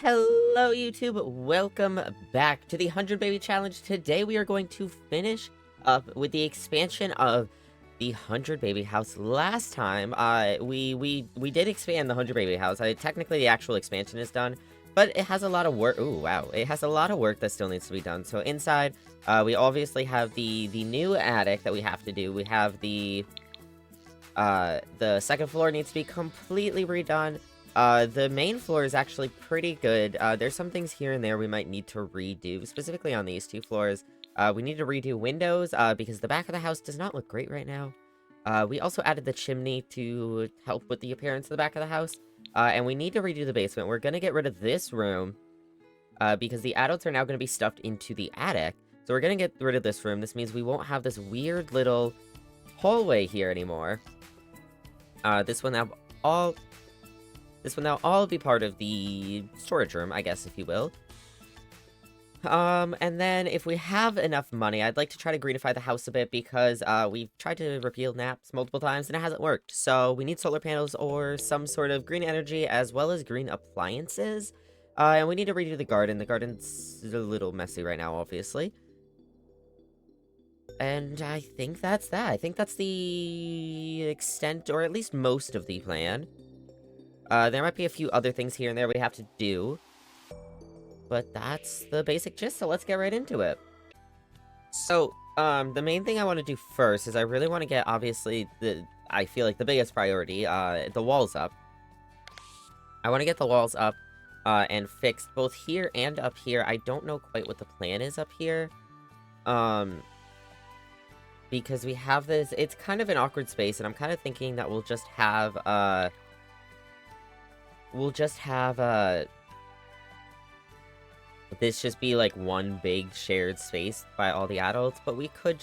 Hello YouTube, welcome back to the 100 Baby Challenge. Today we are going to finish up with the expansion of the 100 Baby House. Last time, we did expand the 100 Baby House. Technically the actual expansion is done, but it has a lot of work. Ooh, wow. It has a lot of work that still needs to be done. So inside, we obviously have the new attic that we have to do. We have the second floor needs to be completely redone. The main floor is actually pretty good. There's some things here and there we might need to redo, specifically on these two floors. We need to redo windows, because the back of the house does not look great right now. We also added the chimney to help with the appearance of the back of the house. And we need to redo the basement. We're gonna get rid of this room, because the adults are now gonna be stuffed into the attic. So we're gonna get rid of this room. This means we won't have this weird little hallway here anymore. This will now all be part of the storage room, I guess, if you will. And then if we have enough money, I'd like to try to greenify the house a bit because, we've tried to repeal naps multiple times and it hasn't worked. So we need solar panels or some sort of green energy as well as green appliances. And we need to redo the garden. The garden's a little messy right now, obviously. And I think that's that. I think that's the extent, or at least most of the plan. There might be a few other things here and there we have to do. But that's the basic gist, so let's get right into it. So, the main thing I want to do first is I really want to get, obviously, I feel like the biggest priority, the walls up. I want to get the walls up, and fixed both here and up here. I don't know quite what the plan is up here. Because we have this, it's kind of an awkward space, and I'm kind of thinking that we'll just have, this just be like one big shared space by all the adults, but we could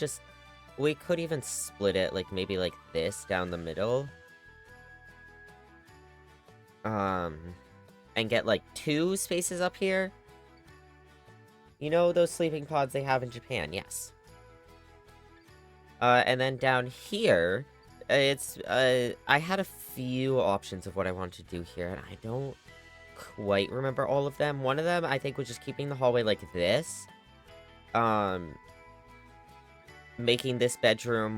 even split it, like maybe like this down the middle. And get like 2 spaces up here. You know those sleeping pods they have in Japan? Yes. And then down here, I had a few options of what I wanted to do here, and I don't quite remember all of them. One of them, I think, was just keeping the hallway like this. Making this bedroom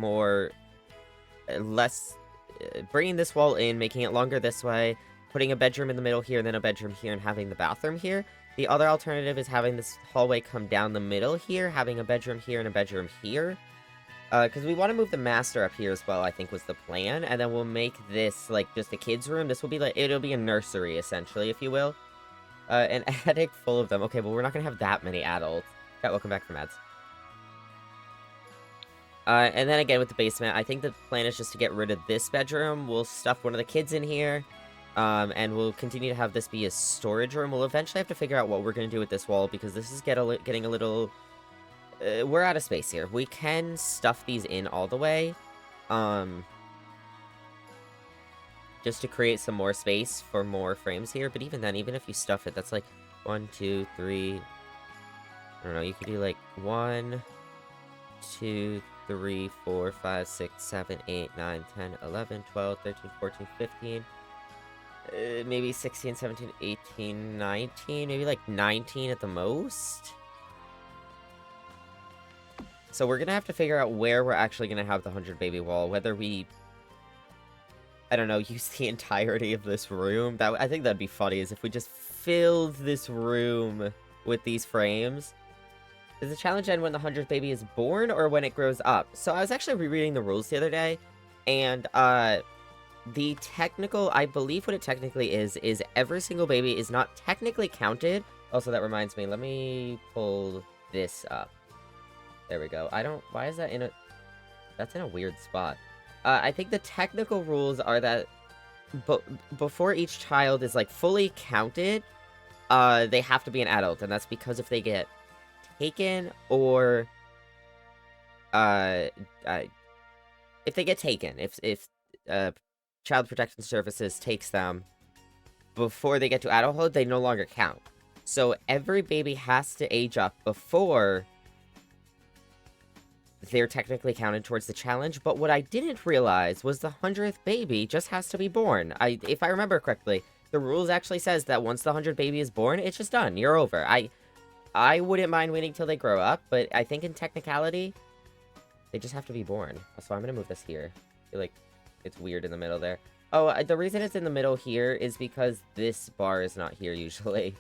bringing this wall in, making it longer this way, putting a bedroom in the middle here, and then a bedroom here, and having the bathroom here. The other alternative is having this hallway come down the middle here, having a bedroom here and a bedroom here. Because we want to move the master up here as well, I think was the plan. And then we'll make this, like, just a kid's room. This will be, like, it'll be a nursery, essentially, if you will. An attic full of them. Okay, well, we're not going to have that many adults. Chat, welcome back from ads. And then again, with the basement, I think the plan is just to get rid of this bedroom. We'll stuff one of the kids in here. And we'll continue to have this be a storage room. We'll eventually have to figure out what we're going to do with this wall, because this is getting a little... we're out of space here. We can stuff these in all the way. Just to create some more space for more frames here. But even then, even if you stuff it, that's like 1, 2, 3... I don't know, you could do like 1, 2, 3, 4, 5, 6, 7, 8, 9, 10, 11, 12, 13, 14, 15... maybe 16, 17, 18, 19... maybe like 19 at the most? So we're gonna have to figure out where we're actually gonna have the 100 baby wall, whether we, I don't know, use the entirety of this room. I think that'd be funny, is if we just filled this room with these frames. Does the challenge end when the 100th baby is born, or when it grows up? So I was actually rereading the rules the other day, and, the technical, I believe what it technically is every single baby is not technically counted. Also, that reminds me, let me pull this up. There we go. Why is that that's in a weird spot. I think the technical rules are that before each child is, like, fully counted, they have to be an adult, and that's because if they get taken, or, if they get taken, if Child Protection Services takes them before they get to adulthood, they no longer count. So every baby has to age up before they're technically counted towards the challenge, but what I didn't realize was the 100th baby just has to be born. If I remember correctly, the rules actually says that once the 100 baby is born, it's just done. You're over. I wouldn't mind waiting till they grow up, but I think in technicality, they just have to be born. So I'm gonna move this here. I feel like it's weird in the middle there. Oh, the reason it's in the middle here is because this bar is not here usually.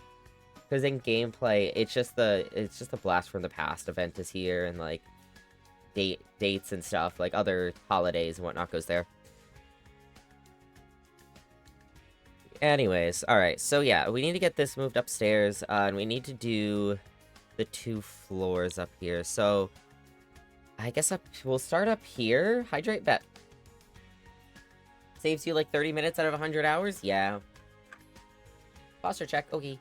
Because in gameplay, it's just the Blast from the Past event is here, and like dates and stuff, like other holidays and whatnot goes there. Anyways, alright, so yeah, we need to get this moved upstairs, and we need to do the 2 floors up here. So I guess we'll start up here. Hydrate bet. Saves you like 30 minutes out of 100 hours? Yeah. Posture check, okay.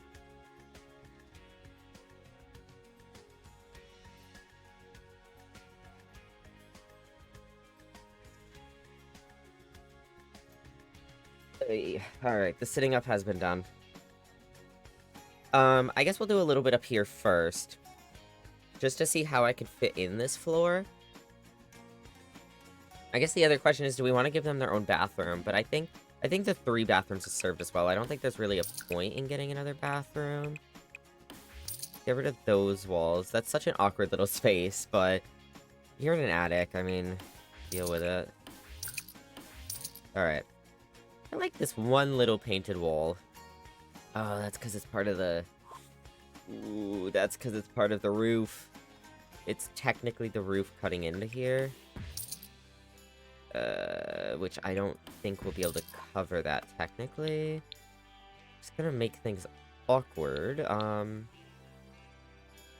Alright, the sitting up has been done. I guess we'll do a little bit up here first. Just to see how I could fit in this floor. I guess the other question is, do we want to give them their own bathroom? But I think the 3 bathrooms is served as well. I don't think there's really a point in getting another bathroom. Get rid of those walls. That's such an awkward little space, but you're in an attic. I mean, deal with it. Alright. I like this one little painted wall. Oh, that's because it's part of the... Ooh, that's because it's part of the roof. It's technically the roof cutting into here. Which I don't think we'll be able to cover that technically. It's gonna make things awkward.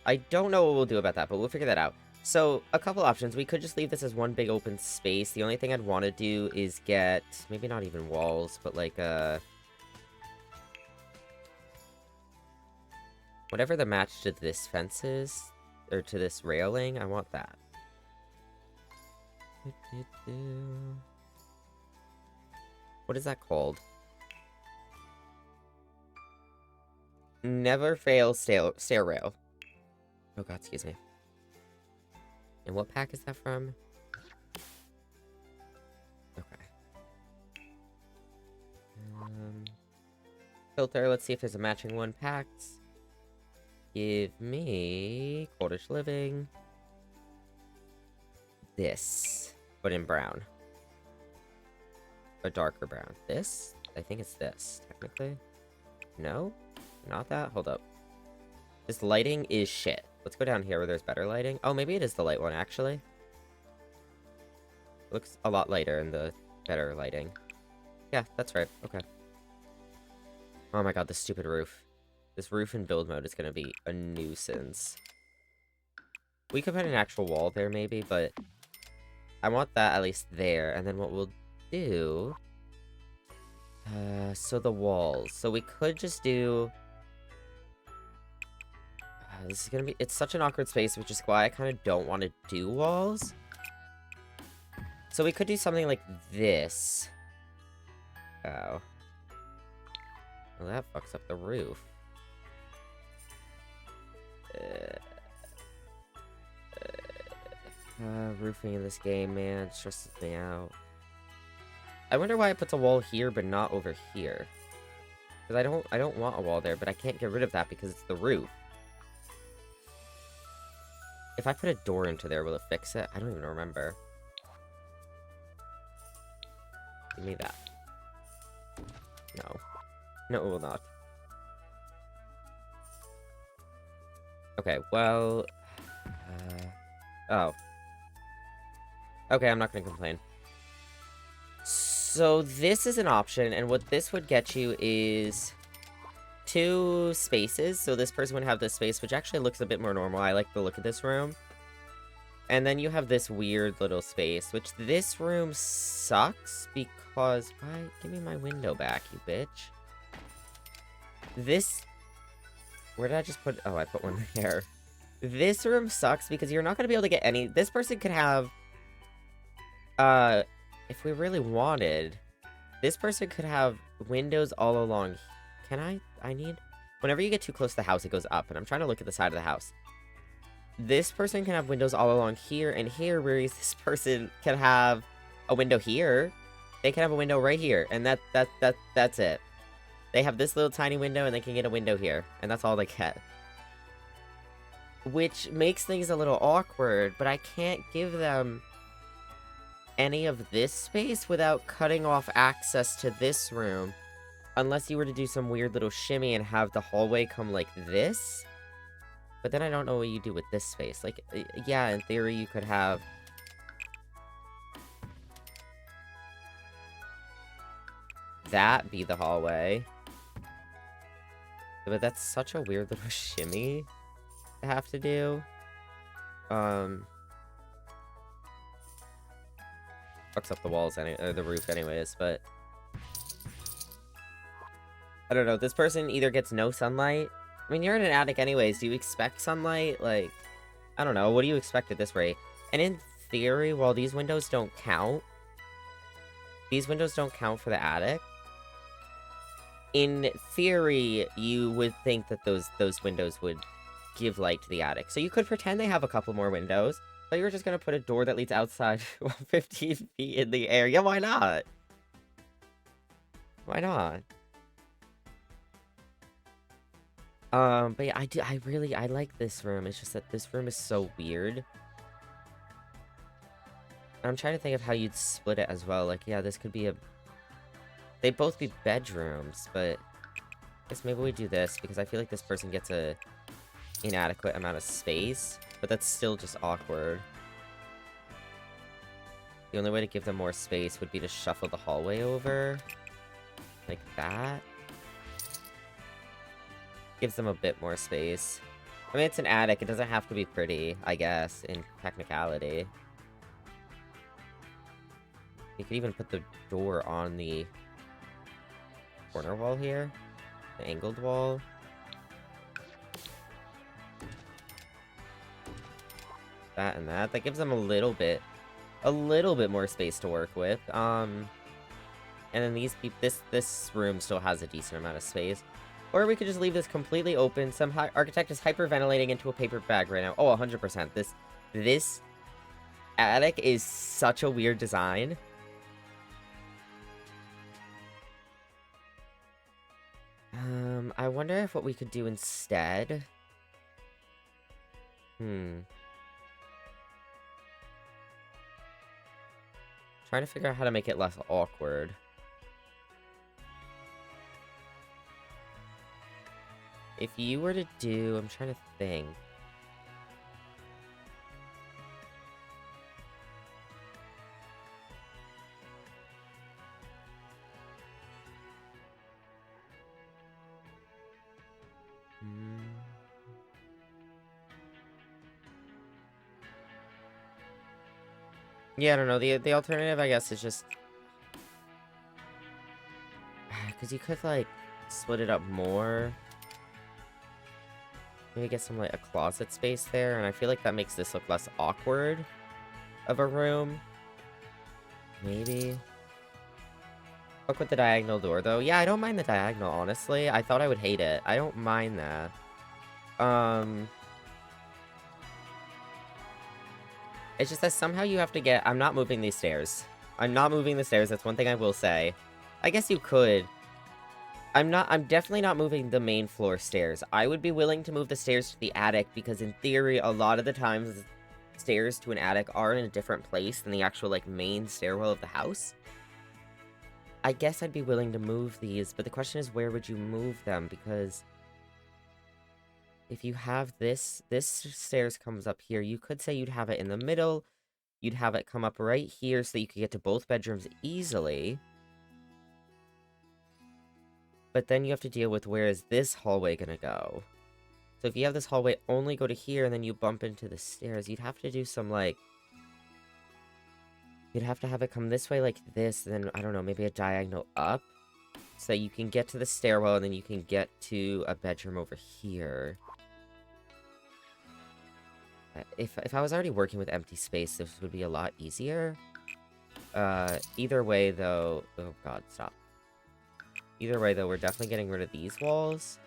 I don't know what we'll do about that, but we'll figure that out. So, a couple options. We could just leave this as one big open space. The only thing I'd want to do is get... maybe not even walls, but like, whatever the match to this fence is, or to this railing, I want that. What is that called? Never fail stair rail. Oh god, excuse me. And what pack is that from? Okay. Filter, let's see if there's a matching one packed. Give me cottage living. This, but in brown. A darker brown. This? I think it's this, technically. No? Not that? Hold up. This lighting is shit. Let's go down here where there's better lighting. Oh, maybe it is the light one, actually. Looks a lot lighter in the better lighting. Yeah, that's right. Okay. Oh my god, this stupid roof. This roof in build mode is gonna be a nuisance. We could put an actual wall there, maybe, but... I want that at least there, and then what we'll do... so the walls. So we could just do... this is gonna be... it's such an awkward space, which is why I kind of don't want to do walls. So we could do something like this. Oh. Well, that fucks up the roof. Roofing in this game, man, stresses me out. I wonder why it puts a wall here, but not over here. Because I don't want a wall there, but I can't get rid of that because it's the roof. If I put a door into there, will it fix it? I don't even remember. Give me that. No. No, it will not. Okay, well... oh. Okay, I'm not gonna complain. So this is an option, and what this would get you is 2 spaces. So this person would have this space, which actually looks a bit more normal. I like the look of this room. And then you have this weird little space, which this room sucks because... why? Give me my window back, you bitch. This... where did I just put... oh, I put one there. This room sucks because you're not going to be able to get any... this person could have... if we really wanted... this person could have windows all along... can I need... whenever you get too close to the house, it goes up, and I'm trying to look at the side of the house. This person can have windows all along here and here, whereas this person can have a window here. They can have a window right here, and that's it. They have this little tiny window, and they can get a window here. And that's all they get. Which makes things a little awkward, but I can't give them any of this space without cutting off access to this room. Unless you were to do some weird little shimmy and have the hallway come like this. But then I don't know what you do with this space. Like, yeah, in theory you could have... that be the hallway. But that's such a weird little shimmy to have to do. Fucks up the walls, or the roof anyways, but... I don't know, this person either gets no sunlight... I mean, you're in an attic anyways, do you expect sunlight? Like, I don't know, what do you expect at this rate? And in theory, while these windows don't count... these windows don't count for the attic. In theory, you would think that those windows would give light to the attic. So you could pretend they have a couple more windows, but you're just gonna put a door that leads outside 15 feet in the air. Yeah, why not? Why not? But yeah, I like this room. It's just that this room is so weird. I'm trying to think of how you'd split it as well. Like, yeah, this could be a... they'd both be bedrooms, but... I guess maybe we do this, because I feel like this person gets a inadequate amount of space, but that's still just awkward. The only way to give them more space would be to shuffle the hallway over. Like that. Gives them a bit more space. I mean, it's an attic. It doesn't have to be pretty, I guess, in technicality. You could even put the door on the corner wall here. The angled wall. That and that. That gives them a little bit more space to work with. And then this room still has a decent amount of space. Or we could just leave this completely open. Some architect is hyperventilating into a paper bag right now. Oh, 100%. This attic is such a weird design. I wonder if what we could do instead... Trying to figure out how to make it less awkward. If you were to do... I'm trying to think. Yeah, I don't know. The alternative, I guess, is just... because you could, like, split it up more. Maybe get some, like, a closet space there, and I feel like that makes this look less awkward of a room. Maybe. Fuck with the diagonal door, though. Yeah, I don't mind the diagonal, honestly. I thought I would hate it. I don't mind that. It's just that somehow you have to get... I'm not moving these stairs. I'm not moving the stairs. That's one thing I will say. I guess you could. I'm definitely not moving the main floor stairs. I would be willing to move the stairs to the attic because in theory, a lot of the times, stairs to an attic are in a different place than the actual, like, main stairwell of the house. I guess I'd be willing to move these, but the question is, where would you move them? Because if you have this stairs comes up here, you could say you'd have it in the middle, you'd have it come up right here so that you could get to both bedrooms easily. But then you have to deal with where is this hallway gonna go? So if you have this hallway only go to here and then you bump into the stairs, you'd have to do some, like... you'd have to have it come this way like this, and then, I don't know, maybe a diagonal up? So that you can get to the stairwell and then you can get to a bedroom over here. If I was already working with empty space, this would be a lot easier. Either way, though... oh god, stop. Either way, though, we're definitely getting rid of these walls.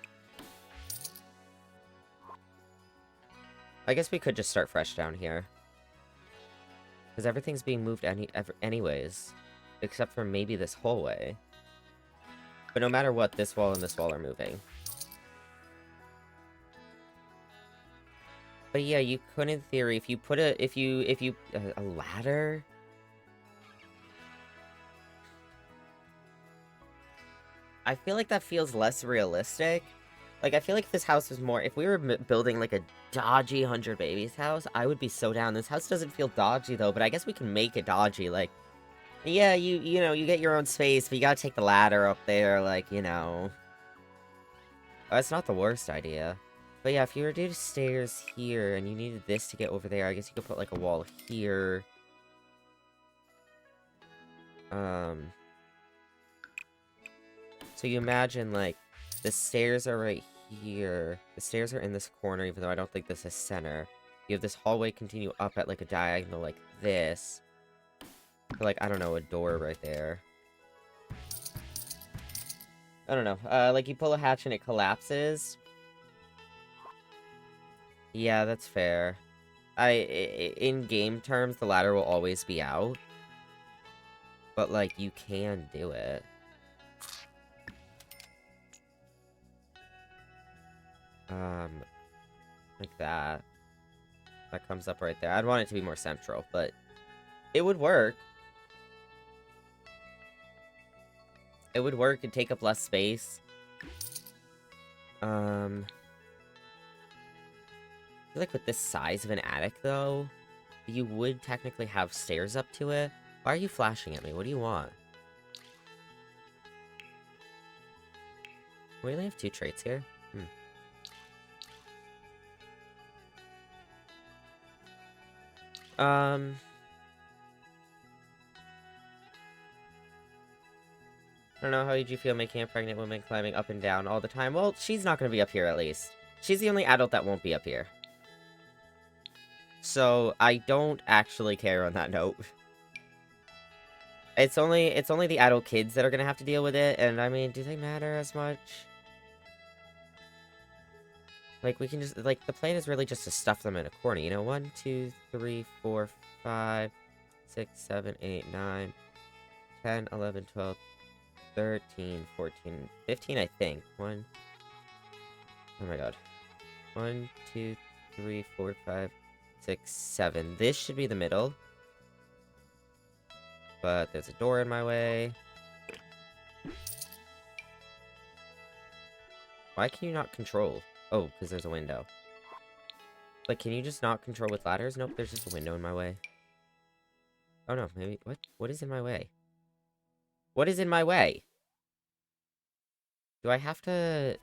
I guess we could just start fresh down here. Because everything's being moved anyways. Except for maybe this hallway. But no matter what, this wall and this wall are moving. But yeah, you could, in theory, if you put a ladder. I feel like that feels less realistic. Like, I feel like if this house was more, if we were building like a dodgy 100 Babies house, I would be so down. This house doesn't feel dodgy though, but I guess we can make it dodgy. Like, yeah, you know, you get your own space, but you gotta take the ladder up there, like, you know. Oh, it's not the worst idea. But yeah, if you were to do stairs here, and you needed this to get over there, I guess you could put, like, a wall here. So you imagine, like, the stairs are right here. The stairs are in this corner, even though I don't think this is center. You have this hallway continue up at, like, a diagonal like this. For, like, I don't know, a door right there. I don't know. Like, you pull a hatch and it collapses. Yeah, that's fair. In game terms, the ladder will always be out. But, like, you can do it. Like that. That comes up right there. I'd want it to be more central, but it would work. It would work and take up less space. I feel like with this size of an attic, though, you would technically have stairs up to it. Why are you flashing at me? What do you want? We only have 2 traits here? I don't know, how did you feel making a pregnant woman climbing up and down all the time? Well, she's not going to be up here, at least. She's the only adult that won't be up here. So, I don't actually care on that note. It's only the adult kids that are going to have to deal with it, and I mean, do they matter as much? Like, we can just, like, the plan is really just to stuff them in a corner, you know? 1, 2, 3, 4, 5, 6, 7, 8, 9, 10, 11, 12, 13, 14, 15, I think. Oh my god. 1, 2, 3, 4, 5, 6, 7. This should be the middle. But there's a door in my way. Why can you not control? Oh, because there's a window. Like, can you just not control with ladders? Nope, there's just a window in my way. Oh no, maybe... What is in my way? What is in my way? Do I have to...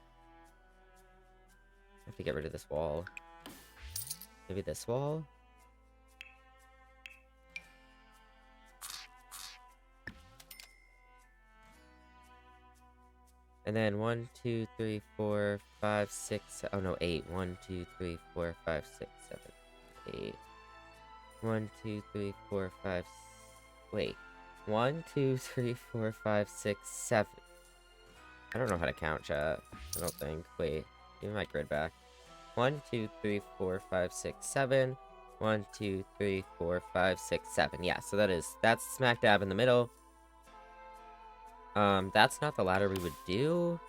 I have to get rid of this wall. Maybe this wall? And then 1, 2, 3, 4, 5, 6... Oh no, 8. 1, 2, 3, 4, 5, 6, 7, 8. 1, 2, 3, 4, 5... Wait. 1, 2, 3, 4, 5, 6, 7. I don't know how to count, chat. I don't think. Wait. Give me my grid back. 1, 2, 3, 4, 5, 6, 7. 1, 2, 3, 4, 5, 6, 7. Yeah, so that's smack dab in the middle. That's not the ladder we would do.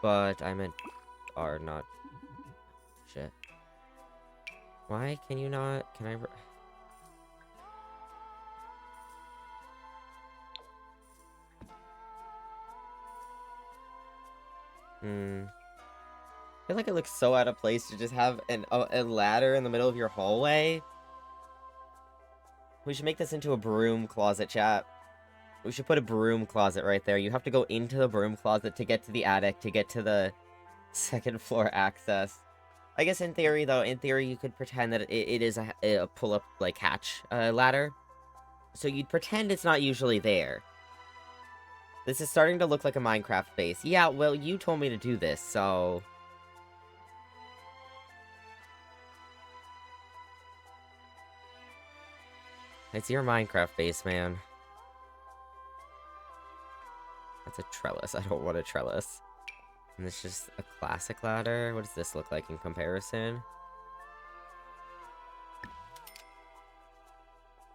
But I meant are not. Shit. Why can you not? Can I? I feel like it looks so out of place to just have a ladder in the middle of your hallway. We should make this into a broom closet, chat. We should put a broom closet right there. You have to go into the broom closet to get to the attic, to get to the second floor access. I guess in theory, though, you could pretend that it is a pull-up, like, hatch ladder. So you'd pretend it's not usually there. This is starting to look like a Minecraft base. Yeah, well, you told me to do this, so... It's your Minecraft base, man. That's a trellis. I don't want a trellis. And it's just a classic ladder. What does this look like in comparison?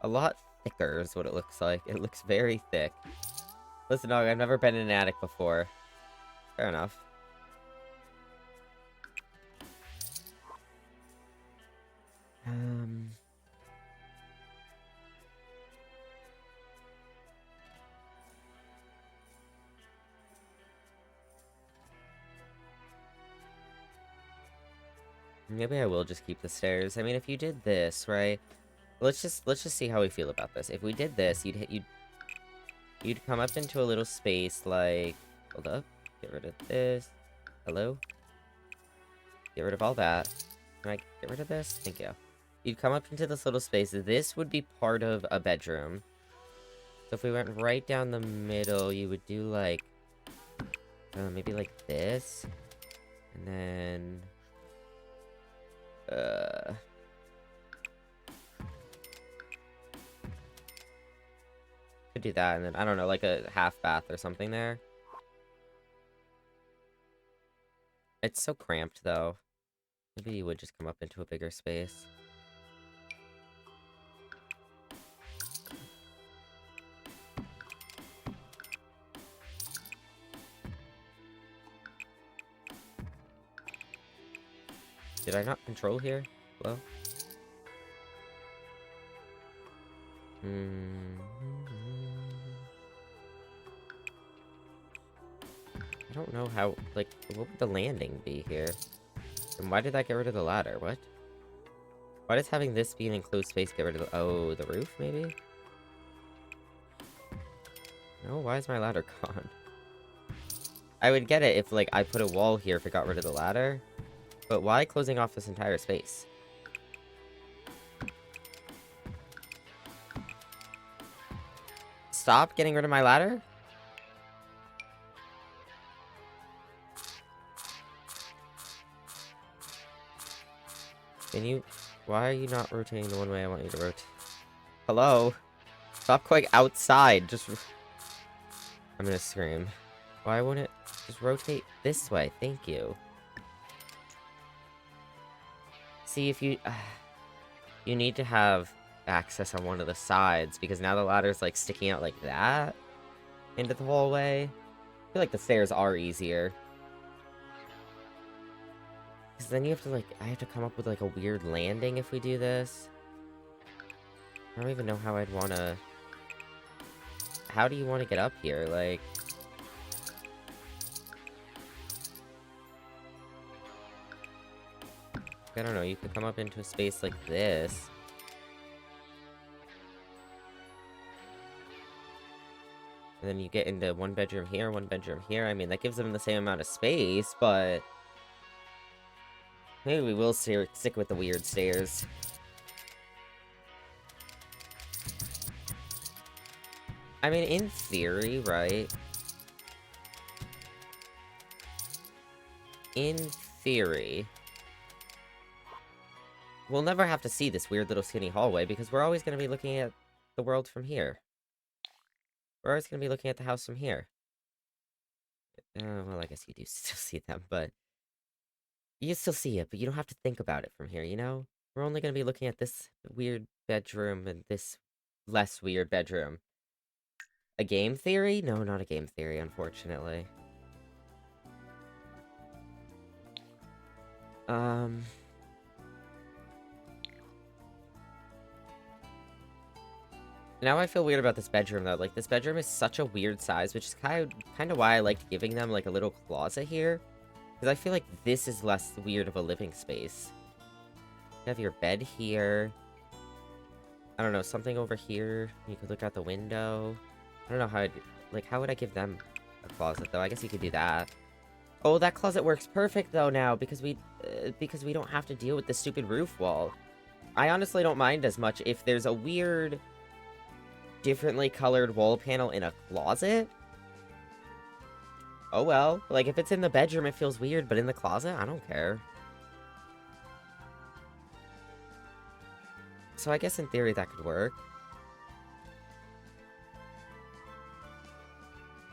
A lot thicker is what it looks like. It looks very thick. Listen, dog, I've never been in an attic before. Fair enough. Um... Maybe I will just keep the stairs. I mean, if you did this, right? Let's just see how we feel about this. If we did this, you'd come up into a little space like, hold up, get rid of this. Hello? Get rid of all that. Can I get rid of this? Thank you. You'd come up into this little space. This would be part of a bedroom. So if we went right down the middle, you would do like, maybe like this. And then, could do that, and then, I don't know, like a half bath or something there. It's so cramped, though. Maybe you would just come up into a bigger space. Did I not control here? Hello? I don't know how, like, what would the landing be here? And why did that get rid of the ladder? What? Why does having this be an enclosed space get rid of the... Oh, the roof, maybe? No, why is my ladder gone? I would get it if, like, I put a wall here if it got rid of the ladder. But why closing off this entire space? Stop getting rid of my ladder? Can you... Why are you not rotating the one way I want you to rotate? Hello? Stop going outside. Just... I'm gonna scream. Why won't it just rotate this way? Thank you. See, if you... you need to have access on one of the sides, because now the ladder's, like, sticking out like that into the hallway. I feel like the stairs are easier. Because then you have to, like... I have to come up with, like, a weird landing if we do this. I don't even know how I'd want to... How do you want to get up here? Like... I don't know, you could come up into a space like this. And then you get into one bedroom here, one bedroom here. I mean, that gives them the same amount of space, but... Maybe we will stick with the weird stairs. I mean, in theory, right? In theory... We'll never have to see this weird little skinny hallway, because we're always going to be looking at the world from here. We're always going to be looking at the house from here. Well, I guess you do still see them, but... You still see it, but you don't have to think about it from here, you know? We're only going to be looking at this weird bedroom and this less weird bedroom. A game theory? No, not a game theory, unfortunately. Now I feel weird about this bedroom, though. Like, this bedroom is such a weird size, which is kind of why I liked giving them, like, a little closet here. Because I feel like this is less weird of a living space. You have your bed here. I don't know, something over here. You could look out the window. I don't know how I'd... Like, how would I give them a closet, though? I guess you could do that. Oh, that closet works perfect, though, now, because we don't have to deal with the stupid roof wall. I honestly don't mind as much if there's a weird... differently colored wall panel in a closet. Oh well, like if it's in the bedroom it feels weird, but in the closet, I don't care. So I guess in theory that could work.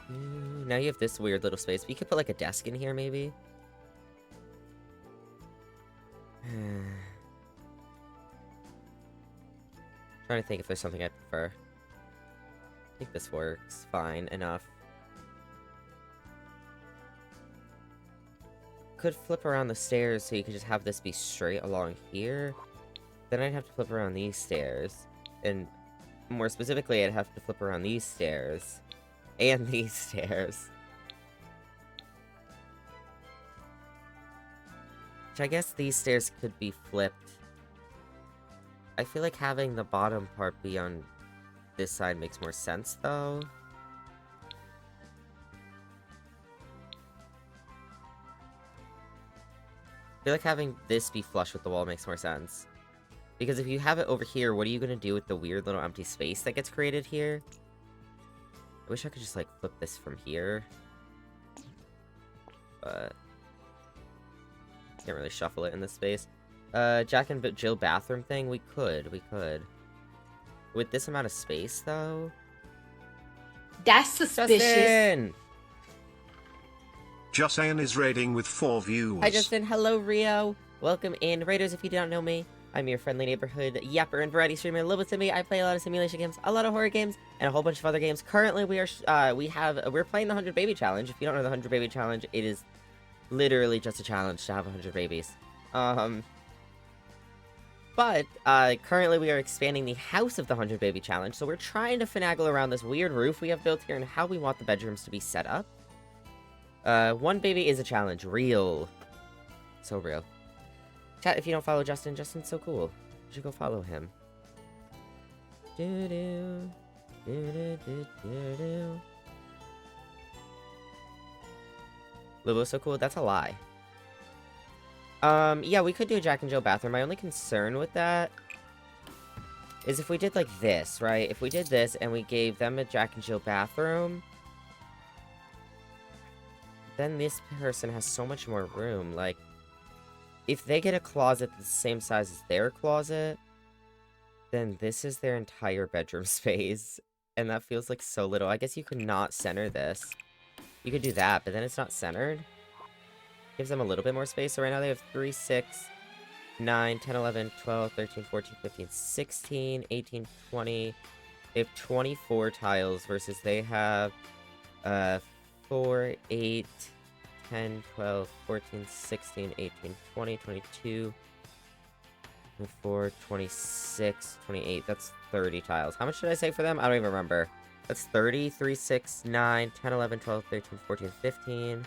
Now you have this weird little space. We could put like a desk in here maybe. Trying to think if there's something I prefer. I think this works fine enough. could flip around the stairs so you could just have this be straight along here. Then I'd have to flip around these stairs. And more specifically, I'd have to flip around these stairs. And these stairs. Which I guess these stairs could be flipped. I feel like having the bottom part be on this side makes more sense, though. I feel like having this be flush with the wall makes more sense. Because if you have it over here, what are you going to do with the weird little empty space that gets created here? I wish I could just, like, flip this from here. But can't really shuffle it in this space. Jack and Jill bathroom thing? We could. With this amount of space, though? That's suspicious. Justin! Justin is raiding with 4 views. Hi, Justin. Hello, Rio. Welcome in. Raiders, if you don't know me, I'm your friendly neighborhood yapper and variety streamer, Lobo to me. I play a lot of simulation games, a lot of horror games, and a whole bunch of other games. Currently, we're playing the 100 Baby Challenge. If you don't know the 100 Baby Challenge, it is literally just a challenge to have 100 babies. But currently we are expanding the House of the 100 Baby Challenge, so we're trying to finagle around this weird roof we have built here and how we want the bedrooms to be set up. 1 baby is a challenge. Real. So real. Chat, if you don't follow Justin, Justin's so cool. You should go follow him. Do-do. Do-do-do-do-do. Lobo's so cool? That's a lie. Yeah, we could do a Jack and Jill bathroom. My only concern with that is if we did like this, right? If we did this and we gave them a Jack and Jill bathroom, then this person has so much more room. Like, if they get a closet that's the same size as their closet, then this is their entire bedroom space. And that feels like so little. I guess you could not center this. You could do that, but then it's not centered. Gives them a little bit more space. So right now they have 3, 6, 9, 10, 11, 12, 13, 14, 15, 16, 18, 20. They have 24 tiles versus they have 4, 8, 10, 12, 14, 16, 18, 20, 22, 24, 26, 28. That's 30 tiles. How much did I say for them? I don't even remember. That's 30, 3, 6, 9, 10, 11, 12, 13, 14, 15.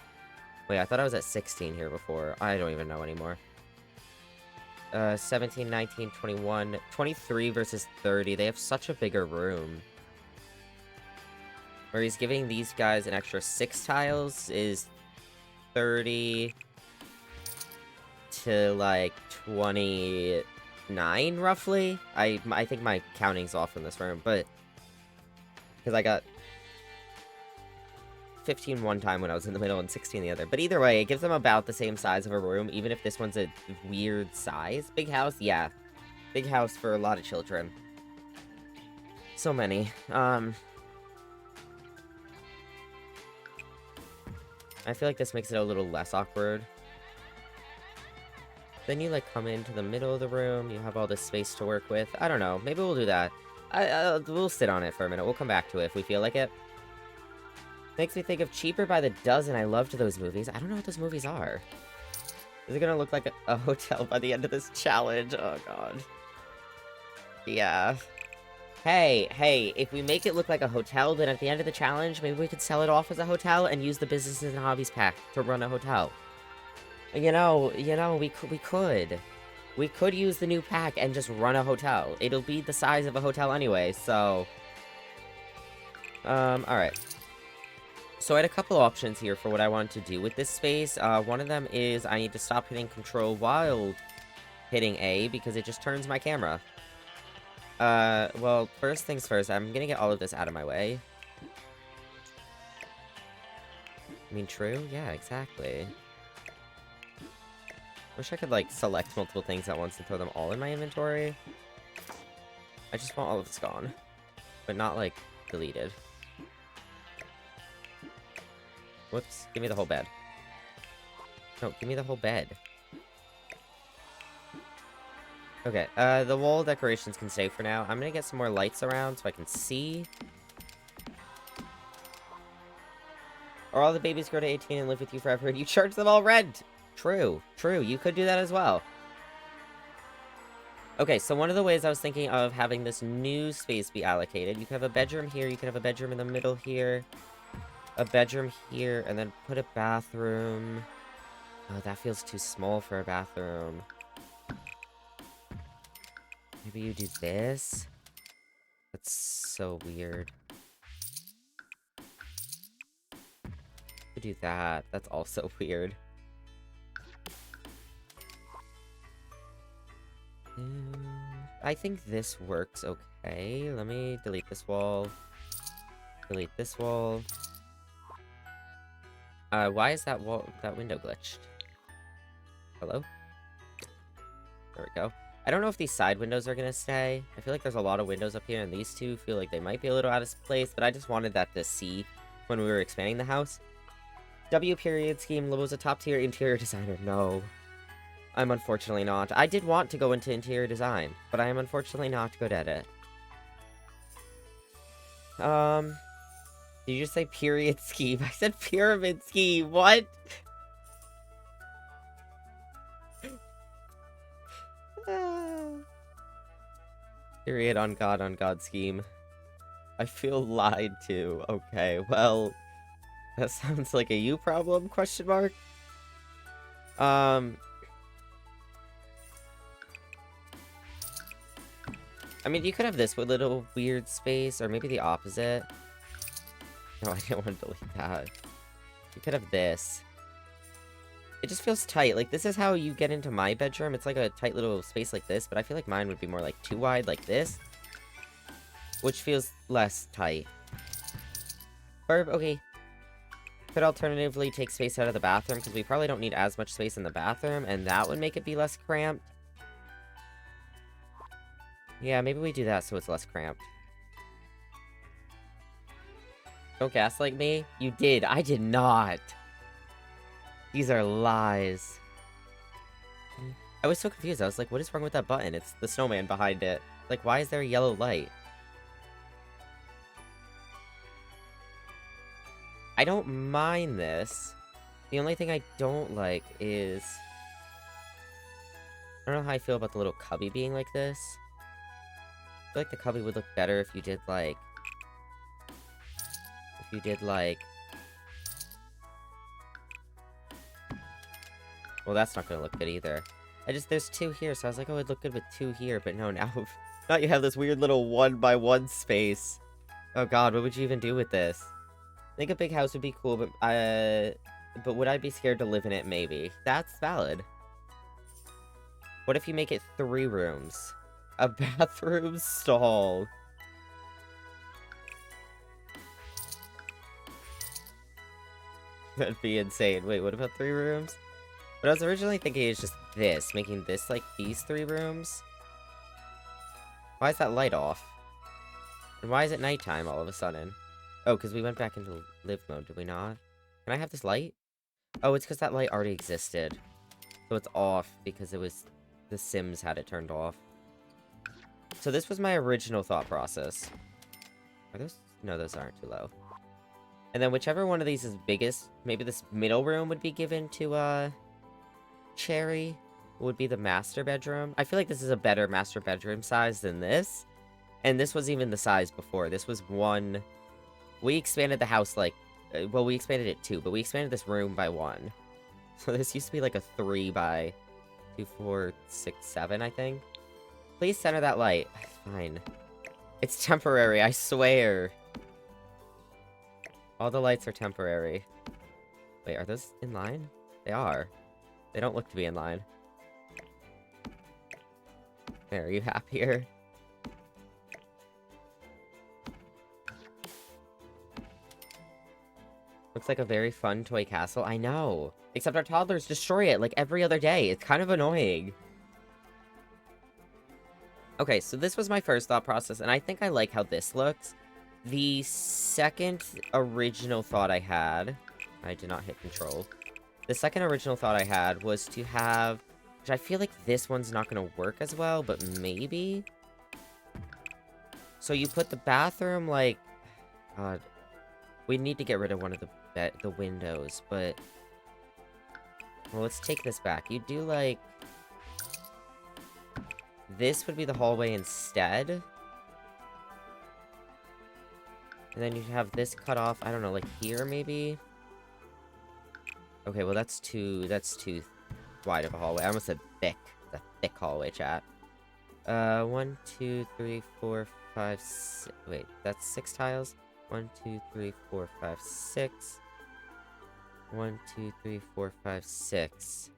Wait, I thought I was at 16 here before. I don't even know anymore. 17, 19, 21, 23 versus 30. They have such a bigger room. Where he's giving these guys an extra 6 tiles is 30 to, like, 29, roughly? I think my counting's off in this room, but because I got 15 one time when I was in the middle and 16 the other. But either way, it gives them about the same size of a room, even if this one's a weird size. Big house? Yeah. Big house for a lot of children. So many. I feel like this makes it a little less awkward. Then you, like, come into the middle of the room. You have all this space to work with. I don't know. Maybe we'll do that. We'll sit on it for a minute. We'll come back to it if we feel like it. Makes me think of Cheaper by the Dozen. I loved those movies. I don't know what those movies are. Is it gonna look like a hotel by the end of this challenge? Oh, God. Yeah. Hey, if we make it look like a hotel, then at the end of the challenge, maybe we could sell it off as a hotel and use the businesses and hobbies pack to run a hotel. You know, we could. We could use the new pack and just run a hotel. It'll be the size of a hotel anyway, so... alright. So I had a couple options here for what I wanted to do with this space. One of them is I need to stop hitting control while hitting A because it just turns my camera. Well, first things first, I'm gonna get all of this out of my way. I mean, true? Yeah, exactly. Wish I could, like, select multiple things at once and throw them all in my inventory. I just want all of this gone. But not, like, deleted. Whoops. Give me the whole bed. No, give me the whole bed. Okay, the wall decorations can stay for now. I'm gonna get some more lights around so I can see. Or all the babies grow to 18 and live with you forever and you charge them all rent! True, true. You could do that as well. Okay, so one of the ways I was thinking of having this new space be allocated, you could have a bedroom here, you could have a bedroom in the middle here, a bedroom here, and then put a bathroom. Oh, that feels too small for a bathroom. Maybe you do this? That's so weird. You do that. That's also weird. I think this works okay. Let me delete this wall. Delete this wall. Why is that window glitched? Hello? There we go. I don't know if these side windows are gonna stay. I feel like there's a lot of windows up here, and these two feel like they might be a little out of place, but I just wanted that to see when we were expanding the house. W period scheme, Lobo's a top-tier interior designer. No. I'm unfortunately not. I did want to go into interior design, but I am unfortunately not good at it. Did you just say period scheme? I said pyramid scheme, what? Period on God scheme. I feel lied to. Okay, well, that sounds like a you problem, question mark? I mean, you could have this with little weird space, or maybe the opposite. No, I didn't want to delete that. You could have this. It just feels tight. Like, this is how you get into my bedroom. It's like a tight little space like this, but I feel like mine would be more like too wide like this. Which feels less tight. Or, okay. Could alternatively take space out of the bathroom, because we probably don't need as much space in the bathroom, and that would make it be less cramped. Yeah, maybe we do that so it's less cramped. Don't gaslight me. You did. I did not. These are lies. I was so confused. I was like, what is wrong with that button? It's the snowman behind it. Like, why is there a yellow light? I don't mind this. The only thing I don't like is... I don't know how I feel about the little cubby being like this. I feel like the cubby would look better if you did, like... Well, that's not gonna look good either. There's two here, so I was like, oh, it'd look good with two here, but no, now you have this weird little 1x1 space. Oh god, what would you even do with this? I think a big house would be cool, but would I be scared to live in it? Maybe. That's valid. What if you make it 3 rooms? A bathroom stall. That'd be insane. Wait, what about 3 rooms? What I was originally thinking is just this, making this like these 3 rooms. Why is that light off? And why is it nighttime all of a sudden? Oh, because we went back into live mode, did we not? Can I have this light? Oh, it's because that light already existed. So it's off because it was... The Sims had it turned off. So this was my original thought process. Are those... No, those aren't too low. And then whichever one of these is biggest, maybe this middle room would be given to, Cherry. Would be the master bedroom. I feel like this is a better master bedroom size than this. And this was even the size before. This was 1... We expanded the house, like... well, we expanded it 2, but we expanded this room by 1. So this used to be like a 3 by 2, 4, 6, 7, I think. Please center that light. Fine. It's temporary, I swear. All the lights are temporary. Wait, are those in line? They are. They don't look to be in line. There, are you happier? Looks like a very fun toy castle. I know. Except our toddlers destroy it like every other day. It's kind of annoying. Okay, so this was my first thought process, and I think I like how this looks. The second original thought I had... I did not hit control. The second original thought I had was to have... Which I feel like this one's not going to work as well, but maybe? So you put the bathroom, like... God. We need to get rid of one of the windows, but... Well, let's take this back. You do, like... This would be the hallway instead. And then you'd have this cut off, I don't know, like here, maybe? Okay, well, that's too wide of a hallway. I almost said thick. It's a thick hallway, chat. 1, 2, 3, 4, 5, 6... Wait, that's 6 tiles? 1, 2, 3, 4, 5, 6... 1, 2, 3, 4, 5, 6.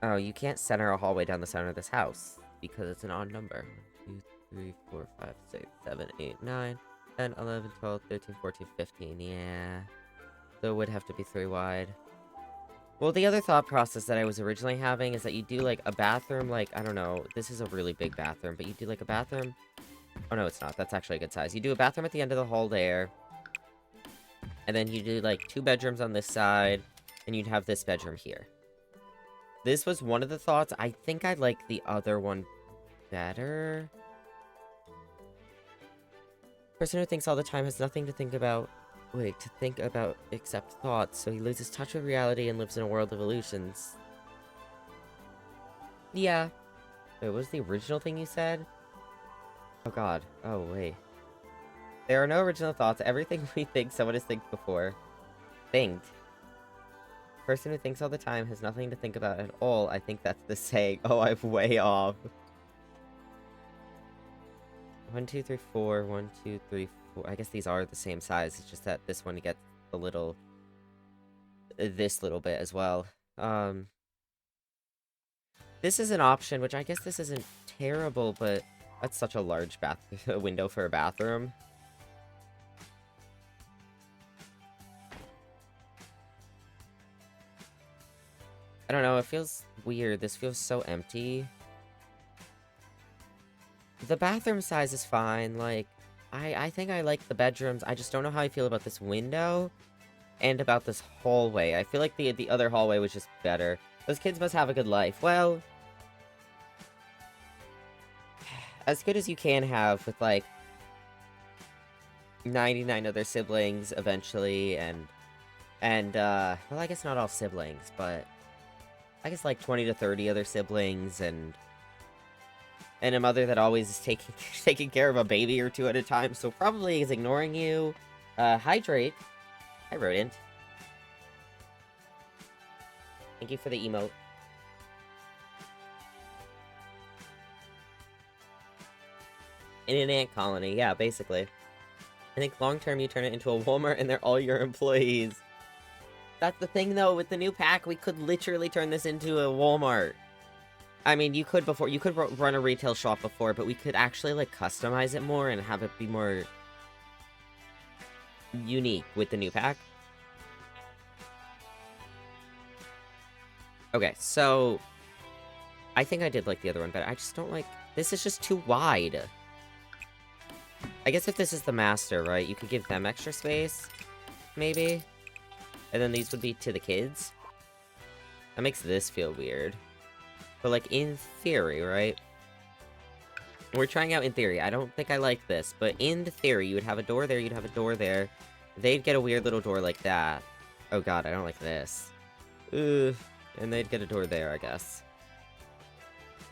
Oh, you can't center a hallway down the center of this house because it's an odd number. 1, 2, 3, 4, 5, 6, 7, 8, 9, 10, 11, 12, 13, 14, 15. Yeah. So it would have to be 3 wide. Well, the other thought process that I was originally having is that you do, like, a bathroom, like, I don't know. This is a really big bathroom, but you do, like, a bathroom... Oh, no, it's not. That's actually a good size. You do a bathroom at the end of the hall there. And then you do, like, 2 bedrooms on this side. And you'd have this bedroom here. This was one of the thoughts. I think I like the other one better. Person who thinks all the time has nothing to think about. Wait, to think about except thoughts. So he loses touch with reality and lives in a world of illusions. Yeah. Wait, what was the original thing you said? Oh god. Oh, wait. There are no original thoughts. Everything we think someone has think before. Thinked. Person who thinks all the time has nothing to think about at all. I think that's the saying. Oh, I'm way off. 1, 2, 3, 4. 1, 2, 3, 4. I guess these are the same size. It's just that this one gets a little... This little bit as well. This is an option, which I guess this isn't terrible, but... That's such a large window for a bathroom. I don't know, it feels weird. This feels so empty. The bathroom size is fine, like, I think I like the bedrooms. I just don't know how I feel about this window and about this hallway. I feel like the other hallway was just better. Those kids must have a good life. Well, as good as you can have with, like, 99 other siblings eventually, and, well, I guess not all siblings, but I guess, like, 20 to 30 other siblings, and a mother that always is taking care of a baby or 2 at a time, so probably is ignoring you. Hydrate. Hi, Rodent. Thank you for the emote. In an ant colony, yeah, basically. I think long-term you turn it into a Walmart and they're all your employees. That's the thing, though, with the new pack, we could literally turn this into a Walmart. I mean, you could run a retail shop before, but we could actually, like, customize it more and have it be more unique with the new pack. Okay, so I think I did like the other one better. I just don't like... This is just too wide. I guess if this is the master, right, you could give them extra space, maybe? And then these would be to the kids? That makes this feel weird. But, like, in theory, right? We're trying out in theory. I don't think I like this, but in theory, you would have a door there, you'd have a door there. They'd get a weird little door like that. Oh god, I don't like this. Ugh. And they'd get a door there, I guess.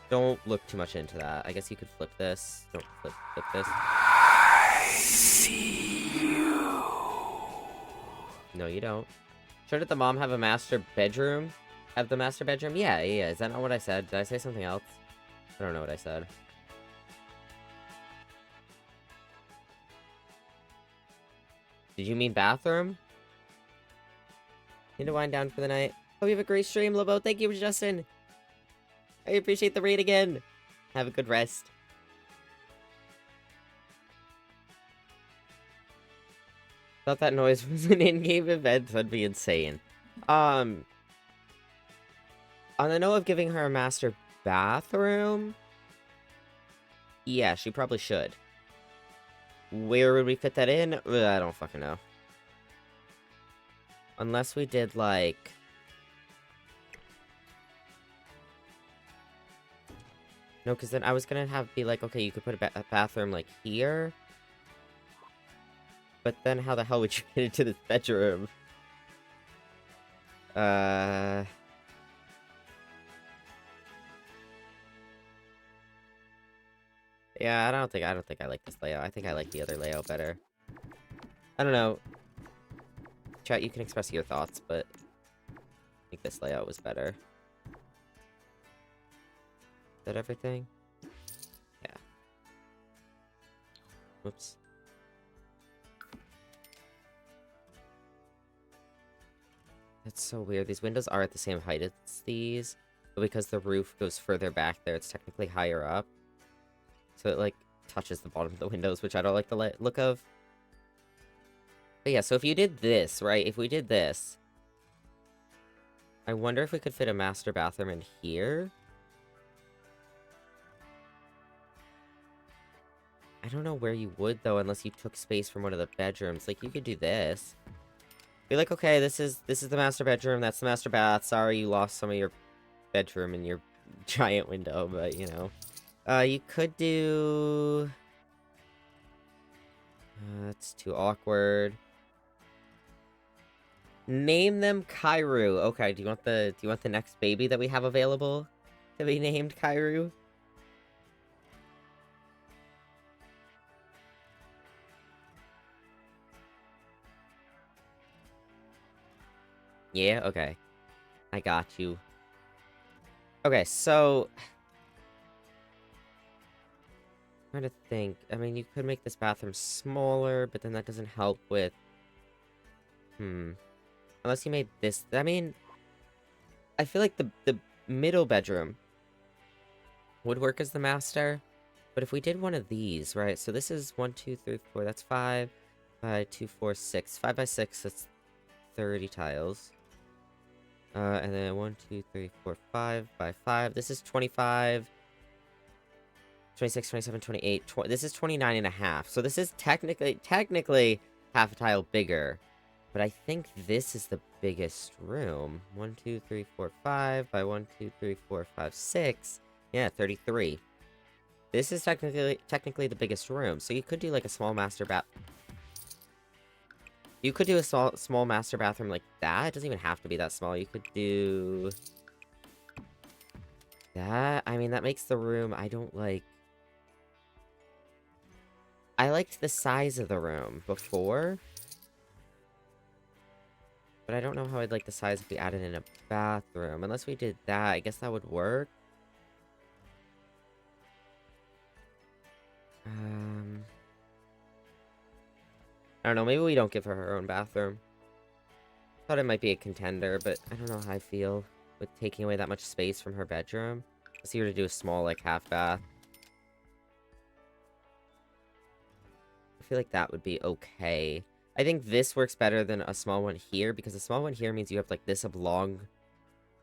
Don't look too much into that. I guess you could flip this. Don't flip this. I see you. No, you don't. Shouldn't the mom have a master bedroom? Have the master bedroom? Yeah. Is that not what I said? Did I say something else? I don't know what I said. Did you mean bathroom? Need to wind down for the night. Hope you have a great stream, Lobo. Thank you, Justin. I appreciate the raid again. Have a good rest. Thought that noise was an in-game event. That'd be insane. On the note of giving her a master bathroom... Yeah, she probably should. Where would we fit that in? Ugh, I don't fucking know. Unless we did, like... No, because then I was gonna be like, okay, you could put a bathroom, like, here. But then how the hell would you get into this bedroom? Uh... Yeah, I don't think I like this layout. I think I like the other layout better. I don't know. Chat, you can express your thoughts, but I think this layout was better. Is that everything? Yeah. Whoops. That's so weird. These windows are at the same height as these, but because the roof goes further back there, it's technically higher up. So it, like, touches the bottom of the windows, which I don't like the look of. But yeah, so if you did this, right? If we did this, I wonder if we could fit a master bathroom in here. I don't know where you would, though, unless you took space from one of the bedrooms. Like, you could do this. Be like, okay, this is the master bedroom, that's the master bath. Sorry you lost some of your bedroom in your giant window, but, you know. You could do... That's too awkward. Name them Kairu. Okay, do you want the next baby that we have available to be named Kairu? Yeah, okay. I got you. Okay, so... I'm trying to think. I mean, you could make this bathroom smaller, but then that doesn't help with... Unless you made this... I mean... I feel like the middle bedroom would work as the master. But if we did one of these, right? So this is 1, 2, 3, 4. That's 5. 5, 2, 4, 6. 5 by 6, that's 30 tiles. And then 1, 2, 3, 4, 5 by 5. This is 25. 26, 27, 28. This is 29 and a half. So this is technically half a tile bigger. But I think this is the biggest room. 1, 2, 3, 4, 5 by 1, 2, 3, 4, 5, 6. Yeah, 33. This is technically the biggest room. So you could do like a small master bath. You could do a small master bathroom like that. It doesn't even have to be that small. You could do that. I mean, that makes the room I don't like. I liked the size of the room before. But I don't know how I'd like the size if we added in a bathroom. Unless we did that, I guess that would work. I don't know, maybe we don't give her her own bathroom. Thought it might be a contender, but I don't know how I feel with taking away that much space from her bedroom. Let's see her to do a small, like, half bath. I feel like that would be okay. I think this works better than a small one here, because a small one here means you have, like, this oblong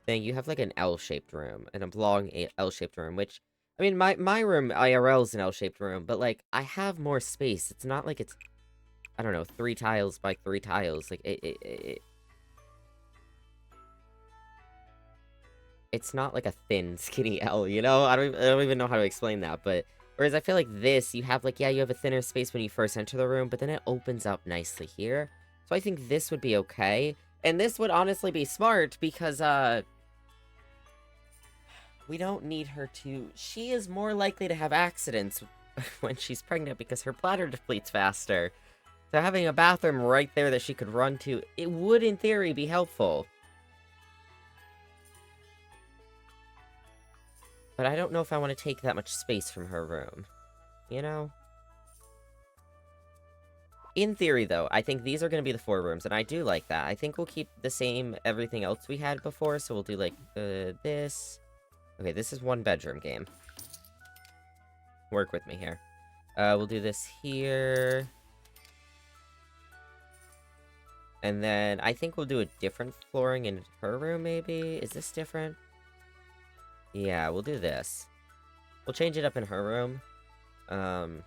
thing. You have, like, an L-shaped room, an oblong L-shaped room, which... I mean, my room, IRL, is an L-shaped room, but, like, I have more space. It's not like it's... I don't know, 3 tiles by 3 tiles. Like, it's not like a thin, skinny L, you know? I don't even know how to explain that, but... Whereas I feel like this, you have, like, yeah, you have a thinner space when you first enter the room, but then it opens up nicely here. So I think this would be okay. And this would honestly be smart, because, we don't need her to... She is more likely to have accidents when she's pregnant, because her bladder depletes faster. So having a bathroom right there that she could run to, it would, in theory, be helpful. But I don't know if I want to take that much space from her room. You know? In theory, though, I think these are going to be the 4 rooms, and I do like that. I think we'll keep the same everything else we had before, so we'll do, like, this. Okay, this is 1 bedroom game. Work with me here. We'll do this here. And then I think we'll do a different flooring in her room, maybe? Is this different? Yeah, we'll do this. We'll change it up in her room. And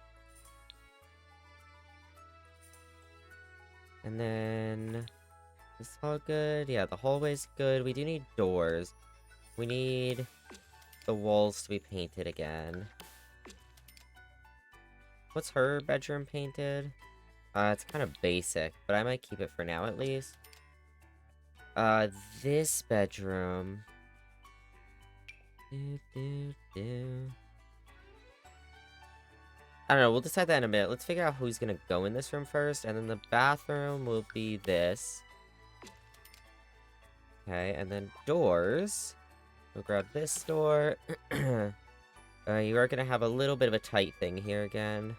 then... Is this all good? Yeah, the hallway's good. We do need doors. We need the walls to be painted again. What's her bedroom painted? It's kind of basic, but I might keep it for now at least. This bedroom. I don't know, we'll decide that in a minute. Let's figure out who's gonna go in this room first, and then the bathroom will be this. Okay, and then doors. We'll grab this door. You are gonna have a little bit of a tight thing here again.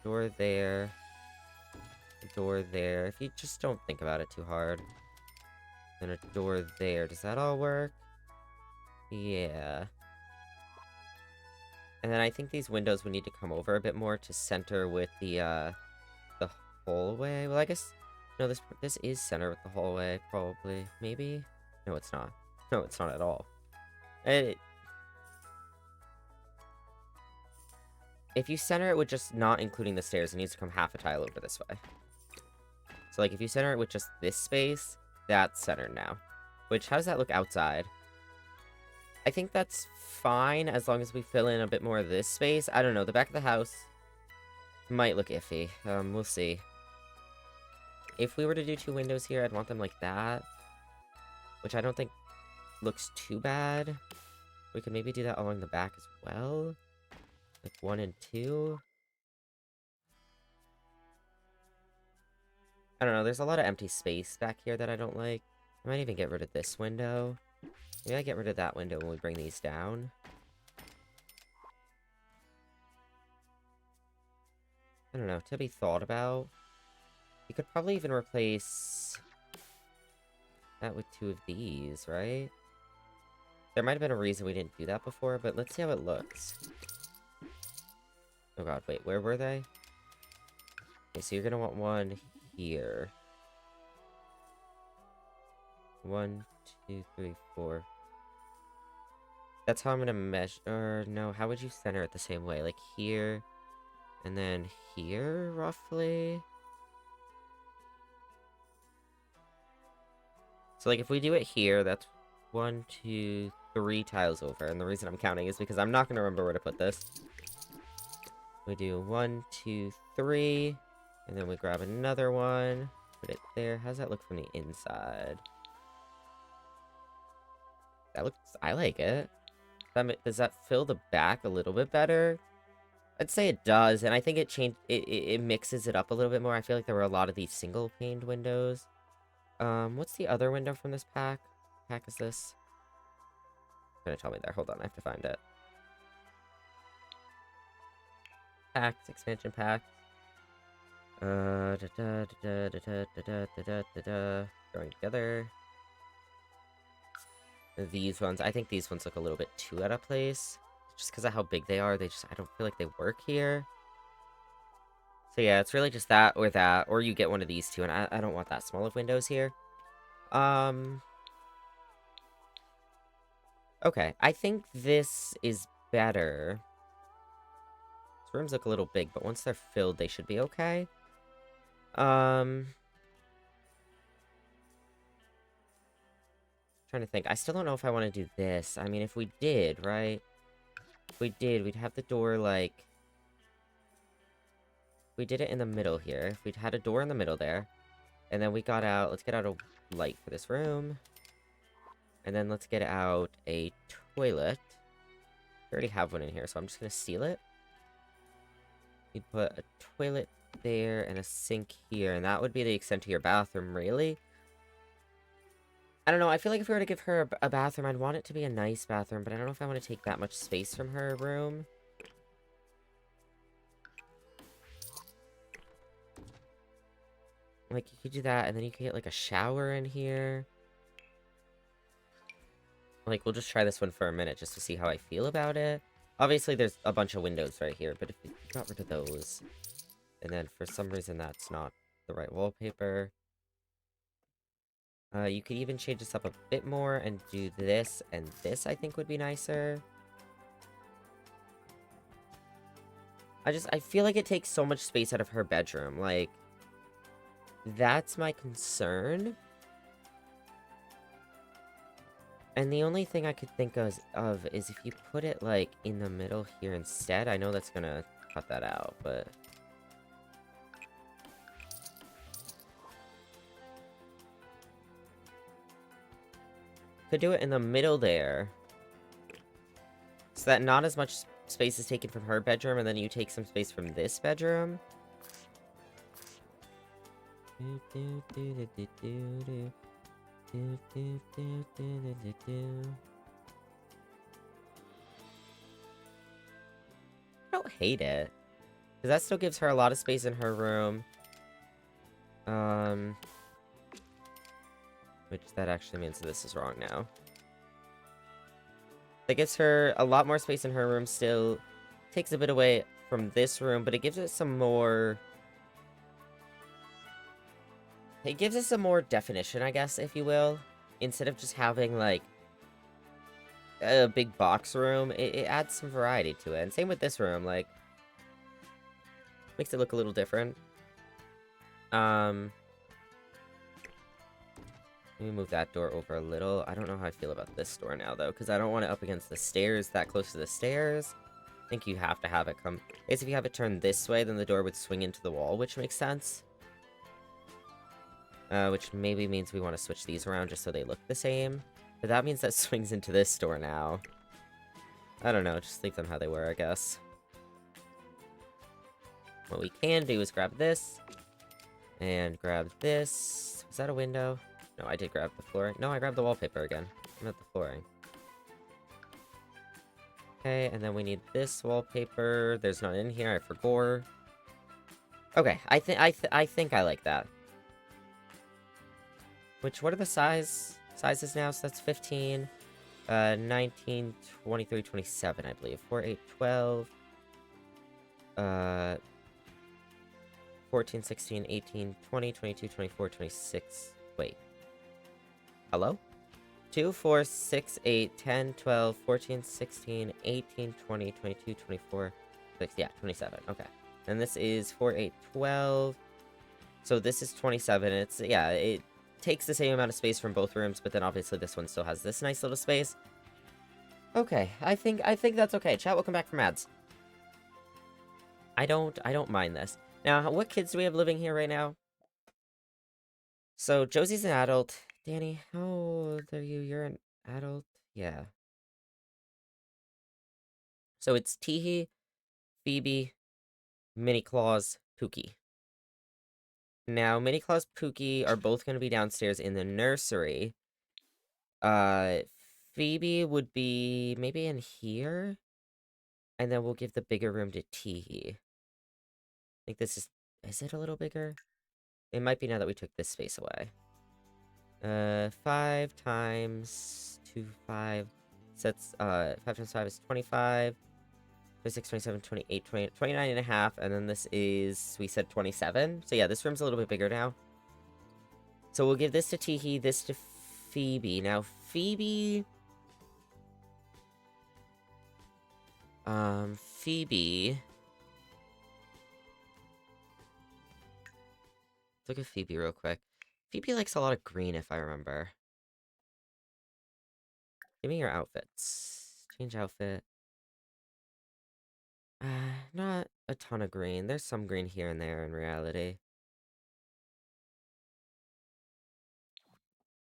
Door there. Door there. If you just don't think about it too hard. Then a door there. Does that all work? Yeah. And then I think these windows would need to come over a bit more to center with the hallway. Well, I guess... No, this is center with the hallway, probably. Maybe? No, it's not. No, it's not at all. If you center it with just not including the stairs, it needs to come half a tile over this way. So, like, if you center it with just this space, that's centered now. Which, how does that look outside? I think that's fine as long as we fill in a bit more of this space. I don't know, the back of the house might look iffy. We'll see. If we were to do 2 windows here, I'd want them like that. Which I don't think looks too bad. We could maybe do that along the back as well. Like 1 and 2. I don't know, there's a lot of empty space back here that I don't like. I might even get rid of this window. Maybe I get rid of that window when we bring these down. I don't know, to be thought about. You could probably even replace that with 2 of these, right? There might have been a reason we didn't do that before, but let's see how it looks. Oh god, wait, where were they? Okay, so you're gonna want one here. 1, 2, 3, 4. That's how I'm gonna measure. Or no, how would you center it the same way? Like here, and then here, roughly? So, like, if we do it here, that's 1, 2, 3 tiles over. And the reason I'm counting is because I'm not gonna remember where to put this. We do 1, 2, 3, and then we grab another one, put it there. How does that look from the inside? That looks... I like it. Does that fill the back a little bit better? I'd say it does, and I think it mixes it up a little bit more. I feel like there were a lot of these single-paned windows. What's the other window from this pack? Pack is this? It's gonna tell me there. Hold on, I have to find it. Packs, expansion pack. Going together. These ones, I think these ones look a little bit too out of place. Just because of how big they are, I don't feel like they work here. So yeah, it's really just that, or you get one of these two, and I don't want that small of windows here. Okay, I think this is better. These rooms look a little big, but once they're filled, they should be okay. Trying to think. I still don't know if I want to do this. I mean, if we did, right? If we did, we'd have the door, like... We did it in the middle here. If we'd had a door in the middle there. And then we got out... Let's get out a light for this room. And then let's get out a toilet. We already have one in here, so I'm just going to steal it. You'd put a toilet there and a sink here. And that would be the extent of your bathroom, really. I don't know, I feel like if we were to give her a bathroom, I'd want it to be a nice bathroom, but I don't know if I want to take that much space from her room. Like, you could do that, and then you could get, like, a shower in here. Like, we'll just try this one for a minute just to see how I feel about it. Obviously, there's a bunch of windows right here, but if we got rid of those, and then for some reason that's not the right wallpaper... you could even change this up a bit more and do this and this, I think would be nicer. I feel like it takes so much space out of her bedroom, like, that's my concern. And the only thing I could think of is if you put it, like, in the middle here instead. I know that's gonna cut that out, but... Could do it in the middle there. So that not as much space is taken from her bedroom, and then you take some space from this bedroom. I don't hate it. Because that still gives her a lot of space in her room. Which that actually means this is wrong now. That gives her a lot more space in her room still. Takes a bit away from this room, but it gives it some more... It gives us some more definition, I guess, if you will. Instead of just having, like, a big box room, it adds some variety to it. And same with this room, like... Makes it look a little different. Let me move that door over a little. I don't know how I feel about this door now, though, because I don't want it up against the stairs, that close to the stairs. I think you have to have it come... I guess if you have it turned this way, then the door would swing into the wall, which makes sense. Which maybe means we want to switch these around just so they look the same. But that means that swings into this door now. I don't know, just leave them how they were, I guess. What we can do is grab this. And grab this. Was that a window? No, I did grab the flooring. No, I grabbed the wallpaper again. Not the flooring. Okay, and then we need this wallpaper. There's none in here. I forgot. Okay, I think I like that. Which, what are the sizes now? So that's 15, 19, 23, 27, I believe. 4, 8, 12, 14, 16, 18, 20, 22, 24, 26. Wait. Hello? 2, 4, 6, 8, 10, 12, 14, 16, 18, 20, 22, 24, 6, yeah, 27. Okay. And this is 4, 8, 12. So this is 27. It's, yeah, it takes the same amount of space from both rooms, but then obviously this one still has this nice little space. Okay, I think that's okay. Chat, welcome back from ads. I don't mind this. Now, what kids do we have living here right now? So, Josie's an adult. Danny, how old are you? You're an adult? Yeah. So it's Teehee, Phoebe, Mini Claus, Pookie. Now, Mini Claus, Pookie are both going to be downstairs in the nursery. Phoebe would be maybe in here. And then we'll give the bigger room to Teehee. I think this is it a little bigger? It might be now that we took this space away. 5 times 2, 5. So that's, 5 times 5 is 25. 26, 27, 28, 20, 29 and a half. And then this is, we said 27. So yeah, this room's a little bit bigger now. So we'll give this to Teehee, this to Phoebe. Now, Phoebe... Phoebe... Let's look at Phoebe real quick. Phoebe likes a lot of green, if I remember. Give me your outfits. Change outfit. Not a ton of green. There's some green here and there in reality.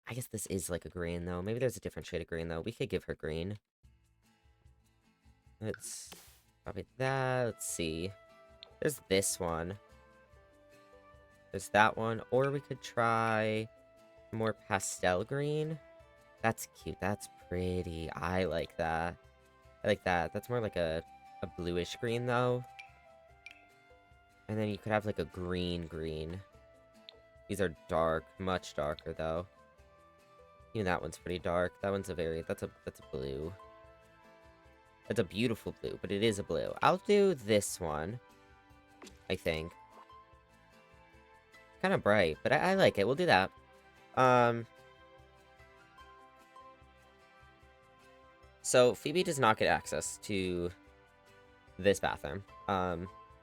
I guess this is like a green, though. Maybe there's a different shade of green, though. We could give her green. It's probably that. Let's see. There's this one. There's that one. Or we could try more pastel green. That's cute. That's pretty. I like that. I like that. That's more like a bluish green, though. And then you could have like a green. These are dark. Much darker, though. Even that one's pretty dark. That one's that's a blue. That's a beautiful blue, but it is a blue. I'll do this one, I think. Kind of bright, but I like it. We'll do that. So Phoebe does not get access to this bathroom.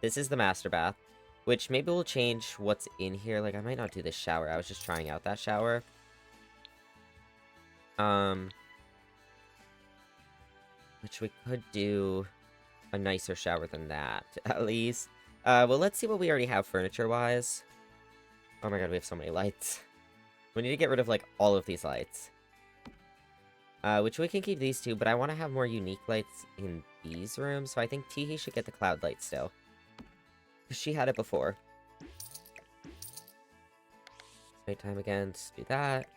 This is the master bath, which maybe will change what's in here. Like, I might not do this shower. I was just trying out that shower. Which we could do a nicer shower than that, at least. Well, let's see what we already have furniture-wise. Oh my god, we have so many lights. We need to get rid of, like, all of these lights. Which we can keep these two, but I want to have more unique lights in these rooms, so I think Teehee should get the cloud light still. Because she had it before. Nighttime again, just do that.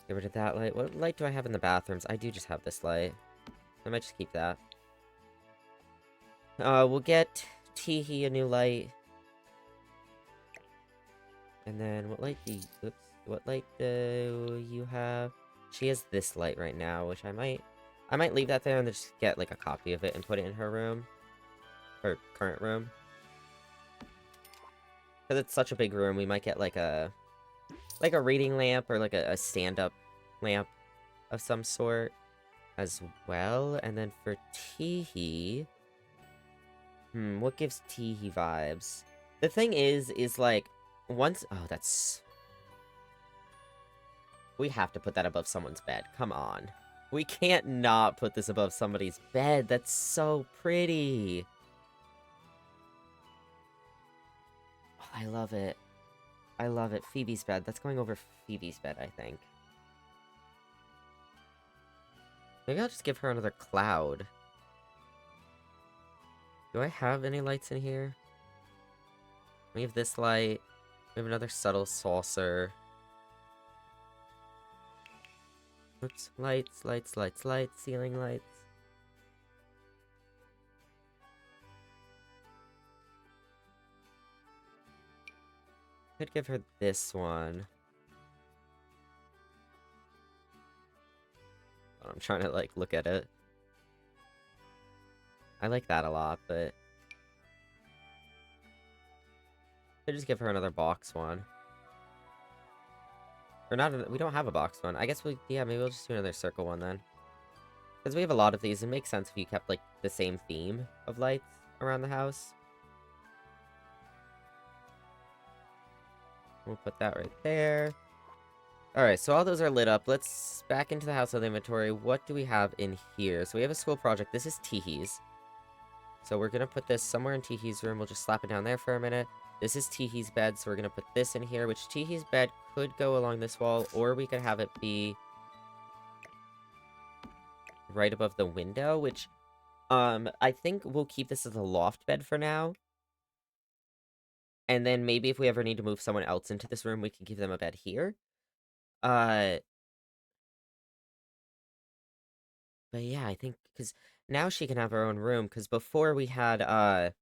Get rid of that light. What light do I have in the bathrooms? I do just have this light. I might just keep that. We'll get Teehee a new light. And then, what light do you... Oops. What light do you have? She has this light right now, which I might leave that there and just get, like, a copy of it and put it in her room. Her current room. Because it's such a big room, we might get, like a reading lamp or, like, a stand-up lamp of some sort as well. And then for Teehee... what gives Teehee vibes? The thing is, like, once... Oh, that's... We have to put that above someone's bed. Come on. We can't not put this above somebody's bed. That's so pretty. Oh, I love it. I love it. Phoebe's bed. That's going over Phoebe's bed, I think. Maybe I'll just give her another cloud. Do I have any lights in here? We have this light. We have another subtle saucer. Oops. Lights, lights, lights, lights. Ceiling lights. Could give her this one. I'm trying to, like, look at it. I like that a lot, but... Could just give her another box one. Or not, we don't have a box one. I guess yeah, maybe we'll just do another circle one then. Because we have a lot of these, it makes sense if you kept, like, the same theme of lights around the house. We'll put that right there. Alright, so all those are lit up. Let's back into the household inventory. What do we have in here? So we have a school project. This is Teehee's. So we're going to put this somewhere in Teehee's room. We'll just slap it down there for a minute. This is Teehee's bed, so we're going to put this in here, which Teehee's bed could go along this wall, or we could have it be right above the window, which, I think we'll keep this as a loft bed for now. And then maybe if we ever need to move someone else into this room, we can give them a bed here. But yeah, I think, because now she can have her own room, because before we had, I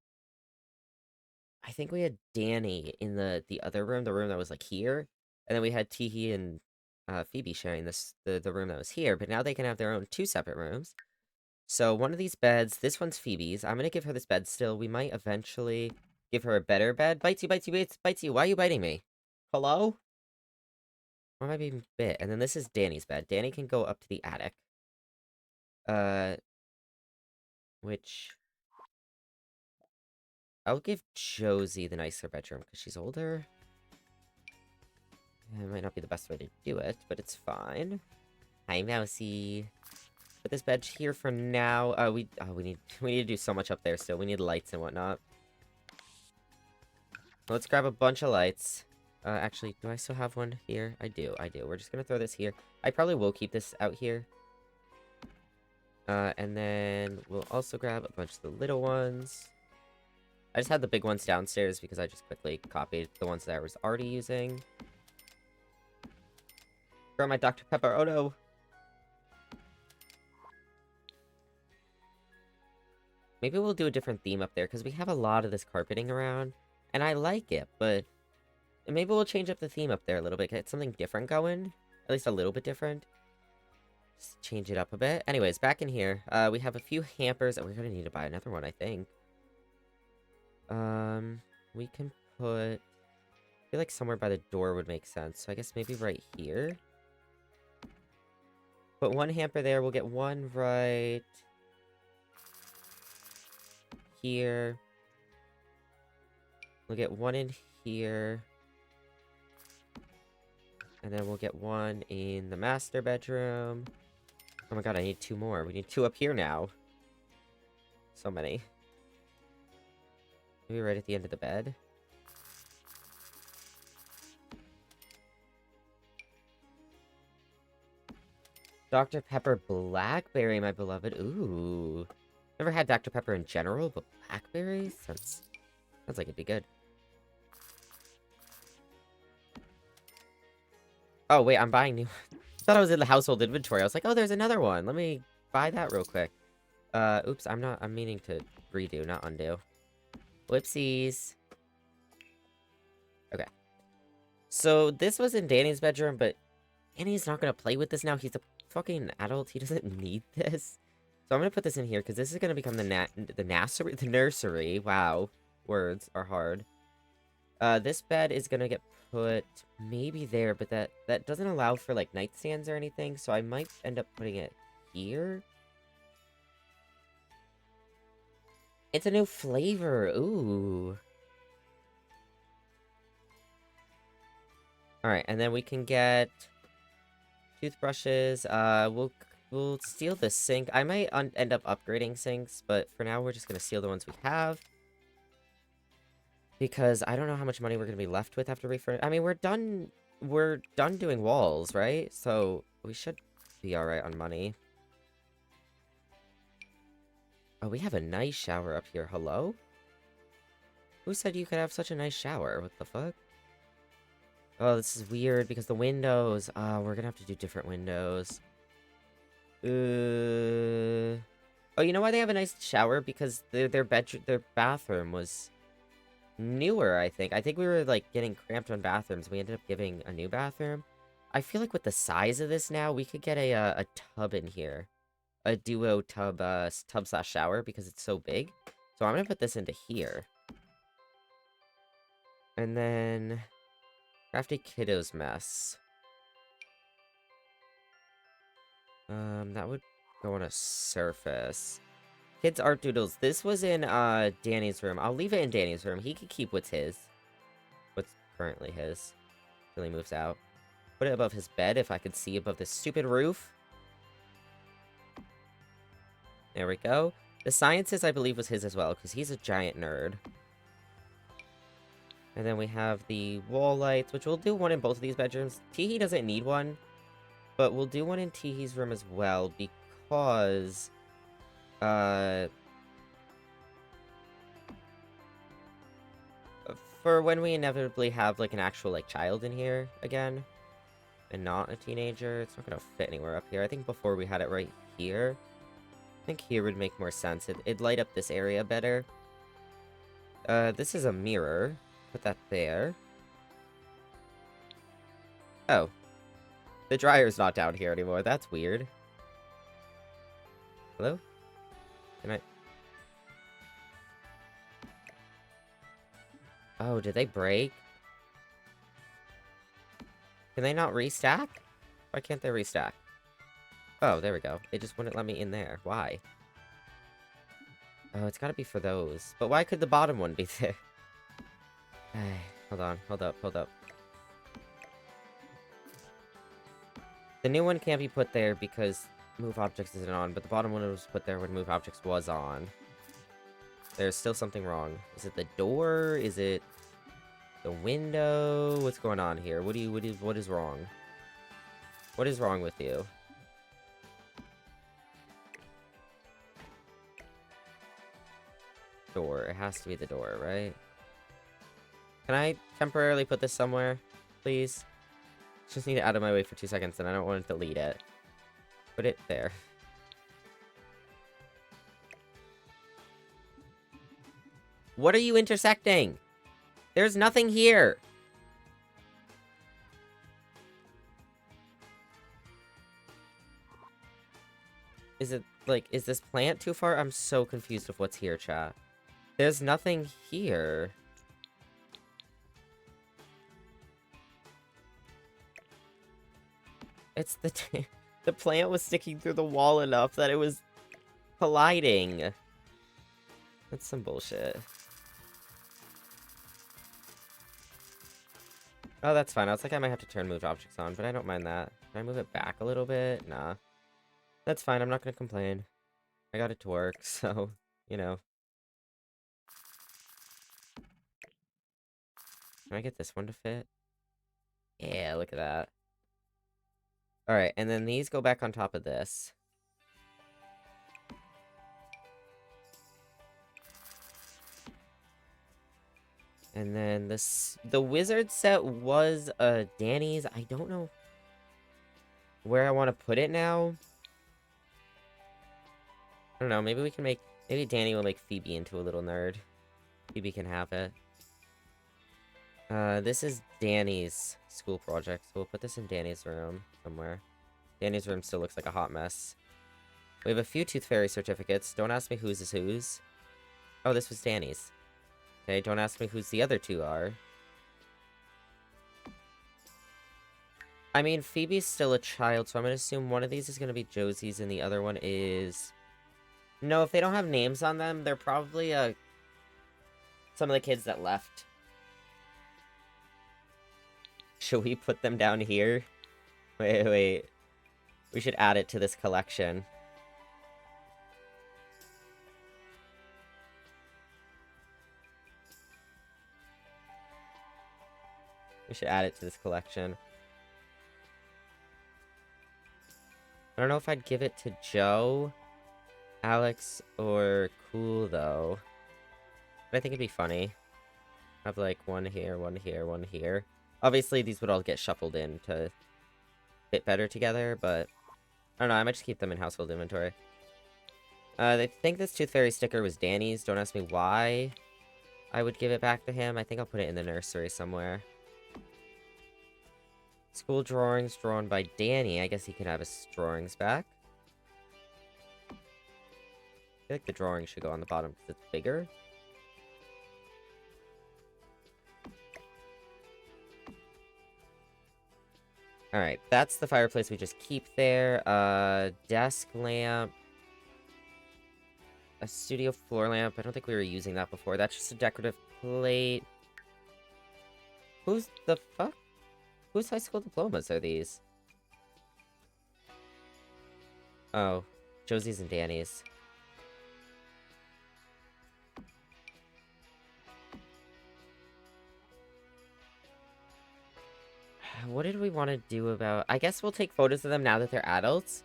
think we had Danny in the other room, the room that was, like, here. And then we had Teehee and Phoebe sharing the room that was here. But now they can have their own 2 separate rooms. So one of these beds, this one's Phoebe's. I'm going to give her this bed still. We might eventually give her a better bed. Bites you, bites you, bites you. Why are you biting me? Hello? Why am I being bit? And then this is Danny's bed. Danny can go up to the attic. Which... I'll give Josie the nicer bedroom, because she's older. It might not be the best way to do it, but it's fine. Hi, Mousy. Put this bed here for now. We need to do so much up there still. We need lights and whatnot. Let's grab a bunch of lights. Actually, do I still have one here? I do. We're just gonna throw this here. I probably will keep this out here. And then we'll also grab a bunch of the little ones. I just had the big ones downstairs because I just quickly copied the ones that I was already using. Throw my Dr. Pepper. Oh no! Maybe we'll do a different theme up there, because we have a lot of this carpeting around. And I like it, but... Maybe we'll change up the theme up there a little bit. Get something different going. At least a little bit different. Just change it up a bit. Anyways, back in here. We have a few hampers. We're gonna need to buy another one, I think. We can put... I feel like somewhere by the door would make sense. So I guess maybe right here. Put one hamper there. We'll get one right... here. We'll get one in here. And then we'll get one in the master bedroom. Oh my god, I need 2 more. We need 2 up here now. So many. Maybe right at the end of the bed. Dr. Pepper Blackberry, my beloved. Ooh. Never had Dr. Pepper in general, but blackberries? Sounds like it'd be good. Oh, wait, I'm buying new... I thought I was in the household inventory. I was like, oh, there's another one. Let me buy that real quick. Oops, I'm meaning to redo, not undo. Whoopsies. Okay. So, this was in Danny's bedroom, but Danny's not gonna play with this now. He's a fucking adult. He doesn't need this. So I'm gonna put this in here, because this is gonna become the nursery. Wow. Words are hard. This bed is gonna get put maybe there, but that doesn't allow for, like, nightstands or anything, so I might end up putting it here. It's a new flavor. Ooh. Alright, and then we can get toothbrushes. We'll steal the sink. I might end up upgrading sinks, but for now we're just gonna steal the ones we have. Because I don't know how much money we're gonna be left with after refurnish. I mean, we're done doing walls, right? So we should be alright on money. Oh, we have a nice shower up here. Hello? Who said you could have such a nice shower? What the fuck? Oh, this is weird because the windows. We're gonna have to do different windows. Oh, you know why they have a nice shower? Because their bathroom was newer, I think. I think we were, like, getting cramped on bathrooms. We ended up giving a new bathroom. I feel like with the size of this now, we could get a tub in here. A duo tub, tub/shower because it's so big. So I'm gonna put this into here. And then... Crafty Kiddo's Mess. That would go on a surface. Kids Art Doodles. This was in, Danny's room. I'll leave it in Danny's room. He could keep what's his. What's currently his. Till he moves out. Put it above his bed if I could see above this stupid roof. There we go. The Sciences, I believe, was his as well, because he's a giant nerd. And then we have the wall lights, which we'll do one in both of these bedrooms. Teehee doesn't need one, but we'll do one in Teehee's room as well, because... for when we inevitably have, like, an actual, like, child in here again, and not a teenager, it's not gonna fit anywhere up here. I think before we had it right here. I think here would make more sense. It'd light up this area better. This is a mirror. Put that there. Oh. The dryer's not down here anymore. That's weird. Hello? Can I... Oh, did they break? Can they not restack? Why can't they restack? Oh, there we go. It just wouldn't let me in there. Why? Oh, it's gotta be for those. But why could the bottom one be there? Hold on. Hold up. The new one can't be put there because Move Objects isn't on, but the bottom one was put there when Move Objects was on. There's still something wrong. Is it the door? Is it the window? What's going on here? What is wrong? What is wrong with you? Door. It has to be the door, right? Can I temporarily put this somewhere, please? Just need it out of my way for 2 seconds, and I don't want to delete it. Put it there. What are you intersecting? There's nothing here. Is it, like, is this plant too far? I'm so confused with what's here, chat. There's nothing here. It's the the plant was sticking through the wall enough that it was colliding. That's some bullshit. Oh, that's fine. I was like, I might have to turn Move Objects on, but I don't mind that. Can I move it back a little bit? Nah. That's fine. I'm not gonna complain. I got it to work, so, you know. Can I get this one to fit? Yeah, look at that. Alright, and then these go back on top of this. And then the wizard set was Danny's. I don't know where I want to put it now. I don't know, maybe we can make... Maybe Danny will make Phoebe into a little nerd. Phoebe can have it. This is Danny's school project, so we'll put this in Danny's room somewhere. Danny's room still looks like a hot mess. We have a few Tooth Fairy certificates. Don't ask me whose is whose. Oh, this was Danny's. Okay, don't ask me whose the other two are. I mean, Phoebe's still a child, so I'm gonna assume one of these is gonna be Josie's and the other one is... No, if they don't have names on them, they're probably, some of the kids that left. Should we put them down here? Wait. We should add it to this collection. We should add it to this collection. I don't know if I'd give it to Joe, Alex, or Cool, though. But I think it'd be funny. Have, like, one here, one here, one here. Obviously, these would all get shuffled in to fit better together, but... I don't know, I might just keep them in household inventory. They think this Tooth Fairy sticker was Danny's. Don't ask me why I would give it back to him. I think I'll put it in the nursery somewhere. School drawings drawn by Danny. I guess he can have his drawings back. I feel like the drawing should go on the bottom because it's bigger. Alright, that's the fireplace we just keep there. Desk lamp. A studio floor lamp. I don't think we were using that before. That's just a decorative plate. Who's the fuck? Whose high school diplomas are these? Oh, Josie's and Danny's. What did we want to do about... I guess we'll take photos of them now that they're adults.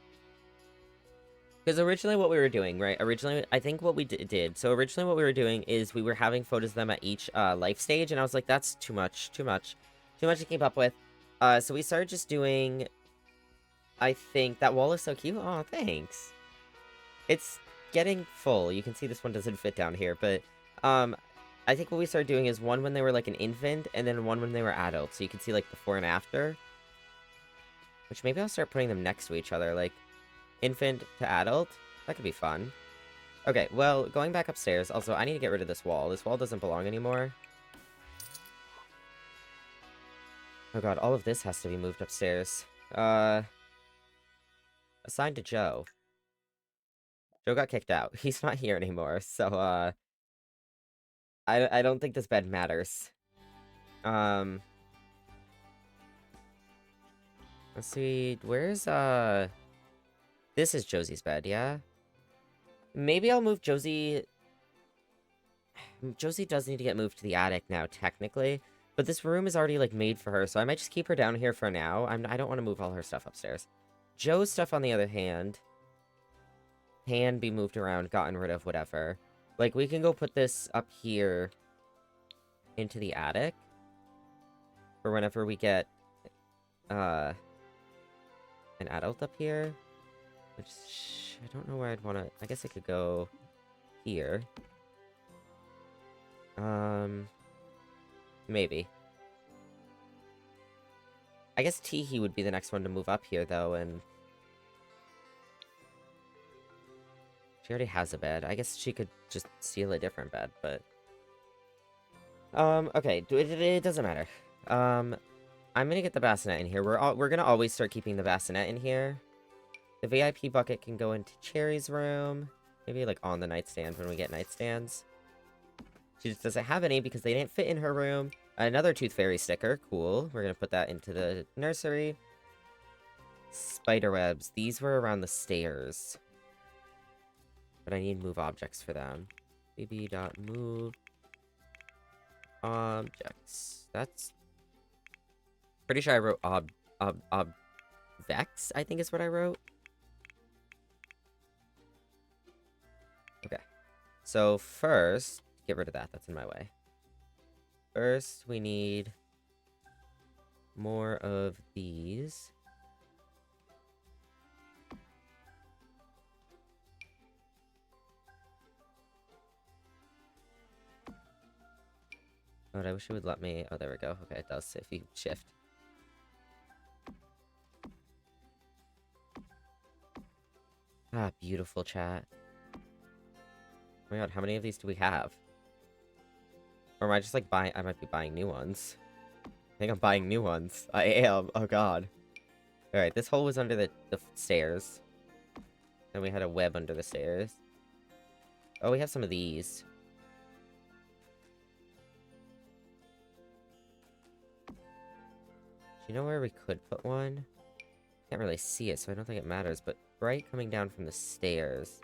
Because originally what we were doing, right? Originally, I think what we did... So originally what we were doing is we were having photos of them at each life stage. And I was like, that's too much. Too much to keep up with. So we started just doing... I think that wall is so cute. Oh, thanks. It's getting full. You can see this one doesn't fit down here. But I think what we started doing is one when they were like an infant, and then one when they were adults. So you can see like before and after. Which maybe I'll start putting them next to each other, like infant to adult. That could be fun. Okay, well, going back upstairs. Also, I need to get rid of this wall. This wall doesn't belong anymore. Oh god, all of this has to be moved upstairs. Assigned to Joe. Joe got kicked out. He's not here anymore, so, I don't think this bed matters. Let's see, where's, this is Josie's bed, yeah? Maybe I'll move Josie... Josie does need to get moved to the attic now, technically. But this room is already, like, made for her, so I might just keep her down here for now. I don't want to move all her stuff upstairs. Joe's stuff, on the other hand, can be moved around, gotten rid of, whatever. Like, we can go put this up here into the attic for whenever we get, an adult up here. Which, I don't know where I'd want to... I guess I could go here. Maybe. I guess Teehee would be the next one to move up here, though, and... She already has a bed. I guess she could just steal a different bed, but... Okay, it doesn't matter. I'm gonna get the bassinet in here. We're gonna always start keeping the bassinet in here. The VIP bucket can go into Cherry's room. Maybe, like, on the nightstand when we get nightstands. She just doesn't have any because they didn't fit in her room. Another Tooth Fairy sticker. Cool. We're gonna put that into the nursery. Spiderwebs. These were around the stairs. But I need move objects for them. bb.move objects. That's... Pretty sure I wrote Vex, I think is what I wrote. Okay. So first, get rid of that. That's in my way. First, we need more of these. God, I wish it would let me... Oh, there we go. Okay, it does if you shift. Ah, beautiful chat. Oh my god, how many of these do we have? Or am I just, like, buying... I might be buying new ones. I think I'm buying new ones. I am. Oh god. Alright, this hole was under the stairs. And we had a web under the stairs. Oh, we have some of these. Do you know where we could put one? Can't really see it, so I don't think it matters, but bright coming down from the stairs.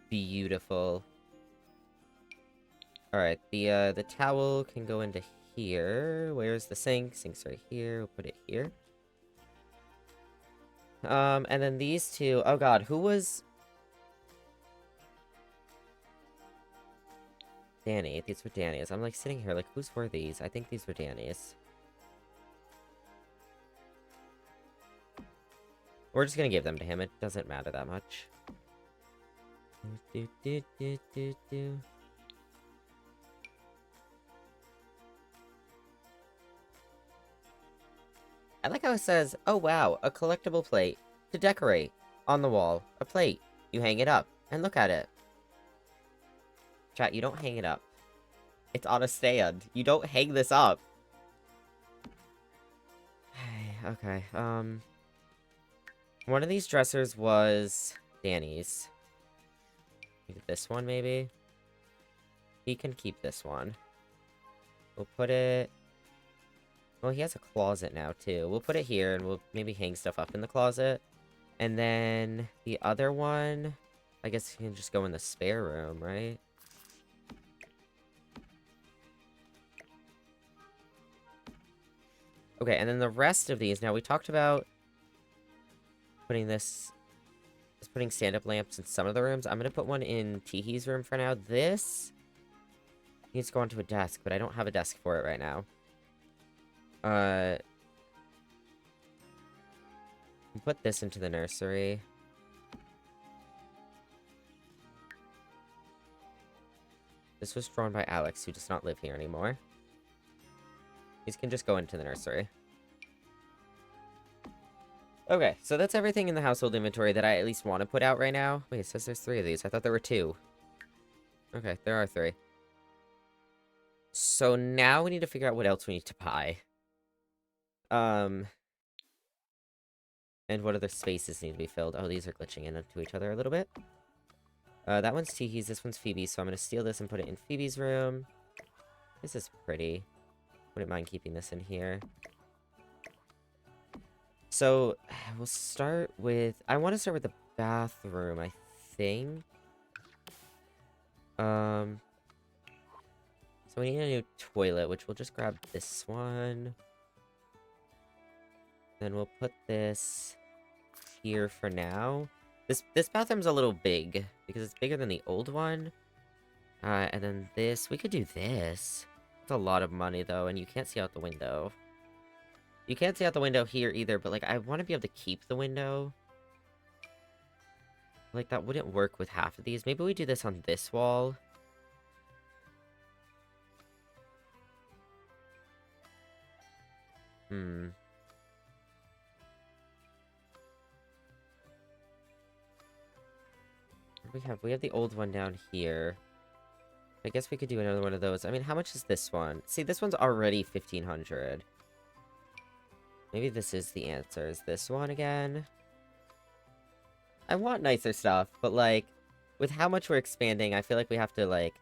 Beautiful. Alright, the towel can go into here. Where's the sink? Sink's right here. We'll put it here. And then these two... Oh god, who was... Danny. These were Danny's. I'm, like, sitting here, like, whose were these? I think these were Danny's. We're just gonna give them to him. It doesn't matter that much. I like how it says, oh wow, a collectible plate to decorate on the wall. A plate. You hang it up and look at it. Chat, you don't hang it up. It's on a stand. You don't hang this up. Okay, one of these dressers was Danny's. This one, maybe? He can keep this one. We'll put it... Well, he has a closet now, too. We'll put it here, and we'll maybe hang stuff up in the closet. And then the other one... I guess he can just go in the spare room, right? Okay, and then the rest of these... Now, we talked about putting this... Just putting stand-up lamps in some of the rooms. I'm gonna put one in Teehee's room for now. This needs to go onto a desk, but I don't have a desk for it right now. Put this into the nursery. This was drawn by Alex, who does not live here anymore. These can just go into the nursery. Okay, so that's everything in the household inventory that I at least want to put out right now. Wait, it says there's 3 of these. I thought there were 2. Okay, there are 3. So now we need to figure out what else we need to buy. And what other spaces need to be filled. Oh, these are glitching into each other a little bit. That one's Teehee's, this one's Phoebe's, so I'm gonna steal this and put it in Phoebe's room. This is pretty. Wouldn't mind keeping this in here. So, we'll start with... I want to start with the bathroom, I think. So we need a new toilet, which we'll just grab this one. Then we'll put this here for now. This bathroom's a little big, because it's bigger than the old one. And then this... We could do this. It's a lot of money, though, and you can't see out the window. You can't see out the window here either, but, like, I want to be able to keep the window. Like, that wouldn't work with half of these. Maybe we do this on this wall. What do we have? We have the old one down here. I guess we could do another one of those. I mean, how much is this one? See, this one's already 1,500. Maybe this is the answer. Is this one again? I want nicer stuff, but, like, with how much we're expanding, I feel like we have to, like,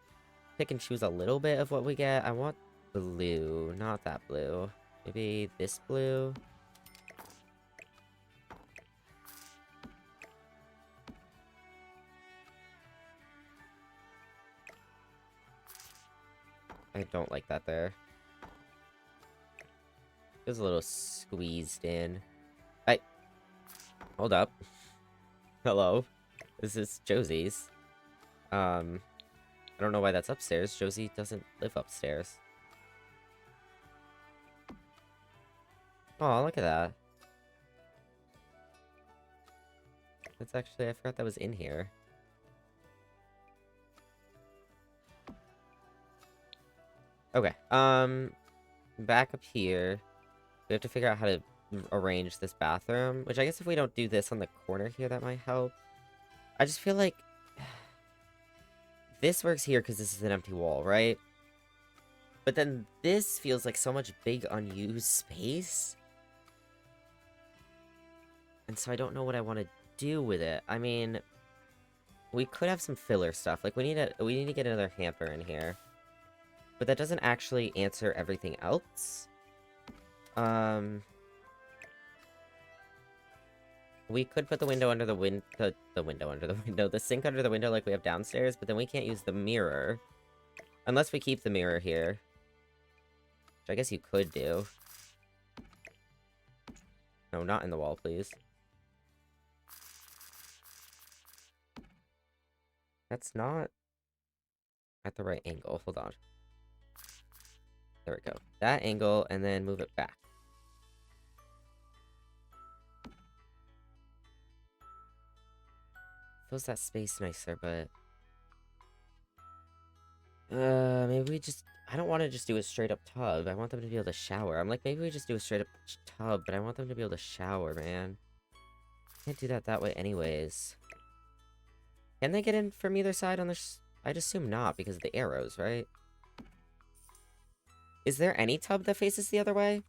pick and choose a little bit of what we get. I want blue, not that blue. Maybe this blue? I don't like that there. Feels a little squeezed in. Hey, hold up. Hello. This is Josie's. I don't know why that's upstairs. Josie doesn't live upstairs. Oh, look at that. That's actually, I forgot that was in here. Okay, back up here. We have to figure out how to arrange this bathroom, which I guess if we don't do this on the corner here, that might help. I just feel like this works here because this is an empty wall, right? But then this feels like so much big unused space. And so I don't know what I want to do with it. I mean, we could have some filler stuff. Like, we need to get another hamper in here. But that doesn't actually answer everything else. We could put the window under the the sink under the window like we have downstairs, but then we can't use the mirror. Unless we keep the mirror here. Which I guess you could do. No, not in the wall, please. That's not at the right angle. Hold on. There we go. That angle, and then move it back. Feels that space nicer, but... maybe we just... I don't want to just do a straight up tub. I want them to be able to shower. I'm like, maybe we just do a straight up tub, but I want them to be able to shower, man. Can't do that way anyways. Can they get in from either side on this? I'd assume not, because of the arrows, right? Is there any tub that faces the other way?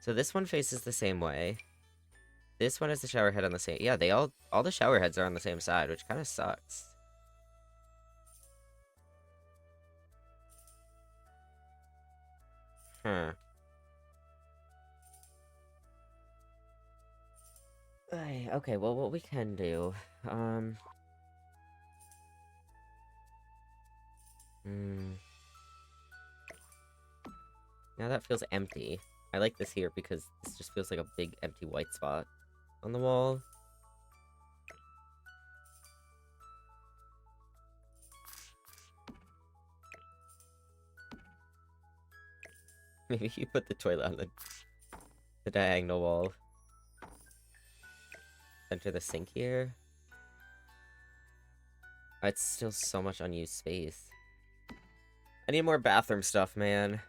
So this one faces the same way. This one has the shower head on the same... Yeah, all the shower heads are on the same side, which kind of sucks. Huh. Okay, well, what we can do... Now that feels empty. I like this here because this just feels like a big empty white spot on the wall. Maybe you put the toilet on the diagonal wall. Enter the sink here. It's still so much unused space. I need more bathroom stuff, man.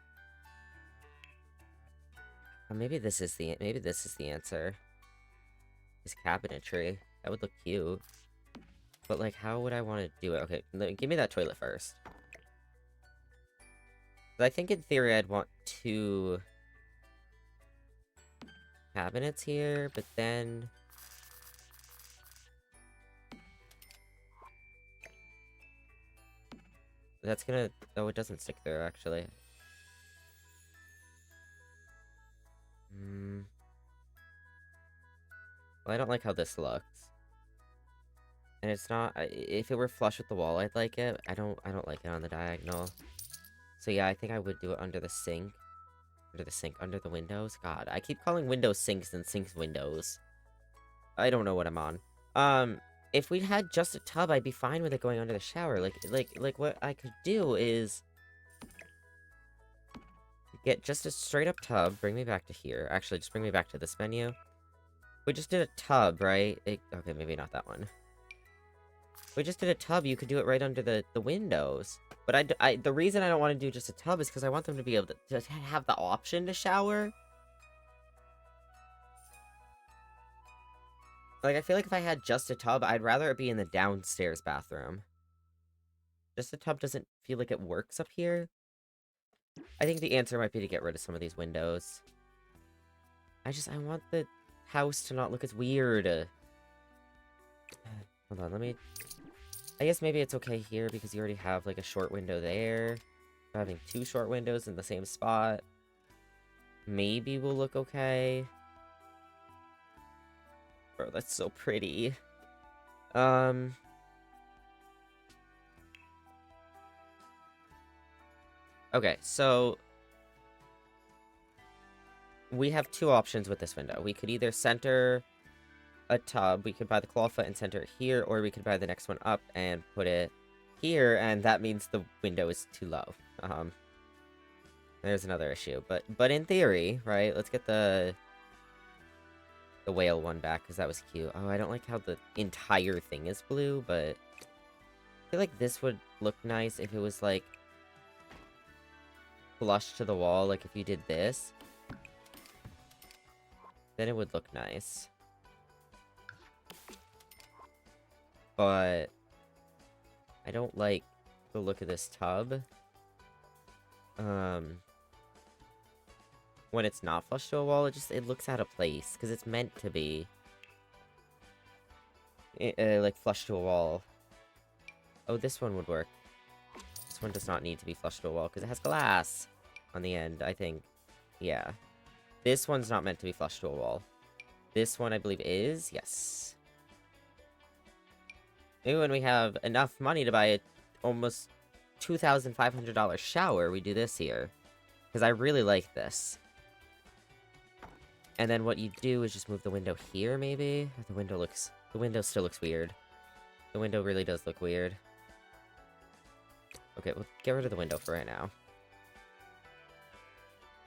Maybe this is the answer. This cabinetry. That would look cute. But, like, how would I want to do it? Okay, give me that toilet first. I think in theory I'd want 2 cabinets here, but then... That's gonna... Oh, it doesn't stick there, actually. Well, I don't like how this looks. And it's not... If it were flush with the wall, I'd like it. I don't like it on the diagonal. So yeah, I think I would do it under the sink. Under the windows. God, I keep calling windows sinks and sinks windows. I don't know what I'm on. If we had just a tub, I'd be fine with it going under the shower. Like what I could do is... Get just a straight up tub, bring me back to here. Actually, just bring me back to this menu. We just did a tub, right? Okay, maybe not that one. We just did a tub, you could do it right under the windows. But the reason I don't want to do just a tub is because I want them to be able to have the option to shower. Like, I feel like if I had just a tub, I'd rather it be in the downstairs bathroom. Just a tub doesn't feel like it works up here. I think the answer might be to get rid of some of these windows. I want the house to not look as weird. Hold on, I guess maybe it's okay here because you already have, like, a short window there. Having 2 short windows in the same spot. Maybe will look okay. Bro, that's so pretty. Okay, so... we have two options with this window. We could either center a tub, we could buy the clawfoot and center it here, or we could buy the next one up and put it here, and that means the window is too low. There's another issue, but in theory, right, let's get the whale one back, because that was cute. Oh, I don't like how the entire thing is blue, but I feel like this would look nice if it was, like, flush to the wall, like if you did this. Then it would look nice. But I don't like the look of this tub. When it's not flush to a wall, it looks out of place, because it's meant to be like flush to a wall. Oh, this one would work. This one does not need to be flush to a wall, because it has glass on the end, I think. Yeah. This one's not meant to be flush to a wall. This one, I believe, is. Yes. Maybe when we have enough money to buy a almost $2,500 shower, we do this here. Because I really like this. And then what you do is just move the window here, maybe? The window still looks weird. The window really does look weird. Okay, we'll get rid of the window for right now.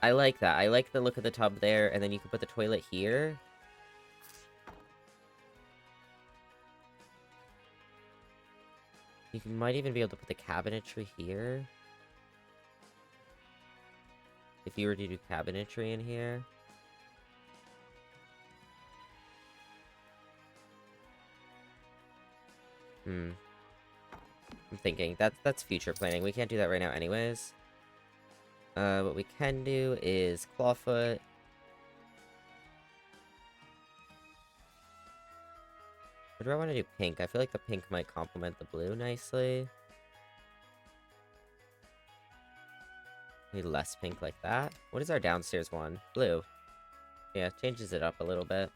I like that. I like the look of the tub there, and then you can put the toilet here. You might even be able to put the cabinetry here. If you were to do cabinetry in here. I'm thinking. That's future planning. We can't do that right now anyways. What we can do is clawfoot. Or do I want to do pink? I feel like the pink might complement the blue nicely. Maybe less pink like that. What is our downstairs one? Blue. Yeah, changes it up a little bit.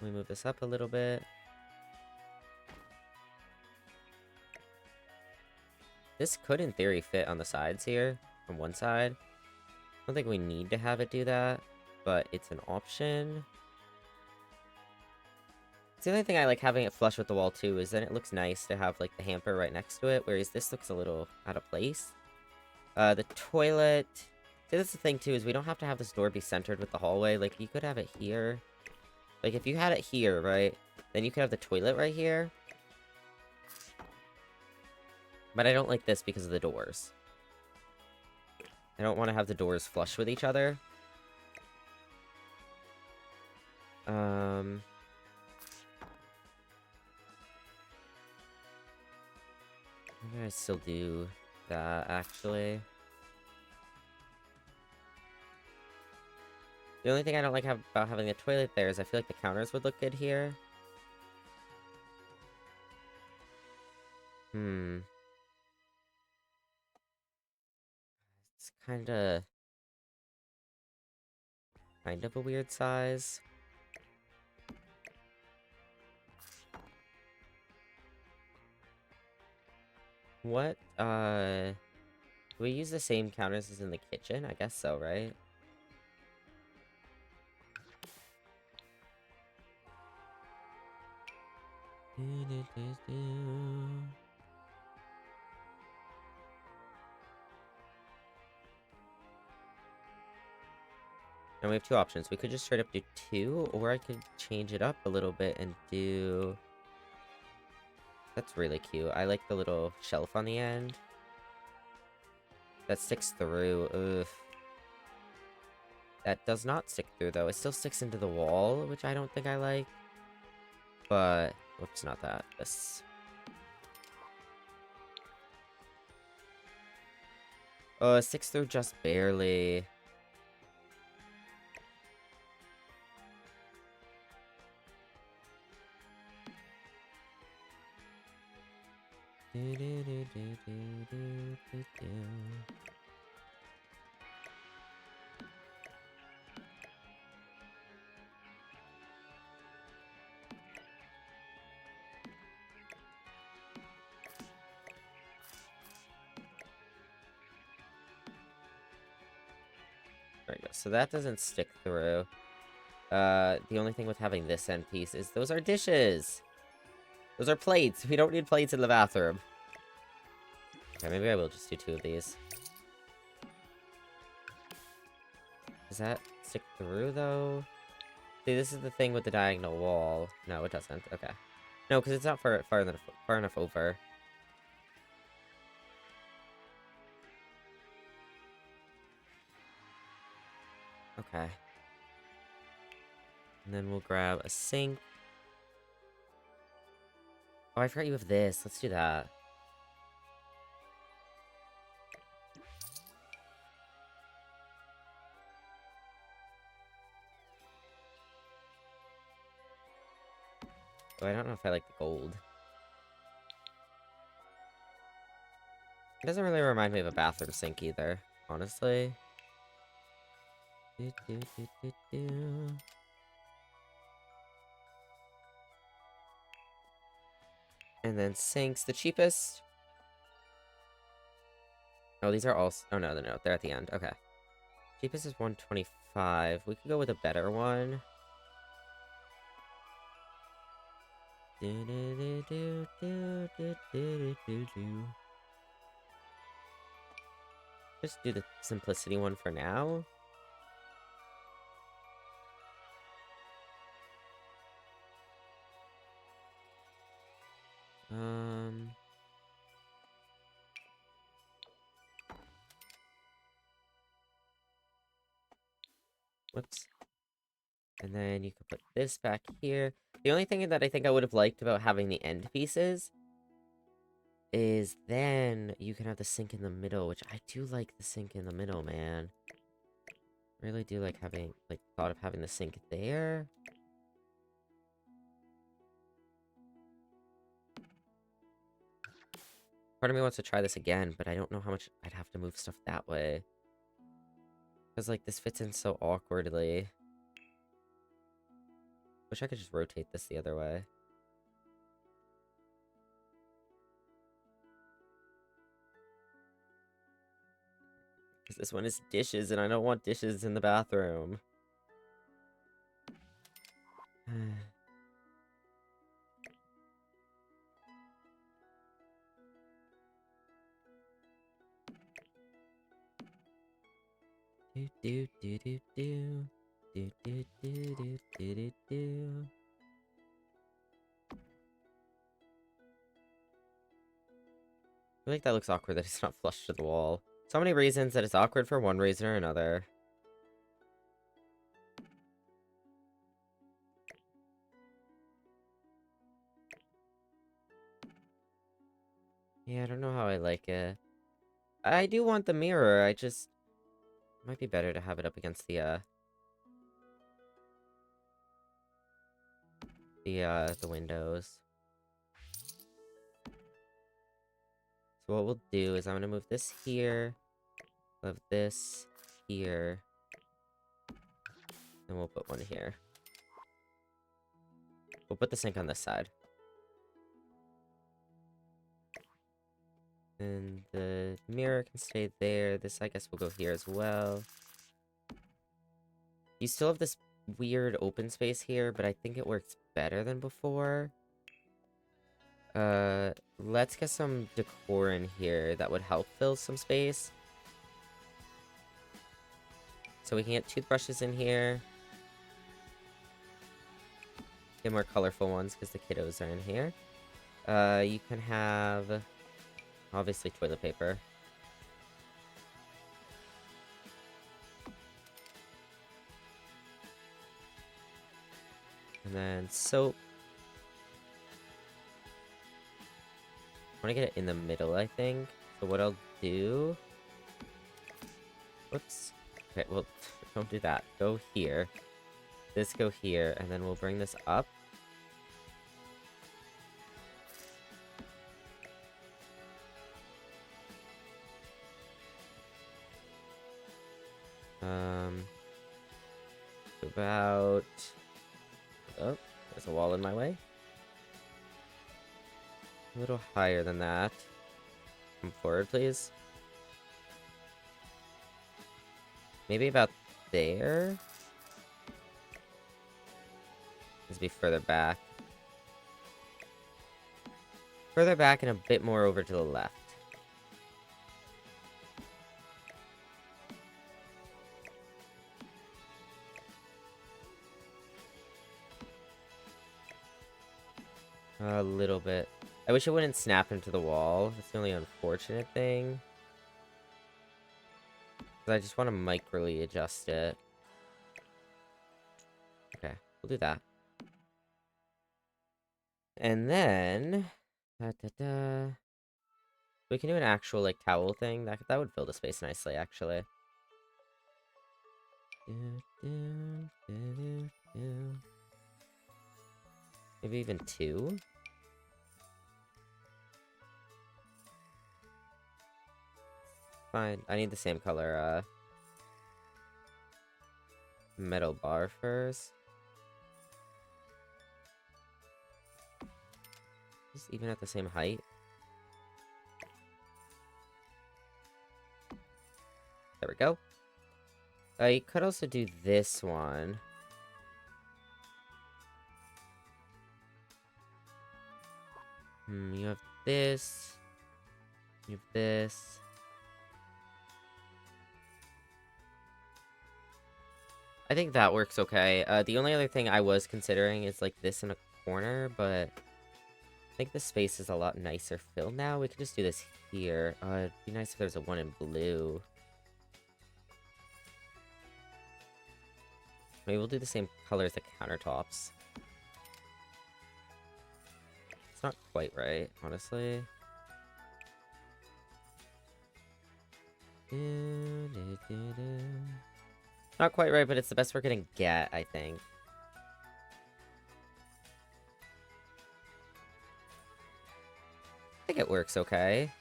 Let me move this up a little bit. This could, in theory, fit on the sides here, from one side. I don't think we need to have it do that, but it's an option. The only thing I like having it flush with the wall, too, is then it looks nice to have, like, the hamper right next to it, whereas this looks a little out of place. The toilet... See, that's the thing, too, is we don't have to have this door be centered with the hallway. Like, you could have it here. Like, if you had it here, right, then you could have the toilet right here. But I don't like this because of the doors. I don't want to have the doors flush with each other. Maybe I still do that, actually. The only thing I don't like about having a toilet there is I feel like the counters would look good here. It's kind of a weird size. What, do we use the same counters as in the kitchen? I guess so, right? And we have two options. We could just straight up do 2, or I could change it up a little bit and do... That's really cute. I like the little shelf on the end. That sticks through. Ugh. That does not stick through, though. It still sticks into the wall, which I don't think I like. But... Oops, not that. This. Oh, it sticks through just barely. So that doesn't stick through. The only thing with having this end piece is those are dishes! Those are plates! We don't need plates in the bathroom. Okay, maybe I will just do 2 of these. Does that stick through, though? See, this is the thing with the diagonal wall. No, it doesn't. Okay. No, because it's not far enough over. Okay. And then we'll grab a sink. Oh, I forgot you have this. Let's do that. Oh, I don't know if I like the gold. It doesn't really remind me of a bathroom sink either, honestly. Do, do, do, do, do. And then sinks, the cheapest. Oh, these are all... Oh, no, no, they're at the end. Okay. Cheapest is 125. We could go with a better one. Do, do, do, do, do, do, do, do. Just do the simplicity one for now. Whoops. And then you can put this back here. The only thing that I think I would have liked about having the end pieces is then you can have the sink in the middle, which I do like the sink in the middle, man. Really do like having, like, thought of having the sink there. Part of me wants to try this again, but I don't know how much I'd have to move stuff that way. Because, like, this fits in so awkwardly. Wish I could just rotate this the other way. Because this one is dishes, and I don't want dishes in the bathroom. Do do do do do do do do do do do do. I feel like that looks awkward that it's not flush to the wall. So many reasons that it's awkward for one reason or another. Yeah, I don't know how I like it. I do want the mirror, I just... It might be better to have it up against the windows. So what we'll do is I'm gonna move this here, move this here, and we'll put one here. We'll put the sink on this side. And the mirror can stay there. This, I guess, will go here as well. You still have this weird open space here, but I think it works better than before. Let's get some decor in here that would help fill some space. So we can get toothbrushes in here. Get more colorful ones because the kiddos are in here. You can have, obviously, toilet paper. And then soap. I want to get it in the middle, I think. So what I'll do... Whoops. Okay, well, don't do that. Go here. This go here, and then we'll bring this up. About... Oh, there's a wall in my way. A little higher than that. Come forward, please. Maybe about there. Needs to be further back. Further back and a bit more over to the left. A little bit. I wish it wouldn't snap into the wall. That's the only unfortunate thing. I just want to microly adjust it. Okay, we'll do that. And then... We can do an actual, like, towel thing. That would fill the space nicely, actually. Maybe even 2? Fine. I need the same color, metal bar first. Just even at the same height. There we go. You could also do this one. You have this. You have this. I think that works okay. The only other thing I was considering is like this in a corner, but I think the space is a lot nicer filled now. We could just do this here. It'd be nice if there's a one in blue. Maybe we'll do the same color as the countertops. It's not quite right, honestly. Not quite right, but it's the best we're gonna get, I think. I think it works okay.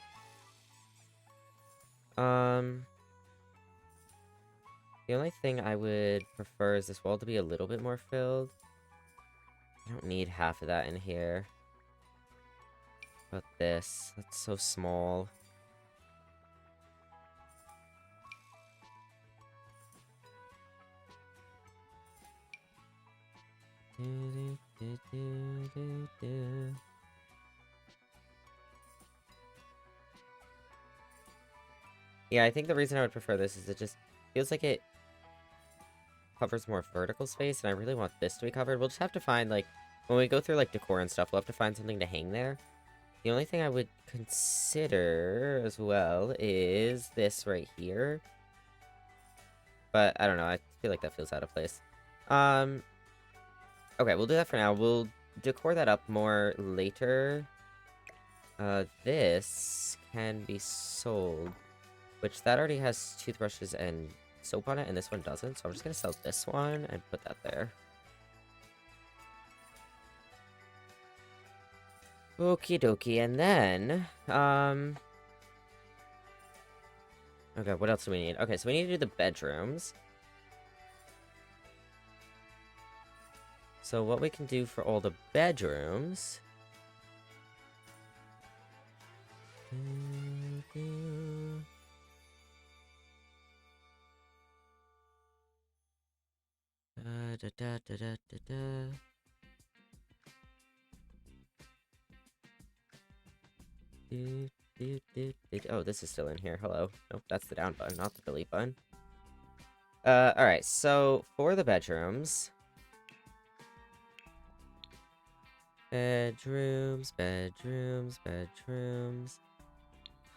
The only thing I would prefer is this wall to be a little bit more filled. I don't need half of that in here. But this, that's so small. Yeah, I think the reason I would prefer this is it just feels like it covers more vertical space, and I really want this to be covered. We'll just have to find, like, when we go through, like, decor and stuff, we'll have to find something to hang there. The only thing I would consider as well is this right here. But, I don't know, I feel like that feels out of place. Okay, we'll do that for now. We'll decor that up more later. This can be sold, which that already has toothbrushes and soap on it, and this one doesn't, so I'm just gonna sell this one and put that there. Okie dokie, and then, okay, what else do we need? Okay, so we need to do the bedrooms. So what we can do for all the bedrooms... Oh, this is still in here. Hello. Nope, that's the down button, not the delete button. Alright, so for the bedrooms... Bedrooms.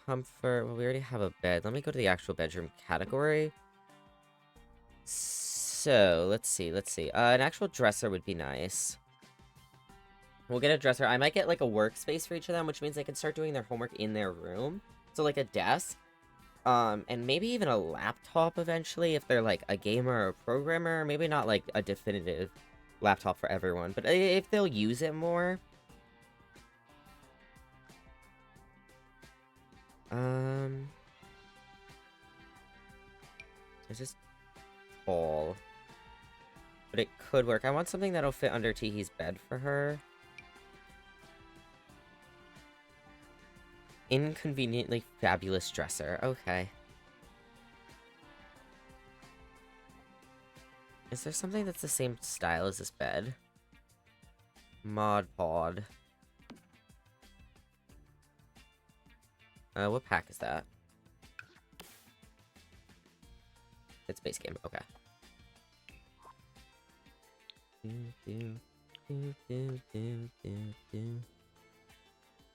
Comfort. Well, we already have a bed. Let me go to the actual bedroom category. So, let's see. An actual dresser would be nice. We'll get a dresser. I might get, like, a workspace for each of them, which means they can start doing their homework in their room. So, like, a desk. And maybe even a laptop eventually, if they're, like, a gamer or a programmer. Maybe not, like, a definitive laptop for everyone, but if they'll use it more. It's just tall. But it could work. I want something that'll fit under Teehee's bed for her. Inconveniently fabulous dresser. Okay. Is there something that's the same style as this bed? Mod Pod. What pack is that? It's base game, okay.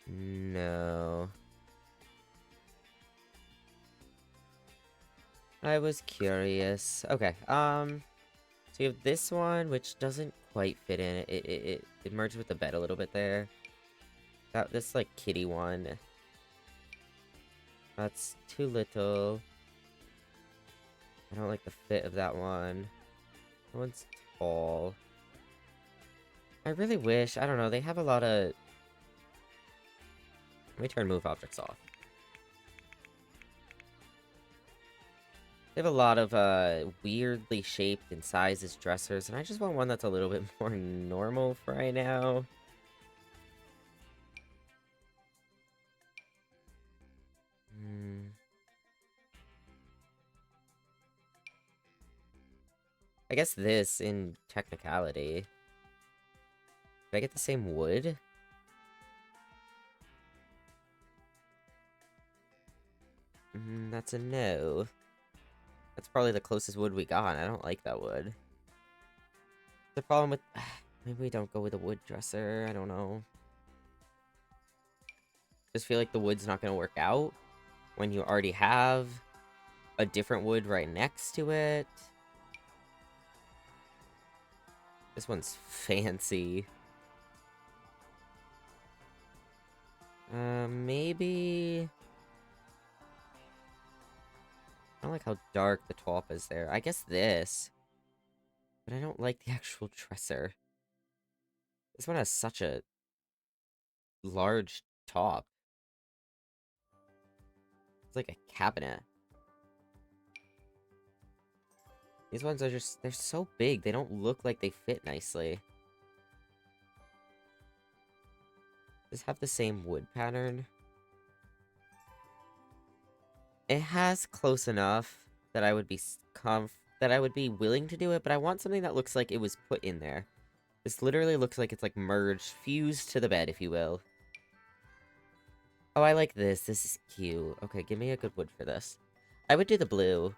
No. I was curious. Okay, so you have this one, which doesn't quite fit in. It merged with the bed a little bit there. This, like, kitty one. That's too little. I don't like the fit of that one. That one's tall. I really wish, I don't know, they have a lot of... Let me turn move objects off. They have a lot of, weirdly shaped and sizes dressers, and I just want one that's a little bit more normal for right now. I guess this, in technicality. Did I get the same wood? That's a no. That's probably the closest wood we got. I don't like that wood. The problem with... Maybe we don't go with a wood dresser. I don't know. Just feel like the wood's not going to work out when you already have a different wood right next to it. This one's fancy. Maybe... I don't like how dark the top is there. I guess this. But I don't like the actual dresser. This one has such a large top. It's like a cabinet. These ones are just, they're so big. They don't look like they fit nicely. Does have the same wood pattern? It has close enough that I would be willing to do it, but I want something that looks like it was put in there. This literally looks like it's like merged, fused to the bed, if you will. Oh, I like this. This is cute. Okay, give me a good wood for this. I would do the blue.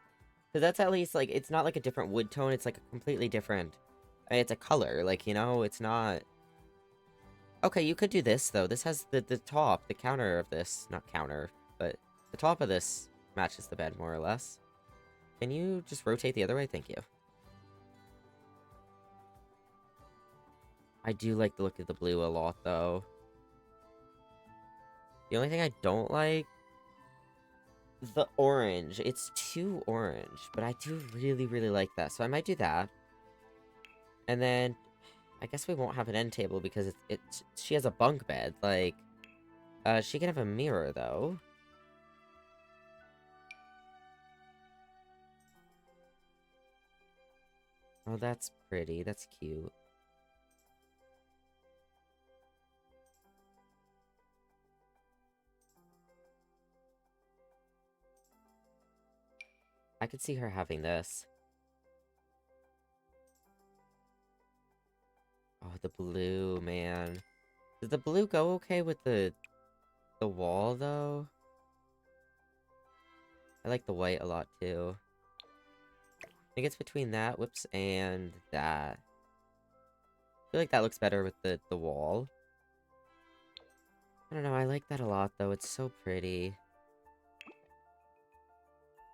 Because that's at least, like, it's not like a different wood tone. It's like a completely different... It's a color. Like, you know, it's not... Okay, you could do this, though. This has the top, the counter of this. Not counter, but the top of this matches the bed, more or less. Can you just rotate the other way? Thank you. I do like the look of the blue a lot, though. The only thing I don't like... The orange. It's too orange, but I do really, really like that. So I might do that. And then... I guess we won't have an end table because she has a bunk bed. Like, she can have a mirror, though. Oh, that's pretty. That's cute. I could see her having this. Oh, the blue, man. Does the blue go okay with the wall, though? I like the white a lot, too. I think it's between that, whoops, and that. I feel like that looks better with the wall. I don't know, I like that a lot, though. It's so pretty.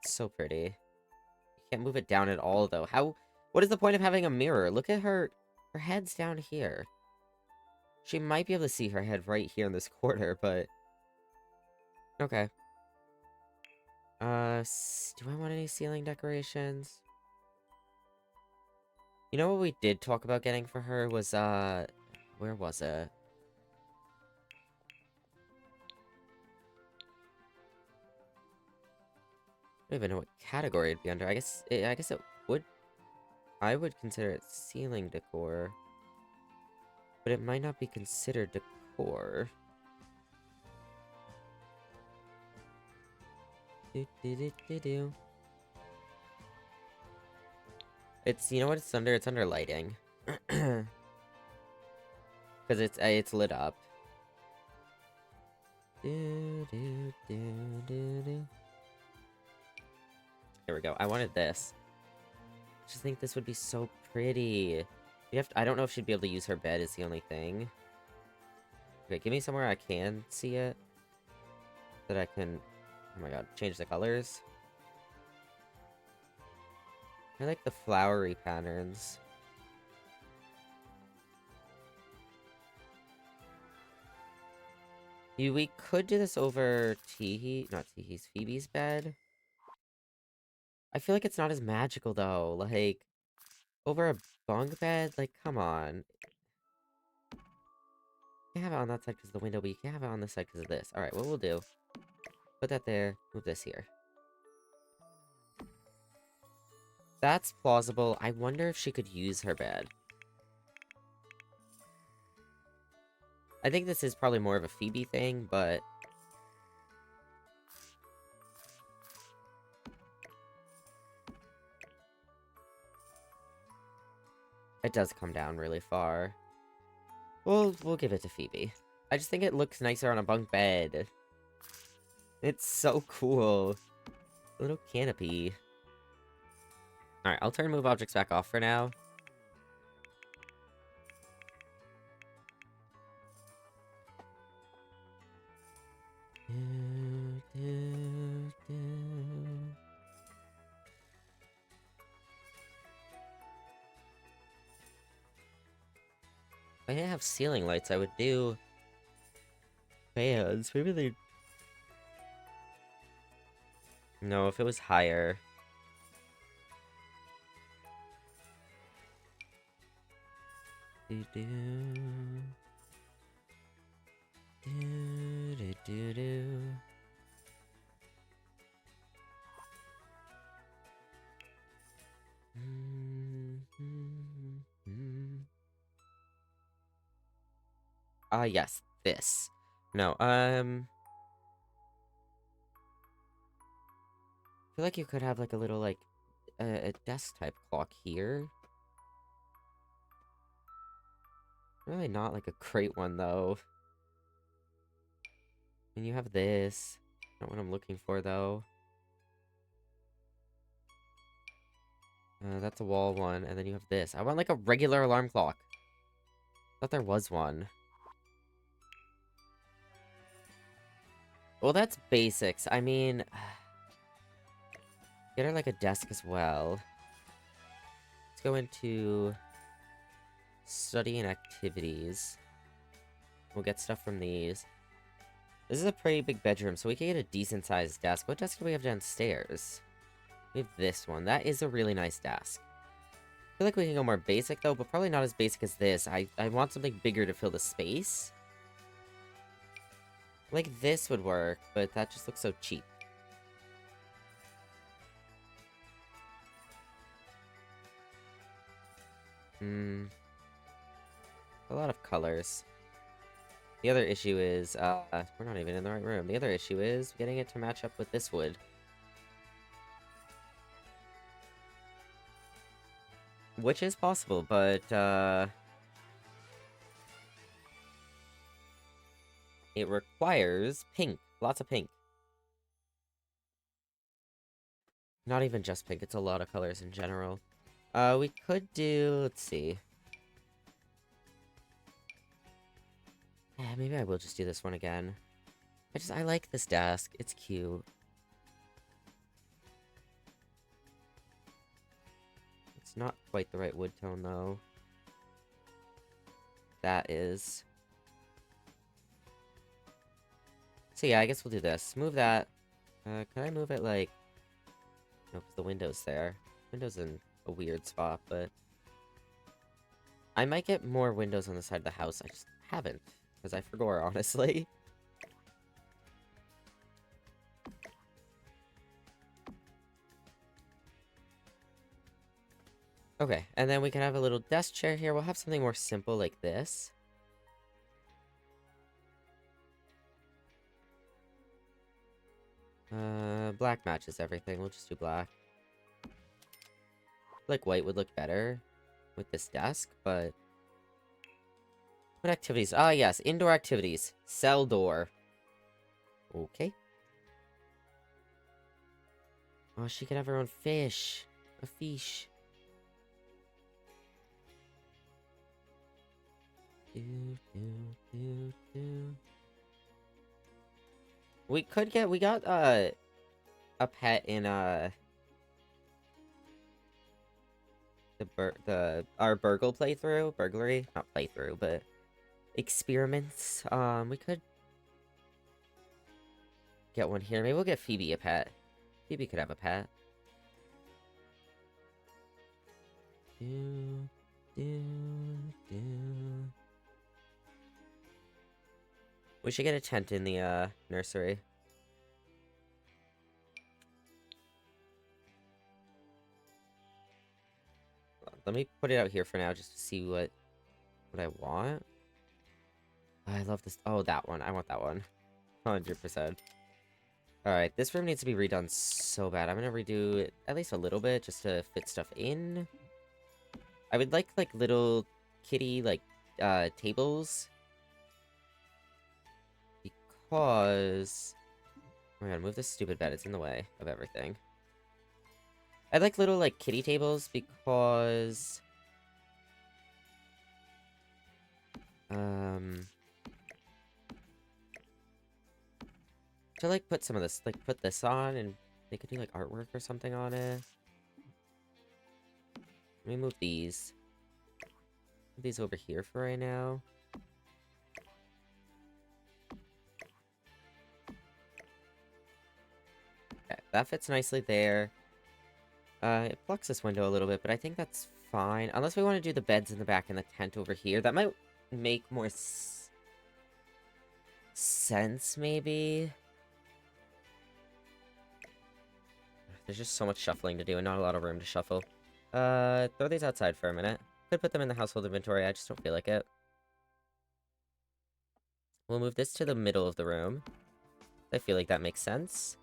It's so pretty. You can't move it down at all, though. What is the point of having a mirror? Look at her. Her head's down here. She might be able to see her head right here in this corner, but... Okay. Do I want any ceiling decorations? You know what we did talk about getting for her was, where was it? I don't even know what category it'd be under. I guess it would... I would consider it ceiling decor. But it might not be considered decor. It It's, you know what it's under? It's under lighting. Because it's lit up. Do, do, do, do, do. There we go. I wanted this. I just think this would be so pretty. I don't know if she'd be able to use her bed is the only thing. Okay, give me somewhere I can see it. That I can, oh my god, change the colors. I like the flowery patterns. We could do this over not Teehee's, Phoebe's bed. I feel like it's not as magical though. Like, over a bunk bed? Like, come on. You can't have it on that side because of the window, but you can't have it on this side because of this. Alright, what we'll do, put that there, move this here. That's plausible. I wonder if she could use her bed. I think this is probably more of a Phoebe thing, but... it does come down really far. We'll give it to Phoebe. I just think it looks nicer on a bunk bed. It's so cool. A little canopy. Alright, I'll turn move objects back off for now. If I didn't have ceiling lights, I would do fans. Maybe they... no, if it was higher. Do do do do do do. Yes, this. No, I feel like you could have like a little like a desk type clock here. Really not like a great one though. And you have this. Not what I'm looking for though. That's a wall one, and then you have this. I want like a regular alarm clock. Thought there was one. Well, that's basics. I mean, get her like a desk as well. Let's go into study and activities. We'll get stuff from these. This is a pretty big bedroom, so we can get a decent sized desk. What desk do we have downstairs? We have this one. That is a really nice desk. I feel like we can go more basic though, but probably not as basic as this. I want something bigger to fill the space. Like this would work, but that just looks so cheap. A lot of colors. The other issue is, we're not even in the right room. The other issue is getting it to match up with this wood. Which is possible, but, it requires pink. Lots of pink. Not even just pink, it's a lot of colors in general. We could do, let's see. Yeah, maybe I will just do this one again. I like this desk. It's cute. It's not quite the right wood tone, though. That is. So yeah, I guess we'll do this. Move that. Can I move it, like... no, because the window's there. Window's in a weird spot, but... I might get more windows on the side of the house. I just haven't. Because I forgot, honestly. Okay, and then we can have a little desk chair here. We'll have something more simple like this. Black matches everything. We'll just do black. like white would look better with this desk, but what activities? Ah, yes, indoor activities. Cell door. Okay. Oh, she can have her own fish. A fish. Do, do, do, do. We got, a pet in, our burglary, not playthrough, but experiments. We could get one here. Maybe we'll get Phoebe a pet. Phoebe could have a pet. Do, do, do. We should get a tent in the, nursery. Let me put it out here for now, just to see what I want. I love this. Oh, that one. I want that one. 100%. Alright, this room needs to be redone so bad. I'm gonna redo it at least a little bit, just to fit stuff in. I would like, little kitty, tables. Because... oh my god, move this stupid bed. It's in the way of everything. I'd like little, kitty tables, because... to, put some of this, put this on, and they could do, artwork or something on it. Let me move these. Move these over here for right now. Okay, that fits nicely there. It blocks this window a little bit, but I think that's fine. Unless we want to do the beds in the back and the tent over here. That might make more sense, maybe. There's just so much shuffling to do and not a lot of room to shuffle. Throw these outside for a minute. Could put them in the household inventory, I just don't feel like it. We'll move this to the middle of the room. I feel like that makes sense.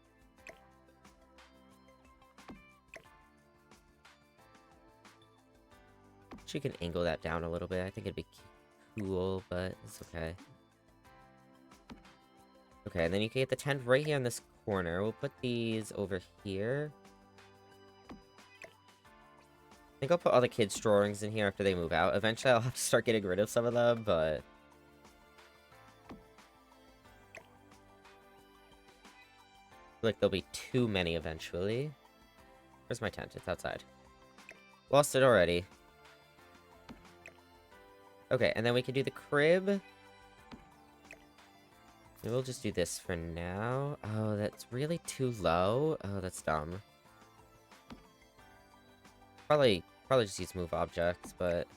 She can angle that down a little bit. I think it'd be cool, but it's okay. Okay, and then you can get the tent right here in this corner. We'll put these over here. I think I'll put all the kids' drawings in here after they move out. Eventually, I'll have to start getting rid of some of them, but... I feel like there'll be too many eventually. Where's my tent? It's outside. Lost it already. Okay, and then we can do the crib. Maybe we'll just do this for now. Oh, that's really too low. Oh, that's dumb. Probably just use move objects, but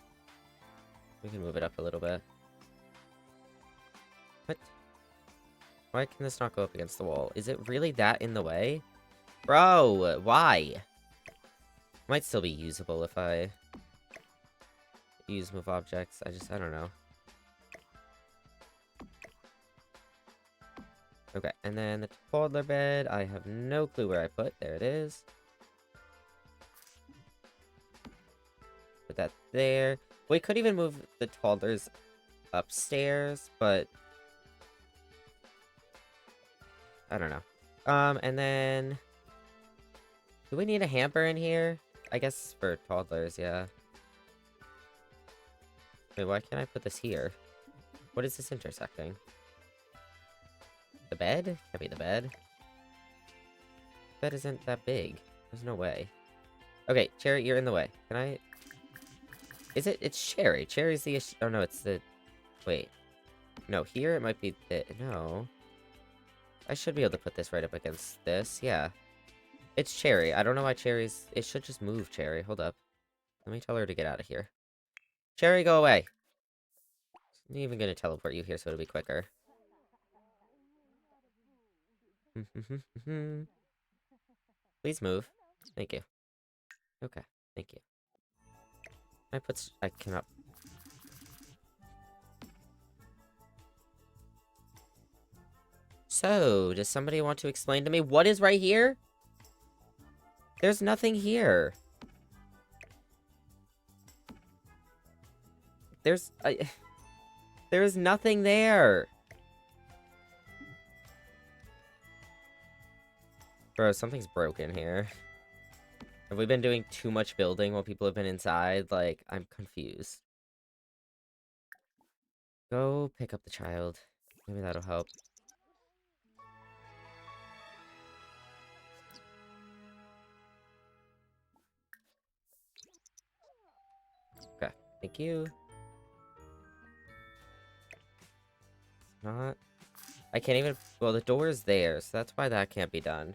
we can move it up a little bit. What? Why can this not go up against the wall? Is it really that in the way? Bro, why? Might still be usable if I use move objects. I don't know. Okay, and then the toddler bed, I have no clue where I put. There it is. Put that there. We could even move the toddlers upstairs, but... I don't know. And then... do we need a hamper in here? I guess for toddlers, yeah. Wait, why can't I put this here? What is this intersecting? The bed? Can't be the bed. The bed isn't that big. There's no way. Okay, Cherry, you're in the way. Can I... is it? It's Cherry. Cherry's the issue. Oh, no, it's the... wait. No, here it might be the... no. I should be able to put this right up against this. Yeah. It's Cherry. I don't know why Cherry's... it should just move, Cherry. Hold up. Let me tell her to get out of here. Cherry, go away. I'm even gonna teleport you here so it'll be quicker. Please move. Thank you. Okay, thank you. I cannot... so, does somebody want to explain to me what is right here? There's nothing here. There's nothing there. Bro, something's broken here. Have we been doing too much building while people have been inside? Like, I'm confused. Go pick up the child. Maybe that'll help. Okay, thank you. Not... I can't even... Well, the door is there, so that's why that can't be done.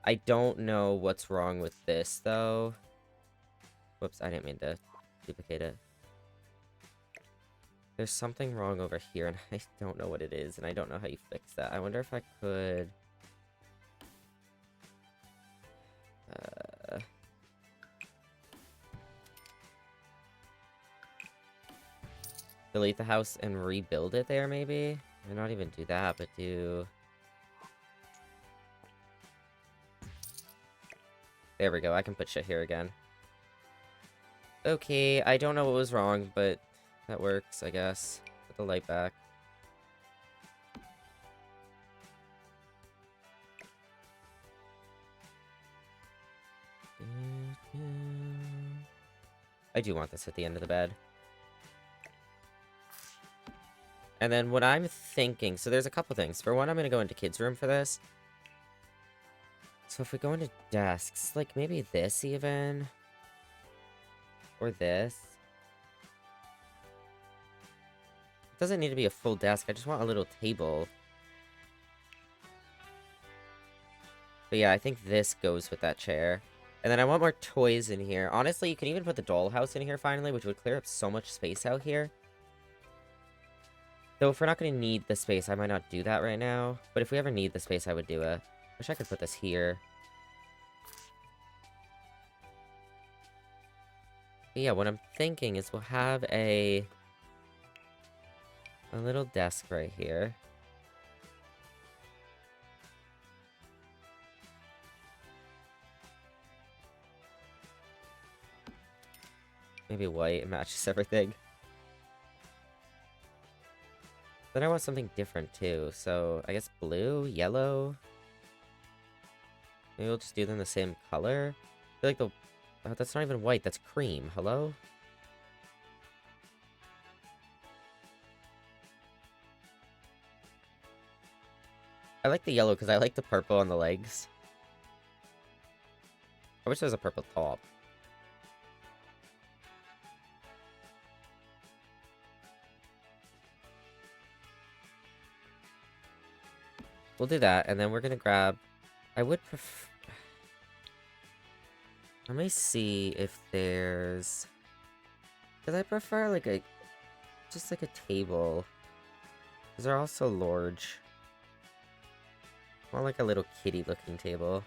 I don't know what's wrong with this, though. Whoops, I didn't mean to duplicate it. There's something wrong over here, and I don't know what it is, and I don't know how you fix that. I wonder if I could... delete the house and rebuild it there, maybe? Or not even do that, but do... There we go, I can put shit here again. Okay, I don't know what was wrong, but that works, I guess. Put the light back. I do want this at the end of the bed. And then what I'm thinking... So there's a couple things. For one, I'm going to go into kids' room for this. So if we go into desks, like maybe this even... Or this. It doesn't need to be a full desk. I just want a little table. But yeah, I think this goes with that chair. And then I want more toys in here. Honestly, you can even put the dollhouse in here finally, which would clear up so much space out here. Though if we're not going to need the space, I might not do that right now. But if we ever need the space, I would do it. Wish I could put this here. But yeah, what I'm thinking is we'll have a little desk right here. Maybe white, it matches everything. Then I want something different too, so I guess blue, yellow. Maybe we'll just do them the same color. I feel like the... Oh, that's not even white, that's cream. Hello? I like the yellow because I like the purple on the legs. I wish there was a purple top. We'll do that, and then we're gonna grab... I would prefer... Let me see if there's... Because I prefer, like, a... Just, like, a table. Because they're also large. I want, like, a little kitty-looking table.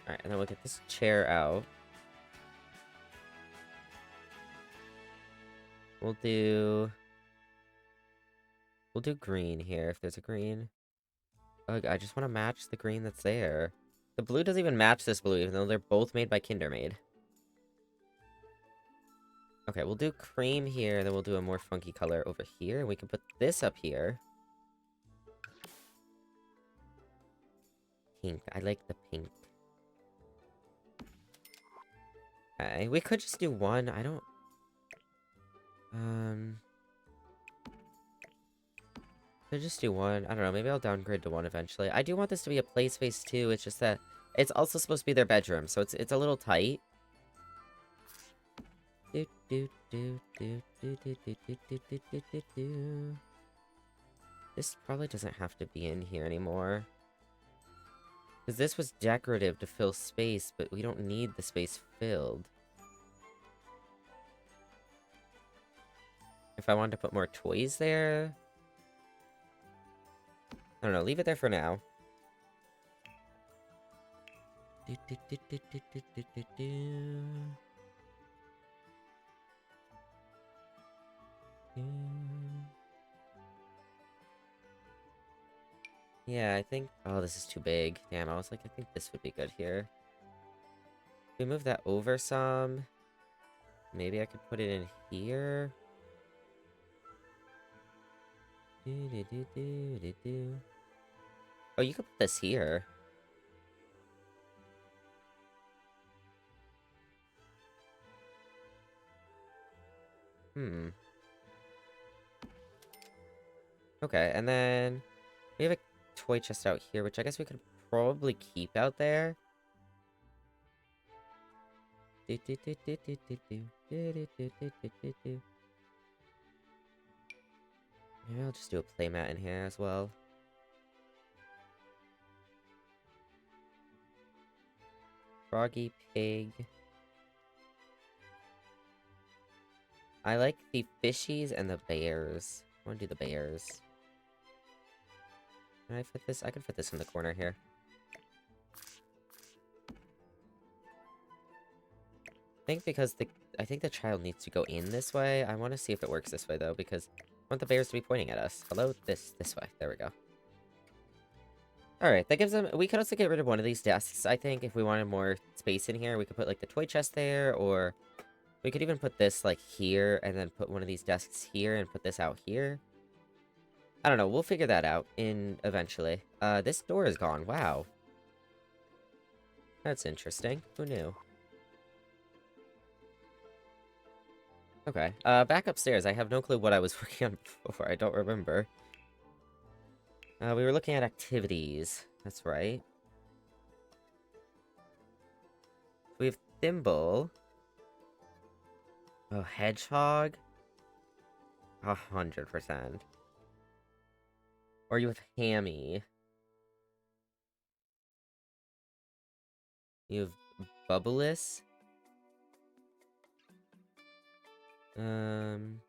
Alright, and then we'll get this chair out. We'll do green here, if there's a green. Ugh, I just want to match the green that's there. The blue doesn't even match this blue, even though they're both made by Kindermaid. Okay, we'll do cream here, and then we'll do a more funky color over here, and we can put this up here. Pink. I like the pink. Okay, we could just do one. I don't... Could just do one. I don't know. Maybe I'll downgrade to one eventually. I do want this to be a play space too. It's just that it's also supposed to be their bedroom, so it's a little tight. This probably doesn't have to be in here anymore. Because this was decorative to fill space, but we don't need the space filled. If I wanted to put more toys there... I don't know, leave it there for now. Yeah, I think... Oh, this is too big. Damn, I was like, I think this would be good here. We move that over some. Maybe I could put it in here. Oh, you could put this here. Hmm. Okay, and then we have a toy chest out here, which I guess we could probably keep out there. Maybe I'll just do a playmat in here as well. Froggy pig. I like the fishies and the bears. I want to do the bears. Can I fit this? I can fit this in the corner here. I think the child needs to go in this way. I want to see if it works this way though, because I want the bears to be pointing at us. Hello, this way. There we go. All right, that gives them. We could also get rid of one of these desks. I think if we wanted more space in here, we could put like the toy chest there, or we could even put this like here, and then put one of these desks here, and put this out here. I don't know. We'll figure that out eventually. This door is gone. Wow, that's interesting. Who knew? Okay. Back upstairs. I have no clue what I was working on before. I don't remember. We were looking at activities. That's right. We have Thimble. Oh, Hedgehog. 100%. Or you have Hammy. You have Bubbleless. Then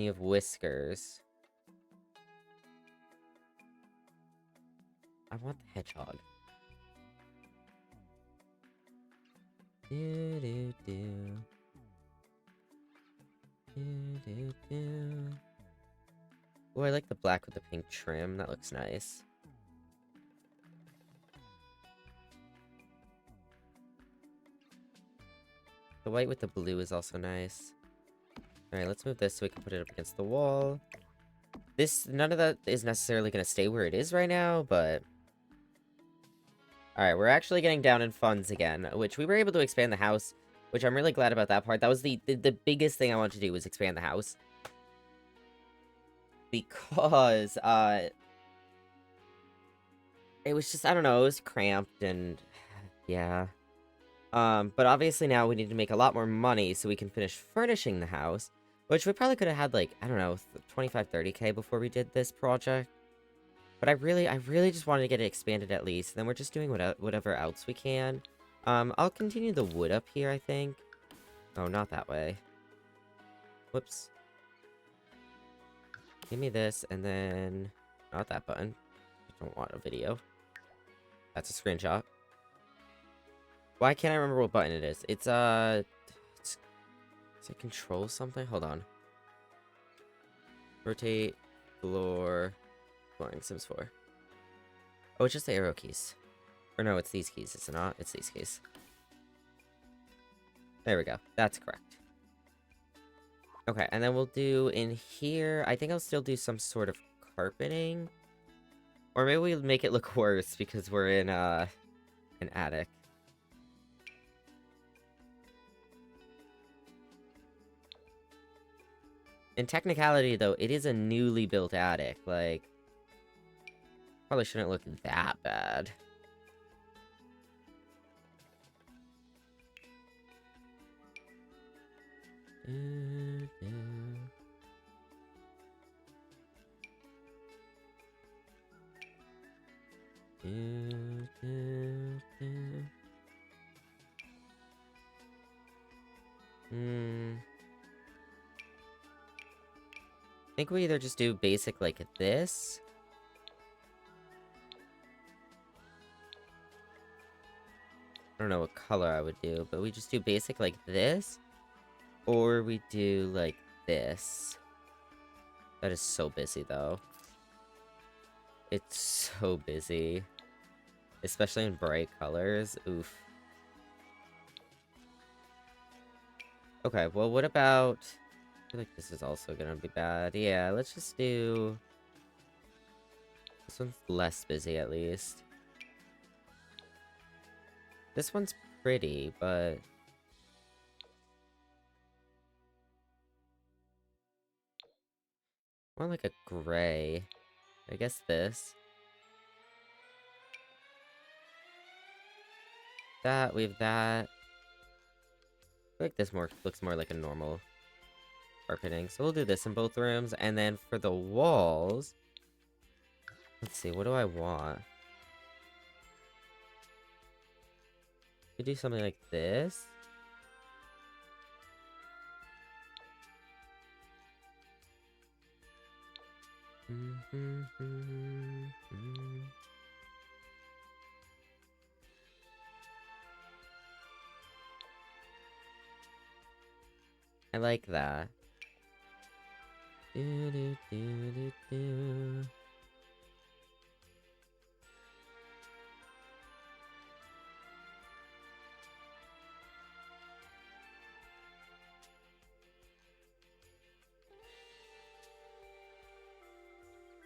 you have Whiskers. I want the Hedgehog. Do do do. Do do do. Oh, I like the black with the pink trim. That looks nice. The white with the blue is also nice. Alright, let's move this so we can put it up against the wall. None of that is necessarily going to stay where it is right now, but... Alright, we're actually getting down in funds again, which we were able to expand the house, which I'm really glad about that part. That was the biggest thing I wanted to do, was expand the house. Because, it was just, I don't know, it was cramped and... Yeah. But obviously now we need to make a lot more money so we can finish furnishing the house, which we probably could have had, like, I don't know, 25, 30k before we did this project. But I really just wanted to get it expanded at least, and then we're just doing whatever else we can. I'll continue the wood up here, I think. Oh, not that way. Whoops. Give me this, and then... Not that button. I don't want a video. That's a screenshot. Why can't I remember what button it is? It's, Does it control something? Hold on. Rotate, floor, flooring, Sims 4. Oh, it's just the arrow keys. Or no, it's these keys, is it not? It's these keys. There we go. That's correct. Okay, and then we'll do in here... I think I'll still do some sort of carpeting. Or maybe we'll make it look worse because we're in, an attic. In technicality, though, it is a newly built attic. Like, probably shouldn't look that bad. I think we either just do basic like this. I don't know what color I would do, but we just do basic like this. Or we do like this. That is so busy though. It's so busy. Especially in bright colors. Oof. Okay, well what about... I feel like this is also gonna be bad. Yeah, let's just do... This one's less busy at least. This one's pretty, but... More like a gray. I guess this. That, we have that. I feel like this looks more like a normal carpeting. So we'll do this in both rooms. And then for the walls... Let's see, what do I want? We do something like this. I like that. Do, do, do, do, do.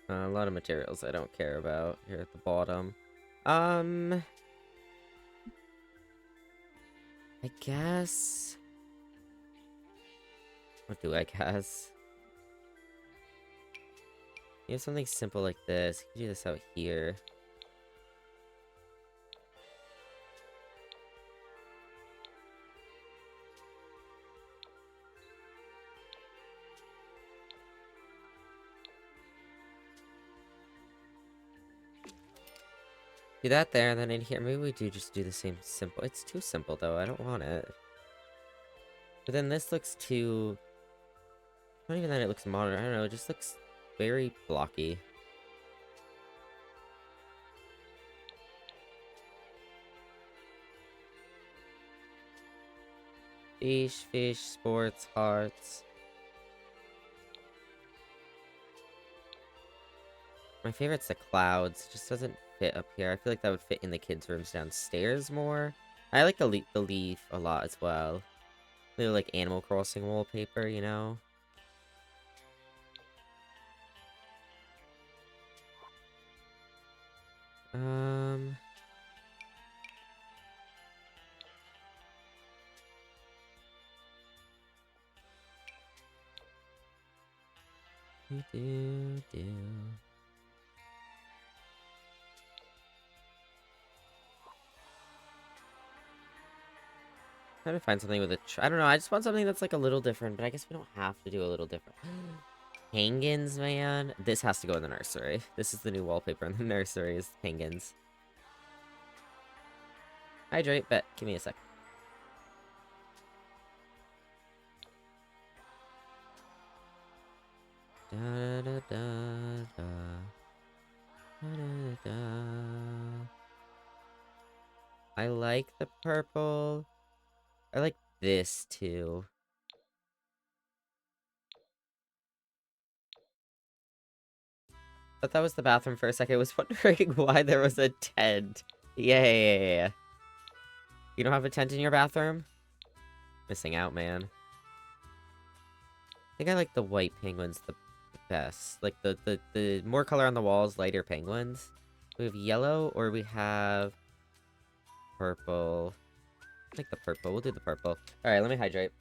A lot of materials I don't care about here at the bottom. I guess... What do I guess? You have something simple like this. You can do this out here. Do that there, and then in here, maybe we do just do the same simple. It's too simple, though. I don't want it. But then this looks too... Not even that it looks modern. I don't know. It just looks very blocky. Fish, sports, hearts. My favorite's the clouds. It just doesn't fit up here. I feel like that would fit in the kids' rooms downstairs more. I like the leaf a lot as well. Little like Animal Crossing wallpaper, you know? Do. Trying to find something with a... I don't know, I just want something that's like a little different, but I guess we don't have to do a little different. Penguins, man. This has to go in the nursery. This is the new wallpaper in the nursery, is penguins. Hydrate, bet. Give me a sec. Da, da, da, da. Da, da, da. I like the purple. I like this too. Thought that was the bathroom for a second. I was wondering why there was a tent. Yeah. You don't have a tent in your bathroom? Missing out, man. I think I like the white penguins the best. Like the more color on the walls, lighter penguins. We have yellow or we have purple. I like the purple. We'll do the purple. Alright, let me hydrate.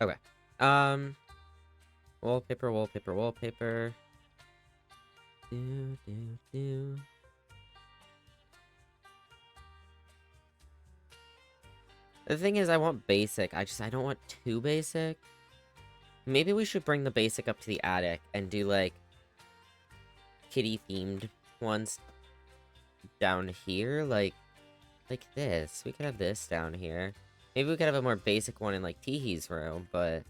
Okay. Wallpaper. Do. The thing is, I want basic. I don't want too basic. Maybe we should bring the basic up to the attic and do, like, kitty-themed ones down here. Like this. We could have this down here. Maybe we could have a more basic one in, like, Teehee's room, but...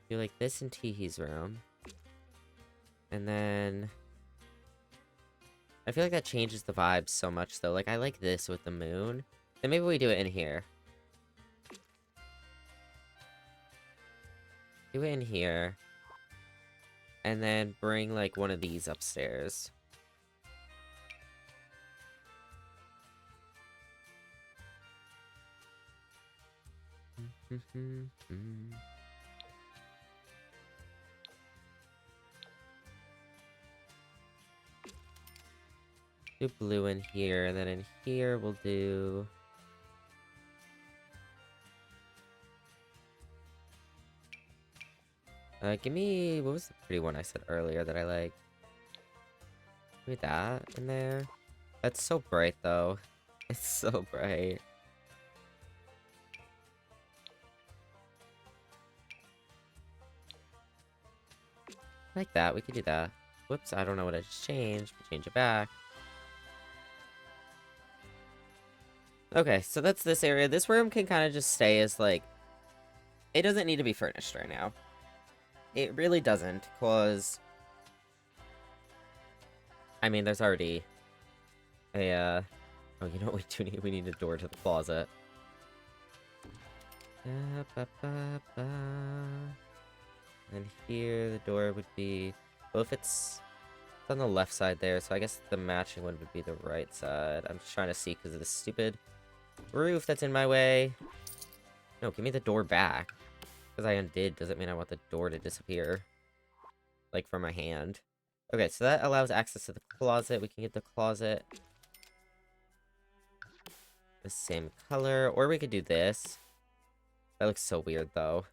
do like this in Teehee's room. And then... I feel like that changes the vibes so much, though. Like, I like this with the moon. Then maybe we do it in here. Do it in here. And then bring, like, one of these upstairs. Do blue in here, and then in here we'll do... give me... what was the pretty one I said earlier that I like? Give me that in there. That's so bright, though. It's so bright. Like that, we could do that. Whoops, I don't know what I just changed. We'll change it back. Okay, so that's this area. This room can kind of just stay as, like... it doesn't need to be furnished right now. It really doesn't, because... I mean, there's already a, oh, you know what we do need? We need a door to the closet. And here, the door would be... well, if it's on the left side there, so I guess the matching one would be the right side. I'm just trying to see because of the stupid roof that's in my way. No, give me the door back. Because I undid doesn't mean I want the door to disappear. Like, from my hand. Okay, so that allows access to the closet. We can get the closet the same color. Or we could do this. That looks so weird, though.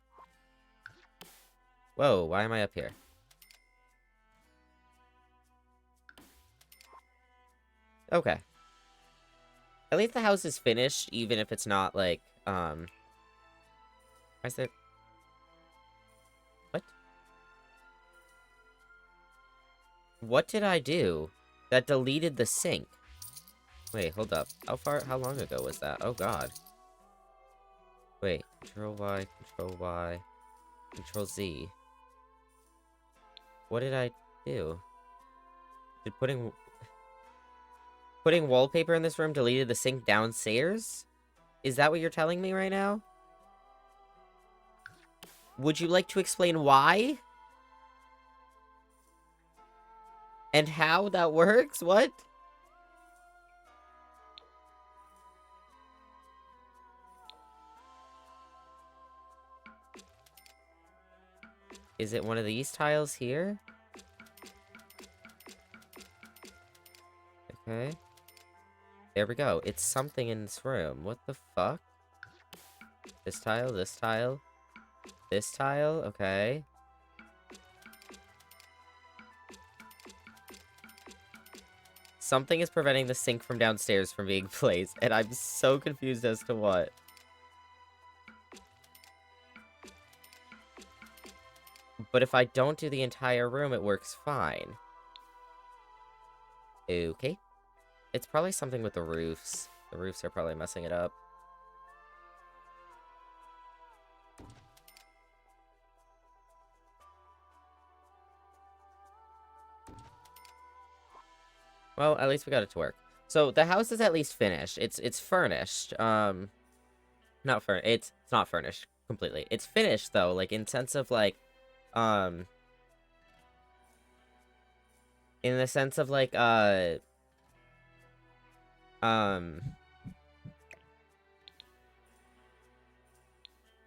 Whoa, why am I up here? Okay. At least the house is finished, even if it's not, like, why is there... what? What did I do that deleted the sink? Wait, hold up. How long ago was that? Oh, God. Wait, Control Y, Control Z. What did I do? Did putting wallpaper in this room deleted the sink downstairs? Is that what you're telling me right now? Would you like to explain why? And how that works? What? Is it one of these tiles here? Okay. There we go. It's something in this room. What the fuck? This tile, this tile, this tile? Okay. Something is preventing the sink from downstairs from being placed, and I'm so confused as to what. But if I don't do the entire room, it works fine. Okay. It's probably something with the roofs. The roofs are probably messing it up. Well, at least we got it to work. So the house is at least finished. It's furnished. It's not furnished completely. It's finished though, like in sense of like, in the sense of like,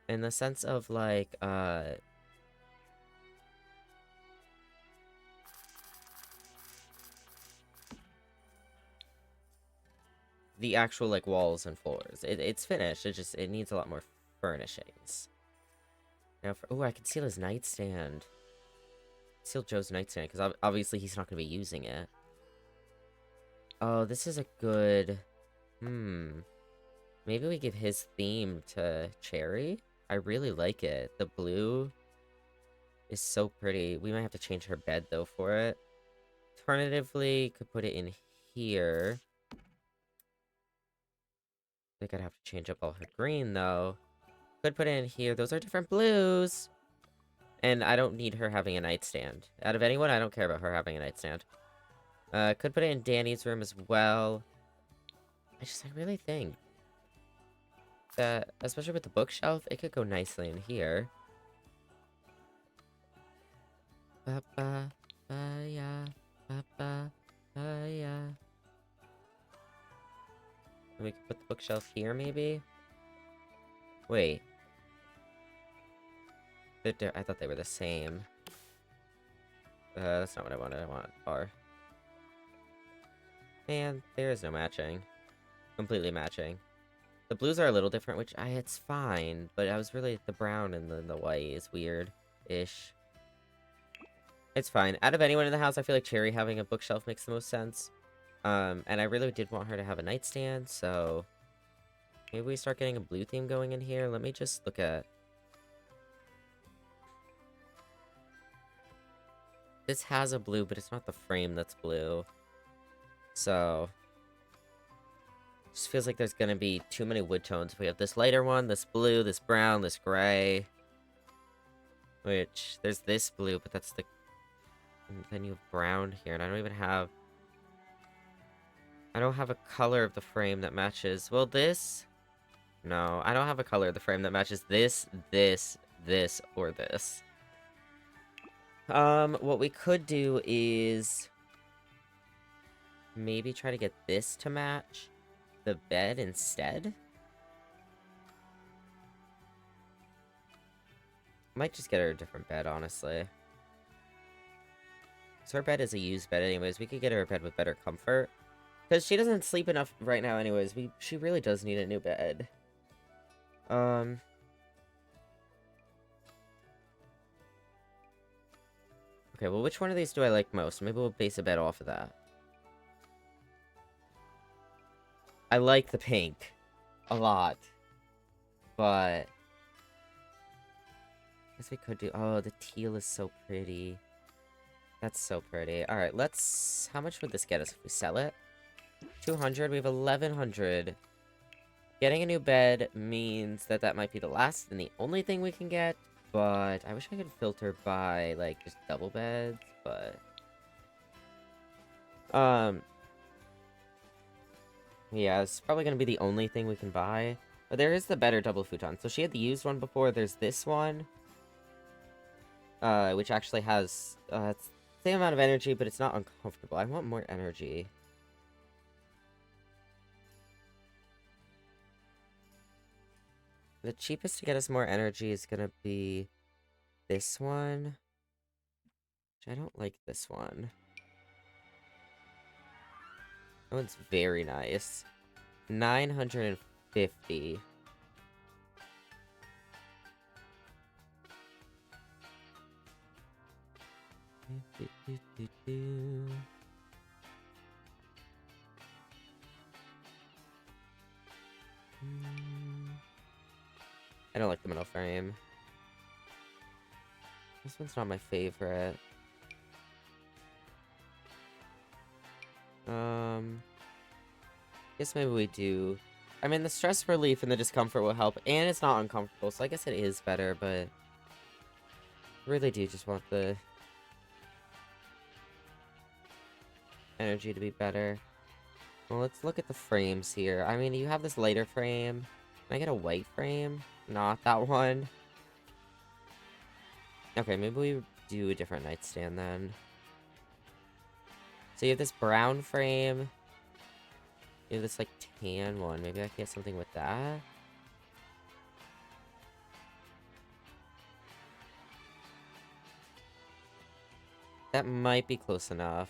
in the sense of like, the actual like walls and floors. It's finished. It needs a lot more furnishings. Now, oh, I can seal his nightstand. Seal Joe's nightstand because obviously he's not going to be using it. Oh, this is a good... Maybe we give his theme to Cherry? I really like it. The blue is so pretty. We might have to change her bed, though, for it. Alternatively, could put it in here. think I'd have to change up all her green, though. Could put it in here. Those are different blues. And I don't need her having a nightstand. Out of anyone, I don't care about her having a nightstand. Could put it in Danny's room as well. I really think that, especially with the bookshelf, it could go nicely in here. Ba-ba, ba-ya, ba-ba, ba-ya. And we could put the bookshelf here, maybe? Wait. I thought they were the same. That's not what I wanted. I want bar. And there is no matching. Completely matching. The blues are a little different, which it's fine, but I was really the brown and the white is weird-ish. It's fine. Out of anyone in the house, I feel like Cherry having a bookshelf makes the most sense. And I really did want her to have a nightstand, so maybe we start getting a blue theme going in here. Let me just look at. This has a blue, but it's not the frame that's blue. So just feels like there's gonna be too many wood tones. We have this lighter one, this blue, this brown, this gray. Which, there's this blue, but that's the... And then you have brown here, and I don't even have... I don't have a color of the frame that matches... Well, this... No, I don't have a color of the frame that matches this, this, this, or this. What we could do is... maybe try to get this to match the bed instead? Might just get her a different bed, honestly. So her bed is a used bed anyways. We could get her a bed with better comfort. Because she doesn't sleep enough right now anyways. She really does need a new bed. Okay, well, which one of these do I like most? Maybe we'll base a bed off of that. I like the pink a lot, but I guess we could do... Oh, the teal is so pretty. That's so pretty. All right, let's... How much would this get us if we sell it? 200. We have 1,100. Getting a new bed means that might be the last and the only thing we can get, but I wish I could filter by, like, just double beds, but... Yeah, it's probably going to be the only thing we can buy. But there is the better double futon. So she had the used one before. There's this one. Which actually has... it's the same amount of energy, but it's not uncomfortable. I want more energy. The cheapest to get us more energy is going to be this one. Which I don't like this one. That one's very nice. 950. I don't like the metal frame. This one's not my favorite. Guess maybe we do. I mean, the stress relief and the discomfort will help, and it's not uncomfortable, so I guess it is better, but I really do just want the energy to be better. Well, let's look at the frames here. I mean, you have this lighter frame. Can I get a white frame? Not that one. Okay, maybe we do a different nightstand then. So you have this brown frame. You have this, like, tan one. Maybe I can get something with that. That might be close enough.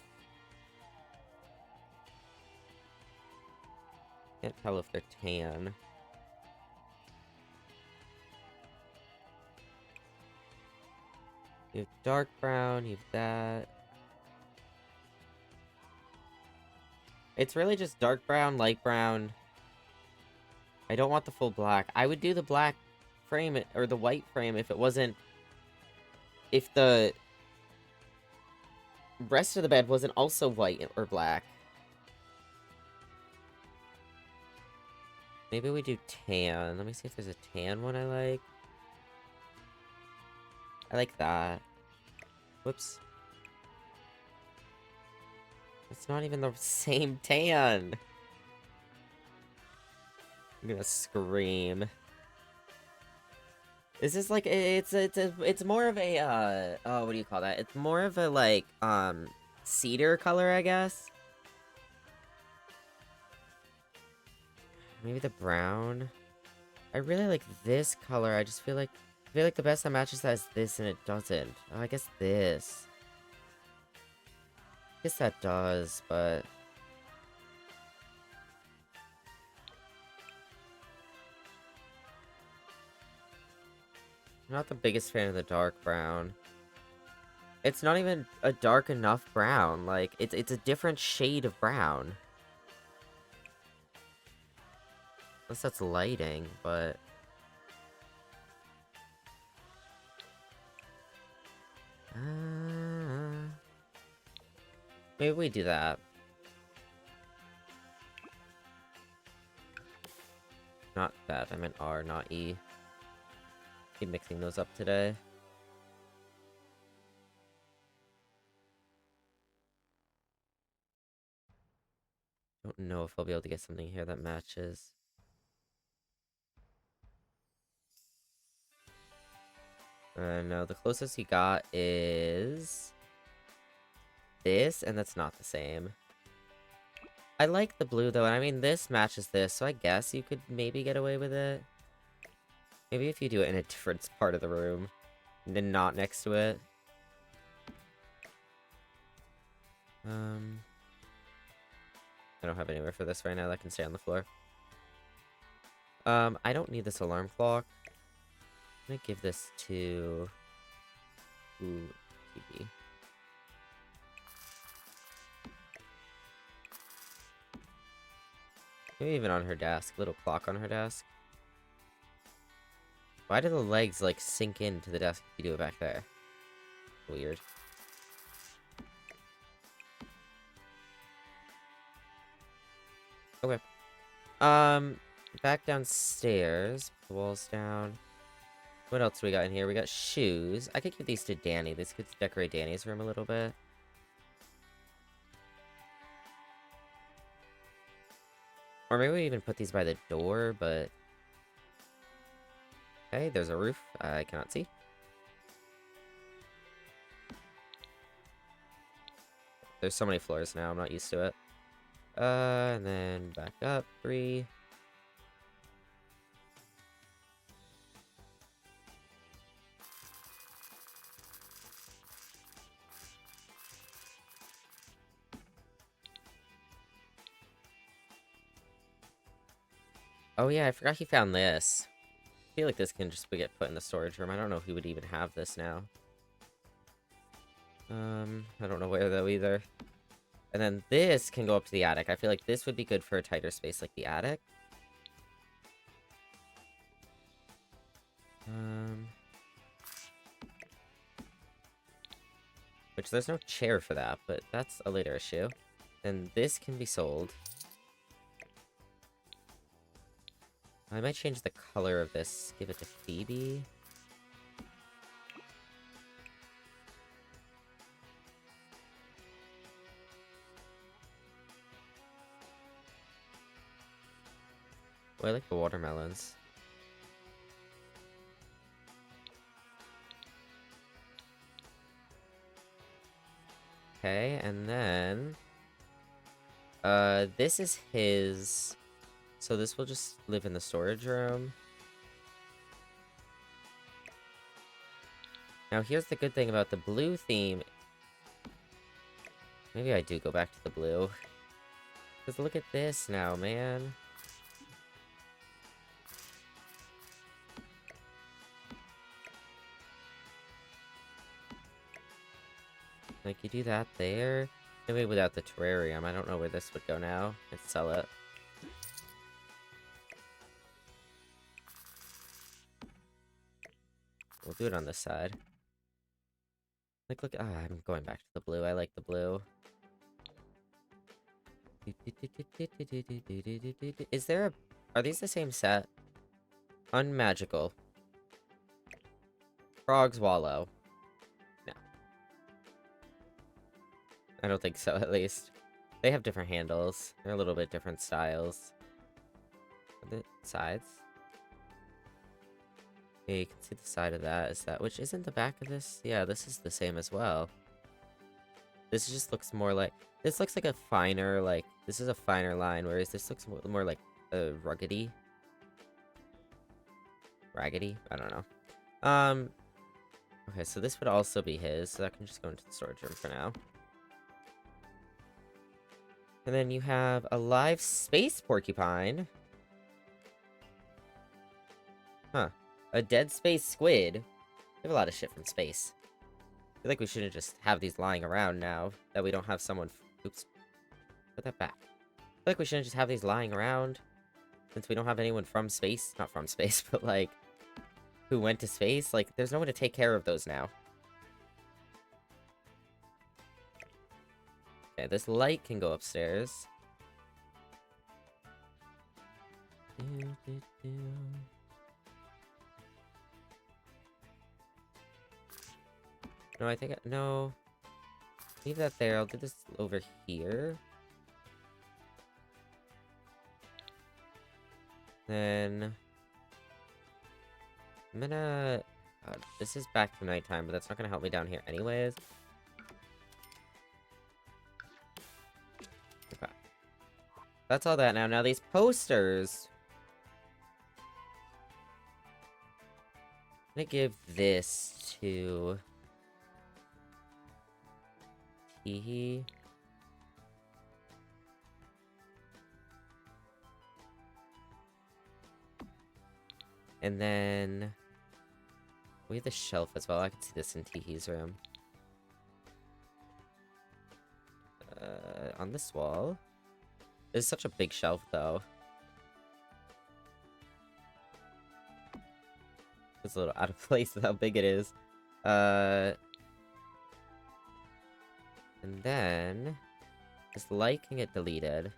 Can't tell if they're tan. You have dark brown, you have that. It's really just dark brown, light brown. I don't want the full black. I would do the black frame, or the white frame, if it wasn't... If the rest of the bed wasn't also white or black. Maybe we do tan. Let me see if there's a tan one I like. I like that. Whoops. It's not even the same tan. I'm gonna scream. This is like it's more of a oh, what do you call that? It's more of a like cedar color, I guess. Maybe the brown. I really like this color. I just feel like the best that matches that is this, and it doesn't. Oh, I guess this. I guess that does, but I'm not the biggest fan of the dark brown. It's not even a dark enough brown. Like it's a different shade of brown. Unless that's lighting, but maybe we do that. Not that, I meant R, not E. Keep mixing those up today. Don't know if I'll be able to get something here that matches. No, the closest he got is this, and that's not the same. I like the blue, though, and I mean, this matches this, so I guess you could maybe get away with it. Maybe if you do it in a different part of the room, and then not next to it. I don't have anywhere for this right now that can stay on the floor. I don't need this alarm clock. I'm gonna give this to... Ooh, TV. Maybe even on her desk. Little clock on her desk. Why do the legs, like, sink into the desk if you do it back there? Weird. Okay. Back downstairs. The wall's down. What else do we got in here? We got shoes. I could give these to Danny. These could decorate Danny's room a little bit. Or maybe we even put these by the door, but... Okay, there's a roof. I cannot see. There's so many floors now, I'm not used to it. And then back up, 3. Oh yeah, I forgot he found this. I feel like this can just get put in the storage room. I don't know if he would even have this now. I don't know where though either. And then this can go up to the attic. I feel like this would be good for a tighter space like the attic. Which there's no chair for that, but that's a later issue. And this can be sold. I might change the color of this. Give it to Phoebe. Oh, I like the watermelons. Okay, and then... this is his... So this will just live in the storage room. Now here's the good thing about the blue theme. Maybe I do go back to the blue. Because look at this now, man. Like, you do that there. Maybe without the terrarium. I don't know where this would go now. Let's sell it. We'll do it on this side. Like, look. Ah, I'm going back to the blue. I like the blue. Is there a Are these the same set? Unmagical. Frog's Wallow. No. I don't think so, at least. They have different handles. They're a little bit different styles. The sides? Yeah, you can see the side of that. Is that... Which isn't the back of this? Yeah, this is the same as well. This just looks more like... This looks like a finer, like... This is a finer line, whereas this looks more like ruggedy. Raggedy? I don't know. Okay, so this would also be his, so that can just go into the storage room for now. And then you have a live space porcupine. Huh. A dead space squid. We have a lot of shit from space. I feel like we shouldn't just have these lying around now that we don't have someone... Oops. Put that back. I feel like we shouldn't just have these lying around since we don't have anyone from space. Not from space, but like... Who went to space. Like, there's no one to take care of those now. Okay, this light can go upstairs. No, I think... No. Leave that there. I'll do this over here. Then... I'm gonna... this is back to nighttime, but that's not gonna help me down here anyways. Okay. That's all that now. Now these posters... I'm gonna give this to... Teehee. And then... We have the shelf as well. I can see this in Teehee's room. On this wall. It's such a big shelf, though. It's a little out of place with how big it is. And then... This light can get deleted.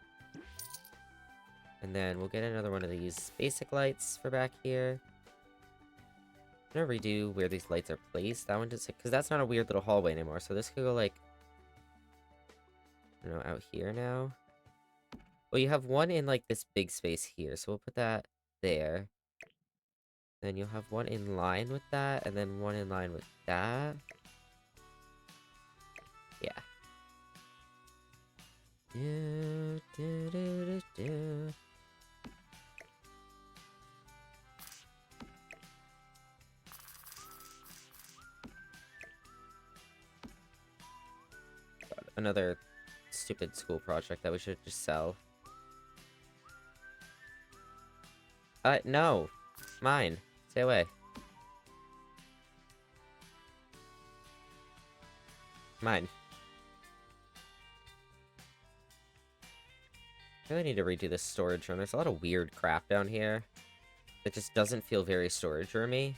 And then we'll get another one of these basic lights for back here. I'm gonna redo where these lights are placed. That one just... Because that's not a weird little hallway anymore. So this could go, like... I don't know, out here now. Well, you have one in, like, this big space here. So we'll put that there. Then you'll have one in line with that. And then one in line with that. Yeah. Do, do, do, do, do. God, another stupid school project that we should just sell. No. Mine. Stay away. Mine. I really need to redo this storage room. There's a lot of weird crap down here. It just doesn't feel very storage roomy.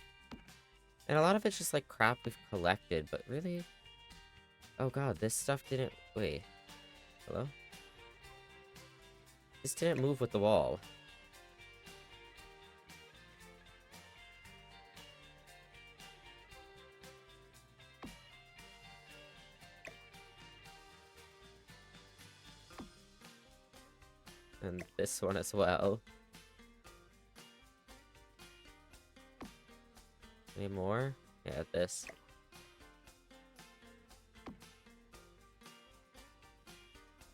And a lot of it's just like crap we've collected, but really... Oh god, this stuff didn't... Wait. Hello? This didn't move with the wall. And this one as well. Any more? Yeah, this.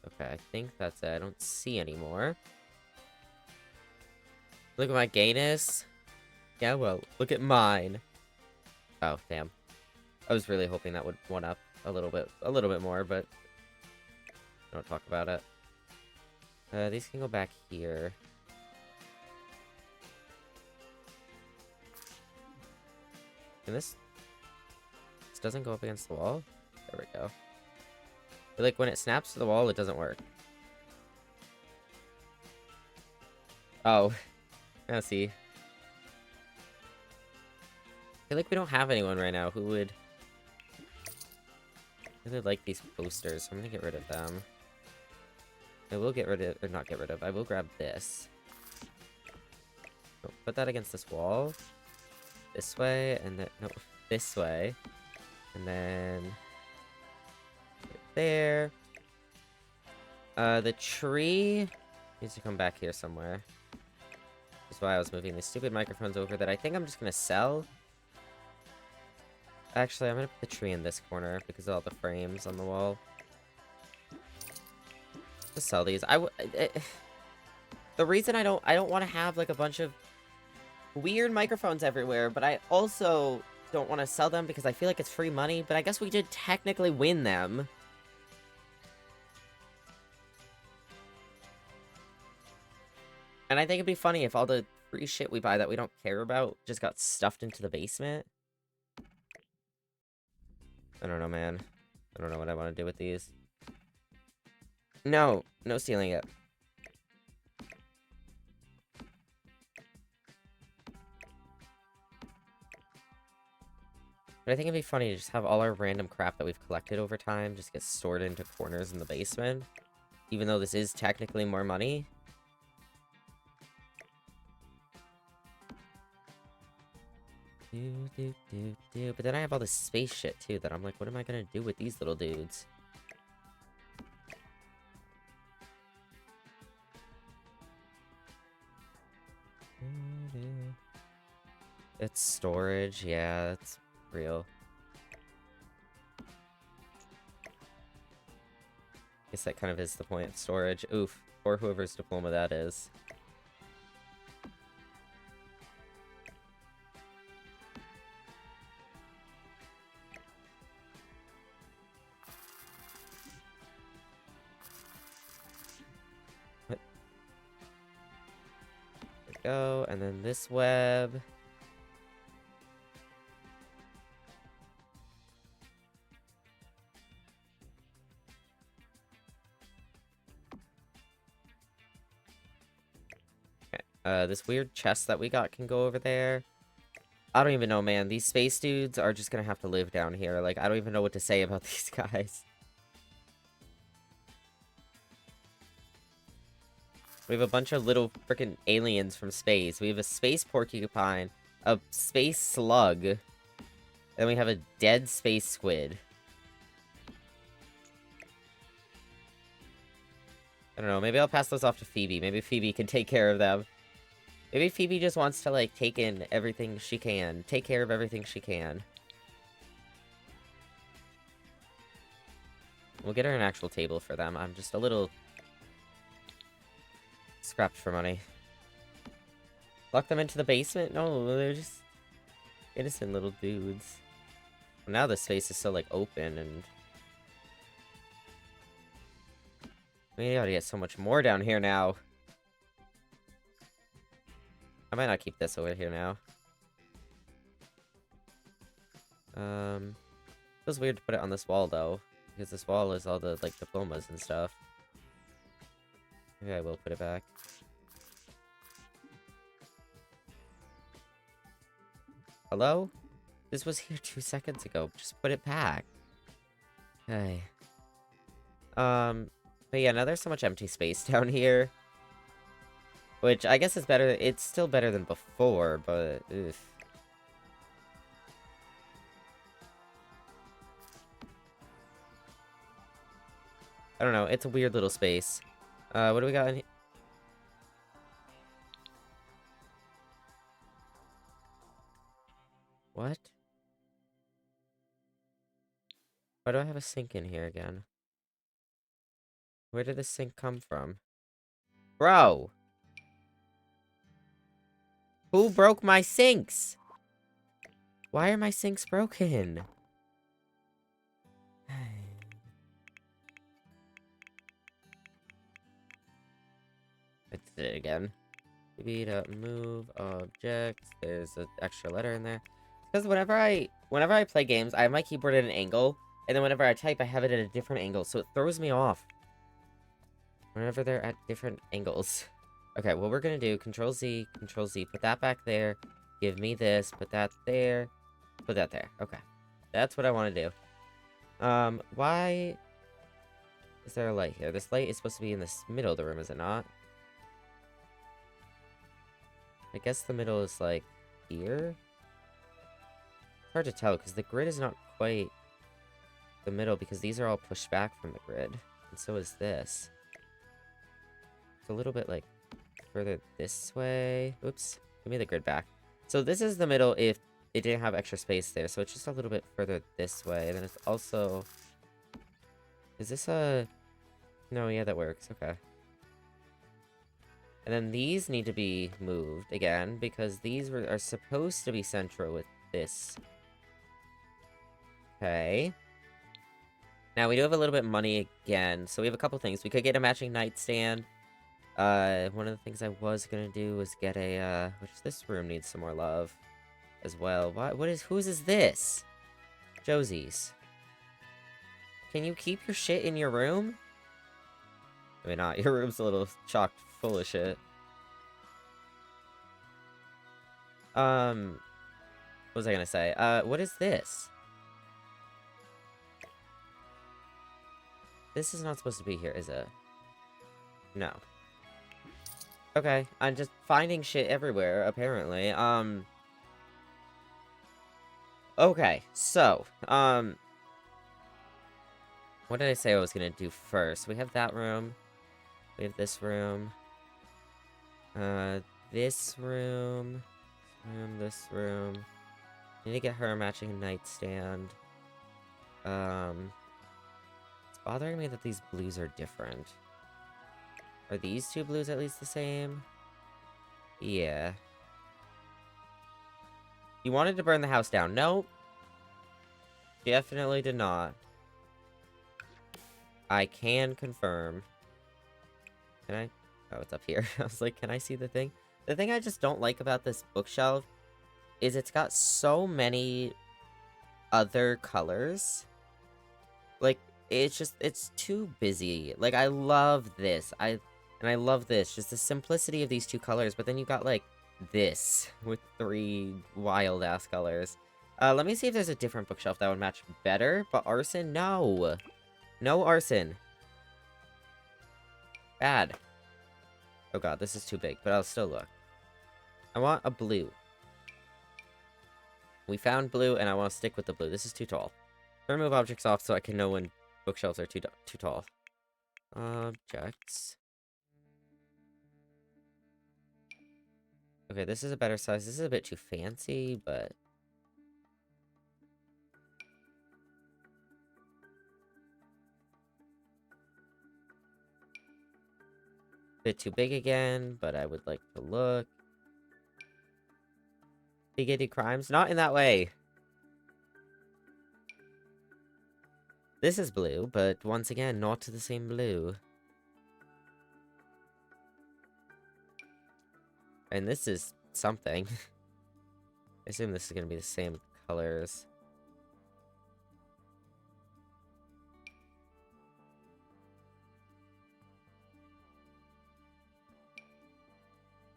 Okay, I think that's it. I don't see any more. Look at my gayness. Yeah, well, look at mine. Oh, damn. I was really hoping that would one up a little bit more, but don't talk about it. These can go back here. And this doesn't go up against the wall? There we go. But like when it snaps to the wall, it doesn't work. Oh. I see. I feel like we don't have anyone right now who would really like these posters, so I'm gonna get rid of them. I will get rid of, or not get rid of, I will grab this. No, put that against this wall. This way, and then... No, this way. And then... Put it there. The tree needs to come back here somewhere. That's why I was moving these stupid microphones over that I think I'm just gonna sell. Actually, I'm gonna put the tree in this corner because of all the frames on the wall. Just sell these. The reason I don't want to have like a bunch of weird microphones everywhere, but I also don't want to sell them because I feel like it's free money, but I guess we did technically win them. And I think it'd be funny if all the free shit we buy that we don't care about just got stuffed into the basement. I don't know, man. I don't know what I want to do with these. No, no stealing it. But I think it'd be funny to just have all our random crap that we've collected over time just get stored into corners in the basement. Even though this is technically more money. But then I have all this space shit too that I'm like, what am I gonna do with these little dudes? It's storage, yeah, that's real. Guess that kind of is the point of storage. Oof, or whoever's diploma that is. Go, and then this web. Okay. This weird chest that we got can go over there. I don't even know, man. These space dudes are just gonna have to live down here. Like, I don't even know what to say about these guys. We have a bunch of little freaking aliens from space. We have a space porcupine, a space slug, then we have a dead space squid. I don't know, maybe I'll pass those off to Phoebe. Maybe Phoebe can take care of them. Maybe Phoebe just wants to, like, take in everything she can. Take care of everything she can. We'll get her an actual table for them. I'm just a little scrapped for money. Lock them into the basement? No, they're just innocent little dudes. Now the space is so, like, open and... We gotta get so much more down here now. I might not keep this over here now. Feels weird to put it on this wall, though. Because this wall is all the, like, diplomas and stuff. Maybe I will put it back. Hello? This was here 2 seconds ago. Just put it back. Okay. But yeah, now there's so much empty space down here. Which, I guess is better. It's still better than before, but... Ugh. I don't know. It's a weird little space. What do we got in here? What? Why do I have a sink in here again? Where did this sink come from? Bro! Who broke my sinks? Why are my sinks broken? I did it again. Maybe to move objects. There's an extra letter in there. Because whenever I play games, I have my keyboard at an angle, and then whenever I type, I have it at a different angle, so it throws me off. Whenever they're at different angles. Okay, what we're gonna do, Control Z, put that back there, give me this, put that there, put that there. Okay. That's what I want to do. Why is there a light here? This light is supposed to be in the middle of the room, is it not? I guess the middle is, like, here? It's hard to tell, because the grid is not quite the middle, because these are all pushed back from the grid. And so is this. It's a little bit, like, further this way. Oops. Give me the grid back. So this is the middle if it didn't have extra space there. So it's just a little bit further this way. And then it's also... Is this a... No, yeah, that works. Okay. And then these need to be moved again, because these are supposed to be central with this. Okay. Now, we do have a little bit of money again, so we have a couple things. We could get a matching nightstand. One of the things I was gonna do was get a, which this room needs some more love as well. Whose is this? Josie's. Can you keep your shit in your room? I mean, not. Your room's a little chock full of shit. What was I gonna say? What is this? This is not supposed to be here, is it? No. Okay, I'm just finding shit everywhere, apparently. Okay, so, what did I say I was gonna do first? We have that room. We have this room. This room. This room. Need to get her a matching nightstand. It's bothering me that these blues are different. Are these two blues at least the same? Yeah. You wanted to burn the house down. Nope. Definitely did not. I can confirm. Can I? Oh, it's up here. I was like, can I see the thing? The thing I just don't like about this bookshelf is it's got so many other colors. Like, it's too busy. Like, I love this. And I love this. Just the simplicity of these two colors. But then you got, like, this with 3 wild-ass colors. Let me see if there's a different bookshelf that would match better. But arson? No. No arson. Bad. Oh god, this is too big, but I'll still look. I want a blue. We found blue, and I want to stick with the blue. This is too tall. Remove objects off so I can know when bookshelves are too tall. Objects. Okay, this is a better size. This is a bit too fancy, but... bit too big again, but I would like to look. Biggity crimes? Not in that way. This is blue, but once again, not the same blue. And this is something. I assume this is going to be the same colors.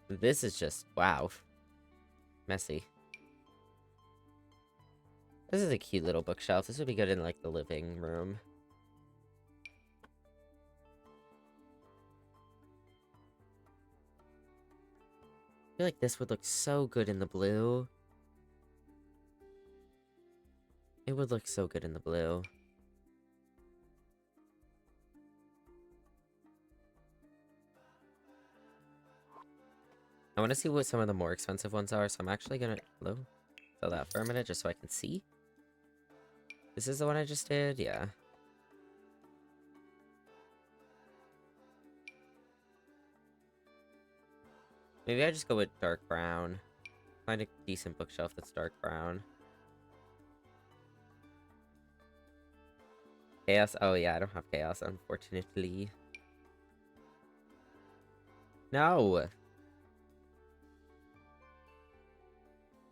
This is just, wow. Messy. This is a cute little bookshelf. This would be good in, like, the living room. I feel like this would look so good in the blue. It would look so good in the blue. I want to see what some of the more expensive ones are, so I'm actually gonna... Hello? Fill that for a minute, just so I can see. This is the one I just did? Yeah. Maybe I just go with dark brown. Find a decent bookshelf that's dark brown. Chaos? Oh yeah, I don't have chaos, unfortunately. No!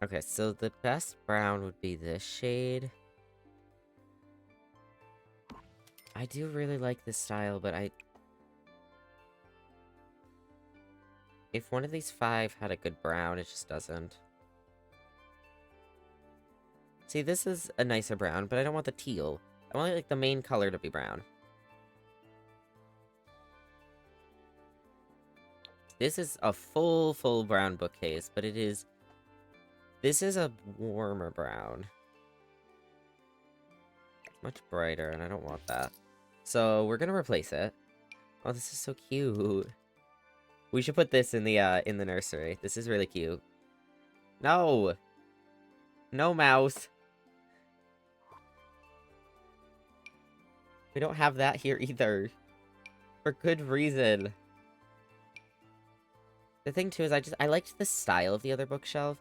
Okay, so the best brown would be this shade. I do really like this style, but if one of these 5 had a good brown, it just doesn't. See, this is a nicer brown, but I don't want the teal. I want, like, the main color to be brown. this is a full brown bookcase, but it is... This is a warmer brown. It's much brighter, and I don't want that. So, we're gonna replace it. Oh, this is so cute. We should put this in the nursery. This is really cute. No! No, mouse! We don't have that here either. For good reason. The thing, too, is I liked the style of the other bookshelf.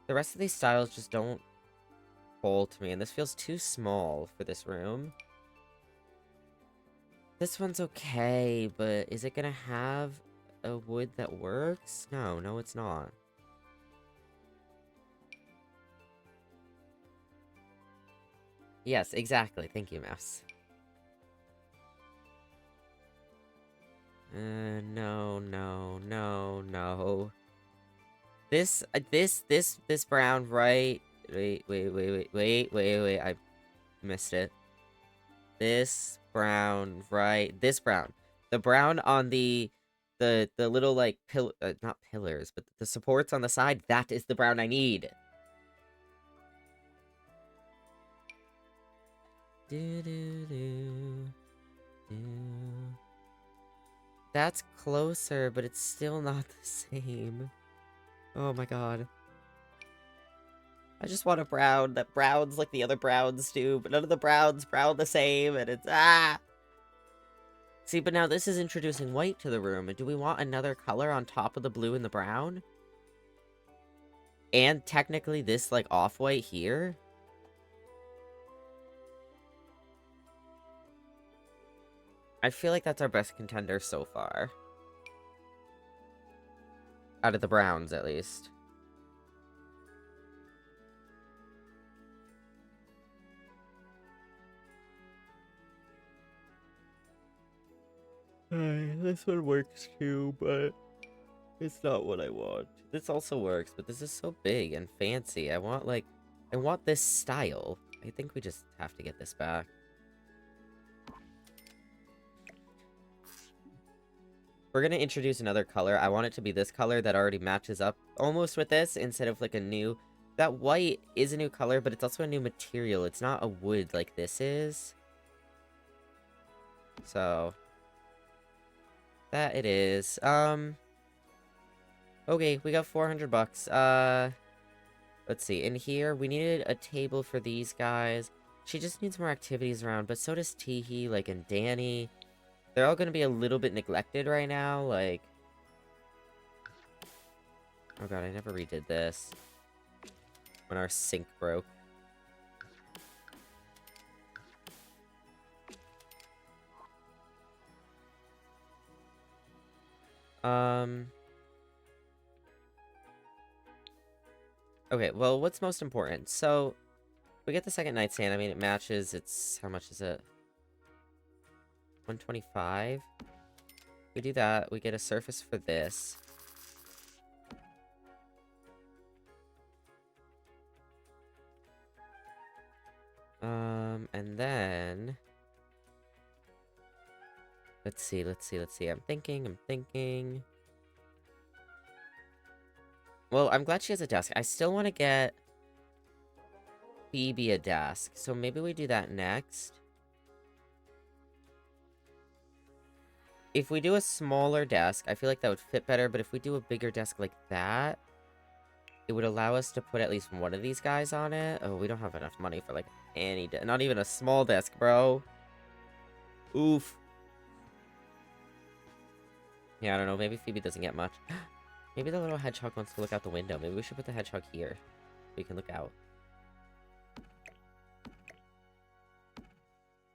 The rest of these styles just don't hold to me, and this feels too small for this room. This one's okay, but is it gonna have a wood that works? No, it's not. Yes, exactly. Thank you, mouse. No. This brown, right? Wait. I missed it. This brown, right? This brown. The brown on the little, like, not pillars, but the supports on the side, that is the brown I need. That's closer, but it's still not the same. Oh my god. I just want a brown that browns like the other browns do, but none of the browns brown the same, and it's See, but now this is introducing white to the room, and do we want another color on top of the blue and the brown? And technically this, like, off-white here? I feel like that's our best contender so far. Out of the browns, at least. This one works too, but it's not what I want. This also works, but this is so big and fancy. I want this style. I think we just have to get this back. We're gonna introduce another color. I want it to be this color that already matches up almost with this, instead of like a new... That white is a new color, but it's also a new material. It's not a wood like this is. So... that it is. Okay, we got 400 bucks. Let's see. In here, we needed a table for these guys. She just needs more activities around, but so does Teehee, like, and Danny. They're all gonna be a little bit neglected right now, like... Oh god, I never redid this. When our sink broke. Okay, well, what's most important? So, we get the second nightstand. I mean, it matches. It's... how much is it? 125? We do that. We get a surface for this. And then... Let's see. I'm thinking. Well, I'm glad she has a desk. I still want to get Phoebe a desk. So maybe we do that next. If we do a smaller desk, I feel like that would fit better. But if we do a bigger desk like that, it would allow us to put at least one of these guys on it. Oh, we don't have enough money for, like, any... not even a small desk, bro. Oof. Yeah, I don't know. Maybe Phoebe doesn't get much. Maybe the little hedgehog wants to look out the window. Maybe we should put the hedgehog here. So we can look out.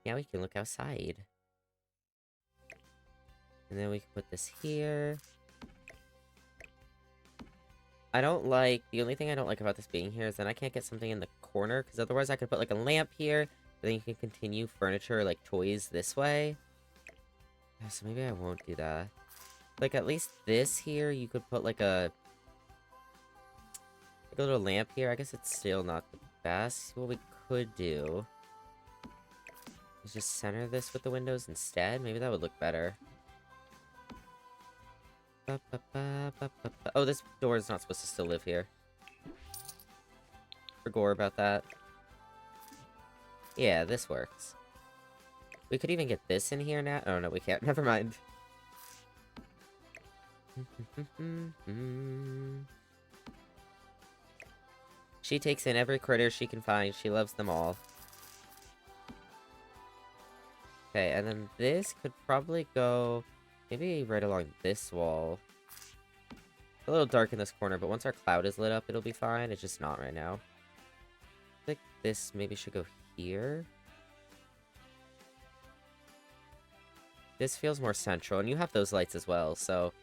Yeah, we can look outside. And then we can put this here. The only thing I don't like about this being here is that I can't get something in the corner, because otherwise I could put, like, a lamp here, but then you can continue furniture, like, toys this way. Yeah, so maybe I won't do that. Like, at least this here, you could put, like a little lamp here. I guess it's still not the best. What we could do is just center this with the windows instead. Maybe that would look better. Oh, this door is not supposed to still live here. For gore about that. Yeah, this works. We could even get this in here now. Oh, no, we can't. Never mind. She takes in every critter she can find. She loves them all. Okay, and then this could probably go maybe right along this wall. A little dark in this corner, but once our cloud is lit up, it'll be fine. It's just not right now. I think this maybe should go here. This feels more central, and you have those lights as well, so...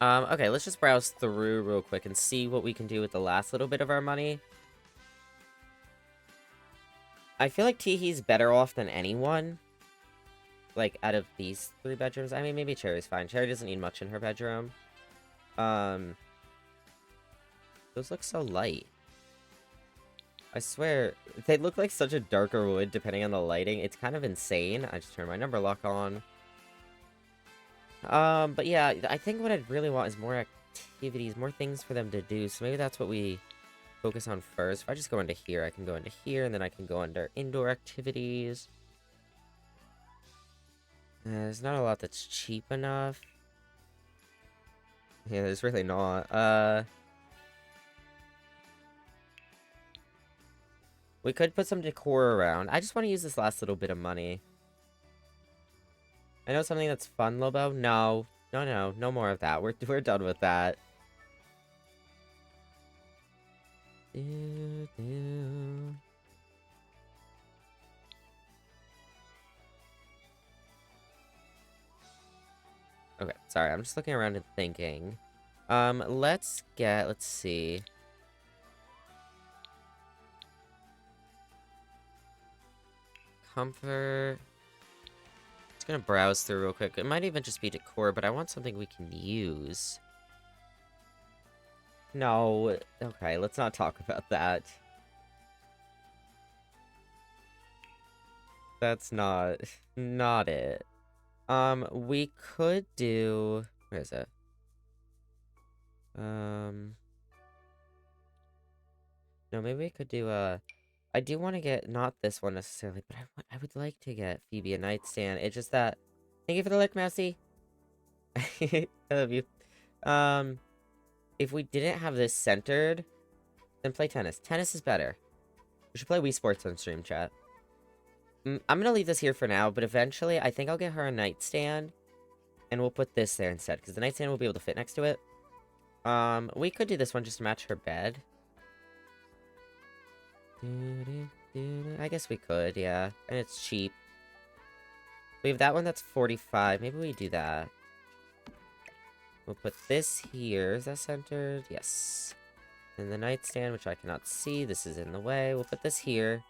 okay, let's just browse through real quick and see what we can do with the last little bit of our money. I feel like Teehee's better off than anyone. Like, out of these 3 bedrooms. I mean, maybe Cherry's fine. Cherry doesn't need much in her bedroom. Those look so light. I swear, they look like such a darker wood depending on the lighting. It's kind of insane. I just turned my number lock on. But yeah, I think what I'd really want is more activities, more things for them to do. So maybe that's what we focus on first. If I just go into here, I can go into here, and then I can go under indoor activities. There's not a lot that's cheap enough. Yeah, there's really not. We could put some decor around. I just want to use this last little bit of money. I know something that's fun, Lobo? No. No more of that. We're done with that. Okay, sorry, I'm just looking around and thinking. Let's see. Comfort. Just gonna browse through real quick. It might even just be decor, but I want something we can use. No. Okay, let's not talk about that. That's not it. We could do... Where is it? No, maybe we could do I do want to get, not this one necessarily, but I would like to get Phoebe a nightstand. It's just that... Thank you for the lick, Mousy! I love you. If we didn't have this centered, then play tennis. Tennis is better. We should play Wii Sports on stream, chat. I'm gonna leave this here for now, but eventually I think I'll get her a nightstand, and we'll put this there instead, because the nightstand will be able to fit next to it. We could do this one just to match her bed. I guess we could, yeah. And it's cheap. We have that one that's 45. Maybe we do that. We'll put this here. Is that centered? Yes. And the nightstand, which I cannot see. This is in the way. We'll put this here.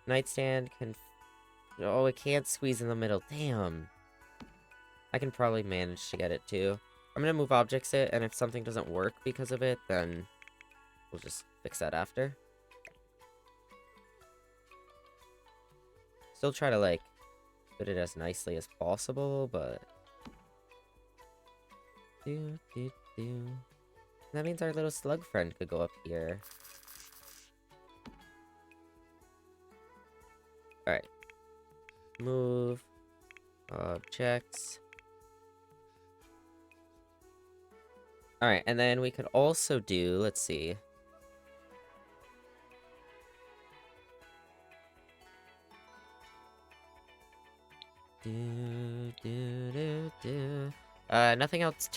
Nightstand can... Oh, it can't squeeze in the middle. Damn. I can probably manage to get it, too. I'm gonna move objects it, and if something doesn't work because of it, then we'll just fix that after. Still try to, like, put it as nicely as possible, but... That means our little slug friend could go up here. Alright. Move. Objects. Alright, and then we could also do, let's see. Nothing else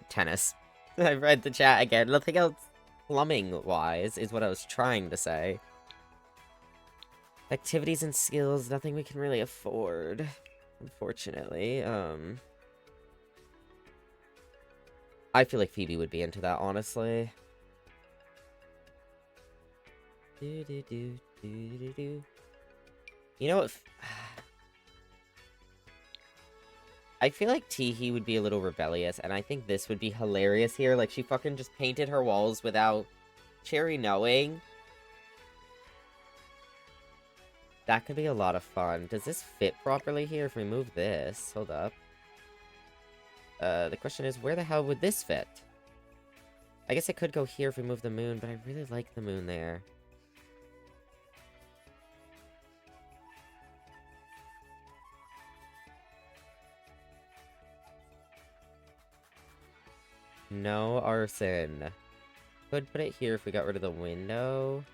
tennis. I read the chat again. Nothing else plumbing-wise is what I was trying to say. Activities and skills, nothing we can really afford, unfortunately. I feel like Phoebe would be into that, honestly. You know what? I feel like Teehee would be a little rebellious, and I think this would be hilarious here. Like, she fucking just painted her walls without Cherry knowing. That could be a lot of fun. Does this fit properly here if we move this? Hold up. The question is, where the hell would this fit? I guess it could go here if we move the moon, but I really like the moon there. No arson. Could put it here if we got rid of the window.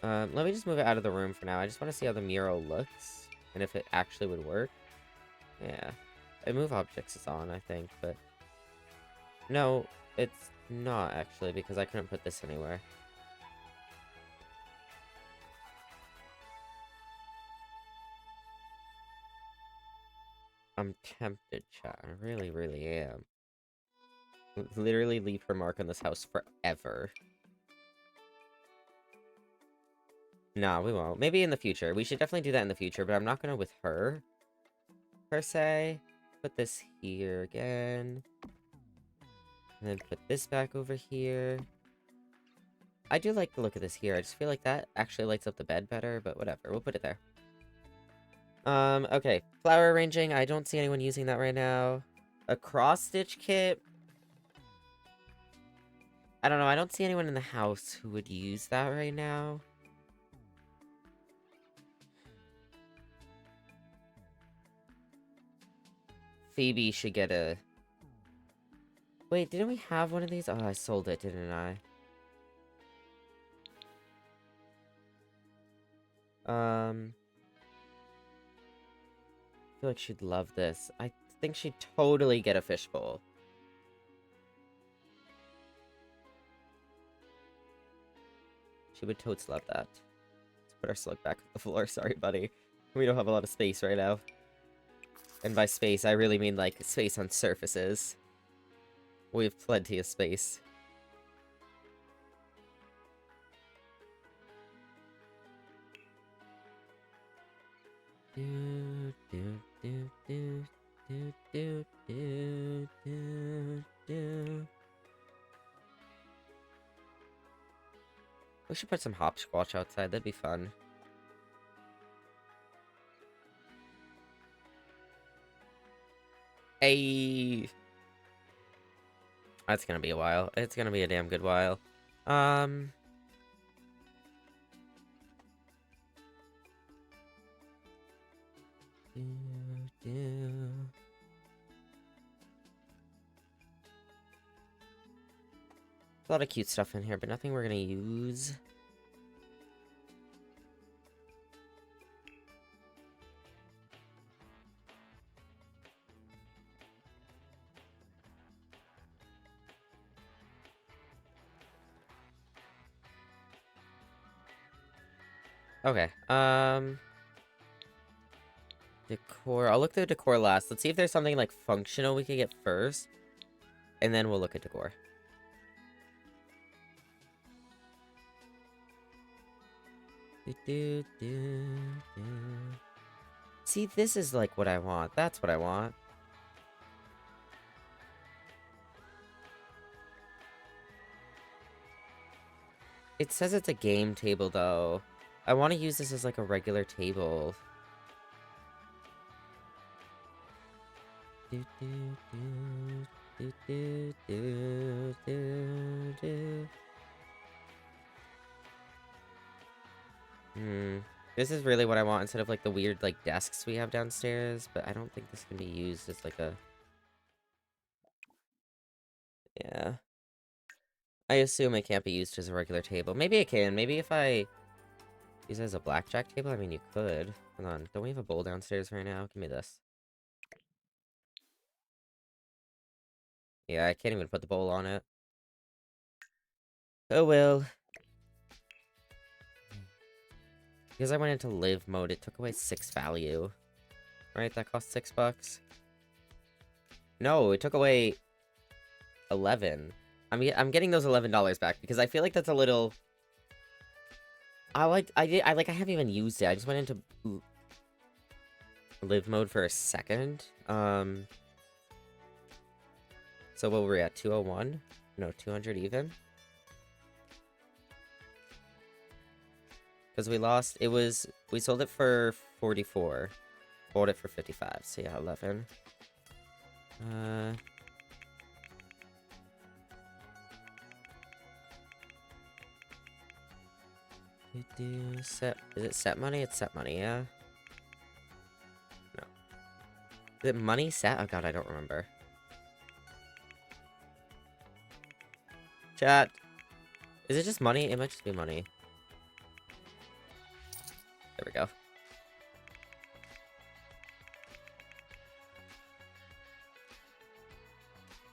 Let me just move it out of the room for now. I just want to see how the mural looks. And if it actually would work. Yeah. Move objects is on, I think, but... No, it's not, actually, because I couldn't put this anywhere. I'm tempted, chat. I really, really am. Literally leave her mark on this house forever. No, we won't. Maybe in the future. We should definitely do that in the future, but I'm not gonna with her, per se. Put this here again. And then put this back over here. I do like the look of this here. I just feel like that actually lights up the bed better, but whatever. We'll put it there. Okay. Flower arranging. I don't see anyone using that right now. A cross-stitch kit. I don't know. I don't see anyone in the house who would use that right now. Phoebe should get a... Wait, didn't we have one of these? Oh, I sold it, didn't I? I feel like she'd love this. I think she'd totally get a fishbowl. She would totes love that. Let's put our slug back on the floor. Sorry, buddy. We don't have a lot of space right now. And by space, I really mean, like, space on surfaces. We have plenty of space. Do, do, do, do, do, do, do, do, do. We should put some hopsquatch outside, that'd be fun. Hey! That's gonna be a while. It's gonna be a damn good while. A lot of cute stuff in here, but nothing we're gonna use. Okay, decor. I'll look through decor last. Let's see if there's something, like, functional we could get first. And then we'll look at decor. See, this is, like, what I want. That's what I want. It says it's a game table, though. I want to use this as, like, a regular table. This is really what I want instead of, like, the weird, like, desks we have downstairs, but I don't think this can be used as, like, a... Yeah. I assume it can't be used as a regular table. Maybe it can. Maybe if I use it as a blackjack table? I mean, you could. Hold on. Don't we have a bowl downstairs right now? Give me this. Yeah, I can't even put the bowl on it. Oh well. Because I went into live mode, it took away 6 value. Right? That cost $6. No, it took away 11. I'm getting those $11 back because I feel like that's a little... I haven't even used it. I just went into live mode for a second. So what were we at? 201? No, 200 even. Because we sold it for 44. Bought it for 55, so yeah, 11. Set, is it set money? It's set money, yeah? No. Is it money set? Oh god, I don't remember. Chat. Is it just money? It might just be money. There we go.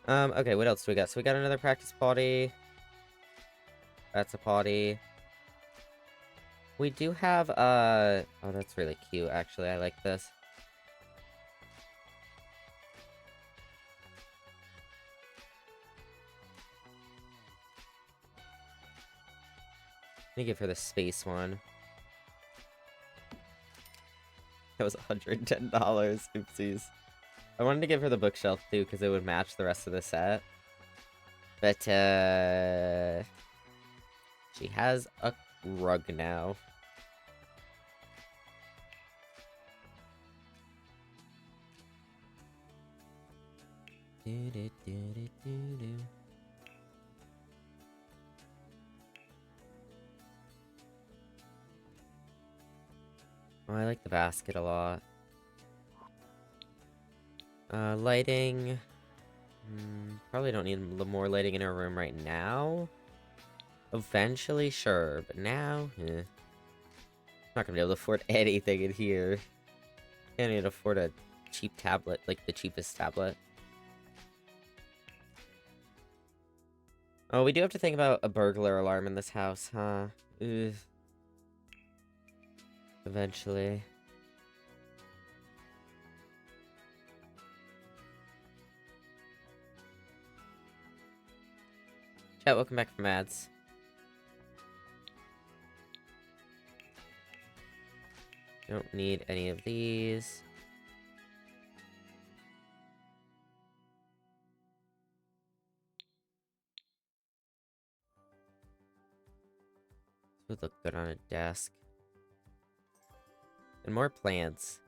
Okay, what else do we got? So we got another practice potty. That's a potty. We do have, oh, that's really cute, actually. I like this. Let me give her the space one. That was $110. Oopsies. I wanted to give her the bookshelf, too, because it would match the rest of the set. But, she has a rug now. Oh, I like the basket a lot. Lighting. Probably don't need more lighting in our room right now. Eventually, sure, but now, eh. Not gonna be able to afford anything in here. Can't even afford a cheap tablet, like the cheapest tablet. Oh, we do have to think about a burglar alarm in this house, huh? Ugh. Eventually. Chat, welcome back from ads. Don't need any of these. This would look good on a desk. And more plants.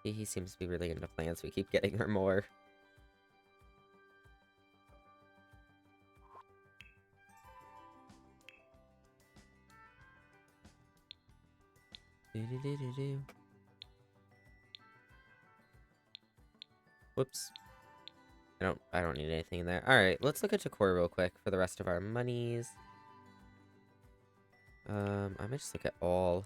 He seems to be really into plants. We keep getting her more. Whoops. I don't need anything in there. Alright, let's look at decor real quick for the rest of our monies. I might just look at all.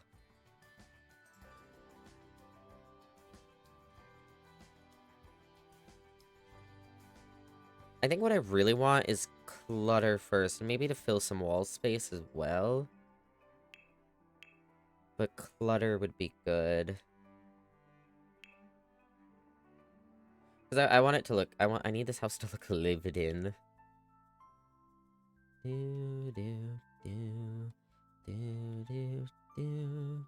I think what I really want is clutter first, and maybe to fill some wall space as well. But clutter would be good. Because I want it to look, I need this house to look lived in. Do, do, do, do, do, do.